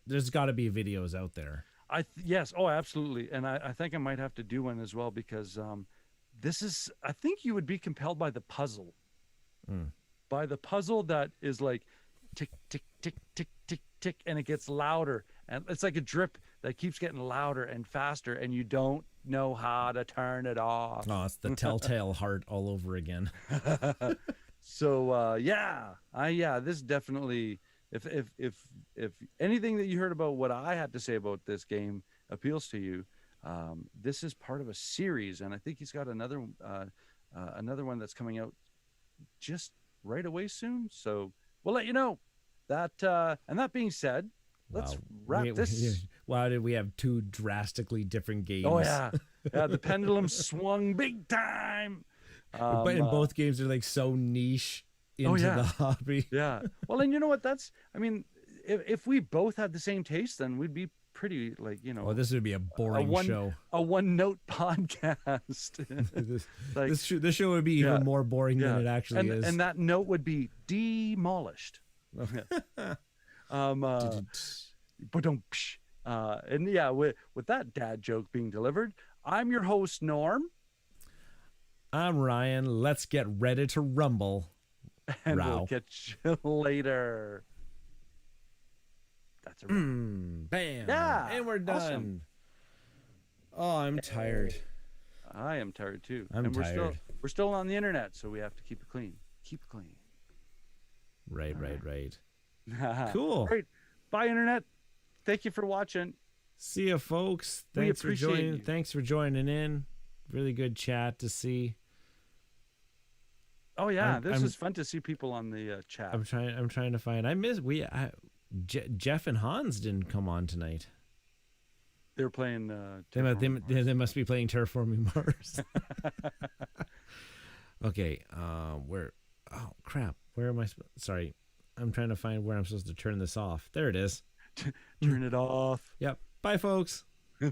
there's got to be videos out there. Yes, oh absolutely, and I think I might have to do one as well, because this is, I think you would be compelled by the puzzle, by the puzzle that is like tick tick tick tick tick tick, and it gets louder, and it's like a drip that keeps getting louder and faster, and you don't know how to turn it off. Oh, it's the telltale heart all over again. So this definitely, if anything that you heard about what I had to say about this game appeals to you, this is part of a series, and I think he's got another one that's coming out just right away soon. So we'll let you know that. And that being said, let's wrap this. Wow, did we have 2 drastically different games? Oh yeah, the pendulum swung big time. But in both games, they're like so niche into the hobby. Yeah. Well, and you know what? If we both had the same taste, then we'd be pretty Well, this would be a boring show. A one-note podcast. This show would be even more boring than it actually is. And that note would be demolished. With that dad joke being delivered, I'm your host, Norm. I'm Ryan. Let's get ready to rumble. And we'll catch you later. That's a bam. Yeah. And we're done. Awesome. Oh, I'm tired. I am tired too. I'm and tired. We're still on the internet, so we have to keep it clean. Keep it clean. Right. Right. Cool. Great. Bye, internet. Thank you for watching. See ya, folks. We Thanks for appreciate joining. you. Thanks for joining in. Really good chat to see. Oh yeah, this is fun to see people on the chat. I'm trying to find. Jeff and Hans didn't come on tonight. They're playing. They must be playing Terraforming Mars. Okay. Where? Oh crap. Where am I? Sorry. I'm trying to find where I'm supposed to turn this off. There it is. Turn it off. Yep. Bye, folks.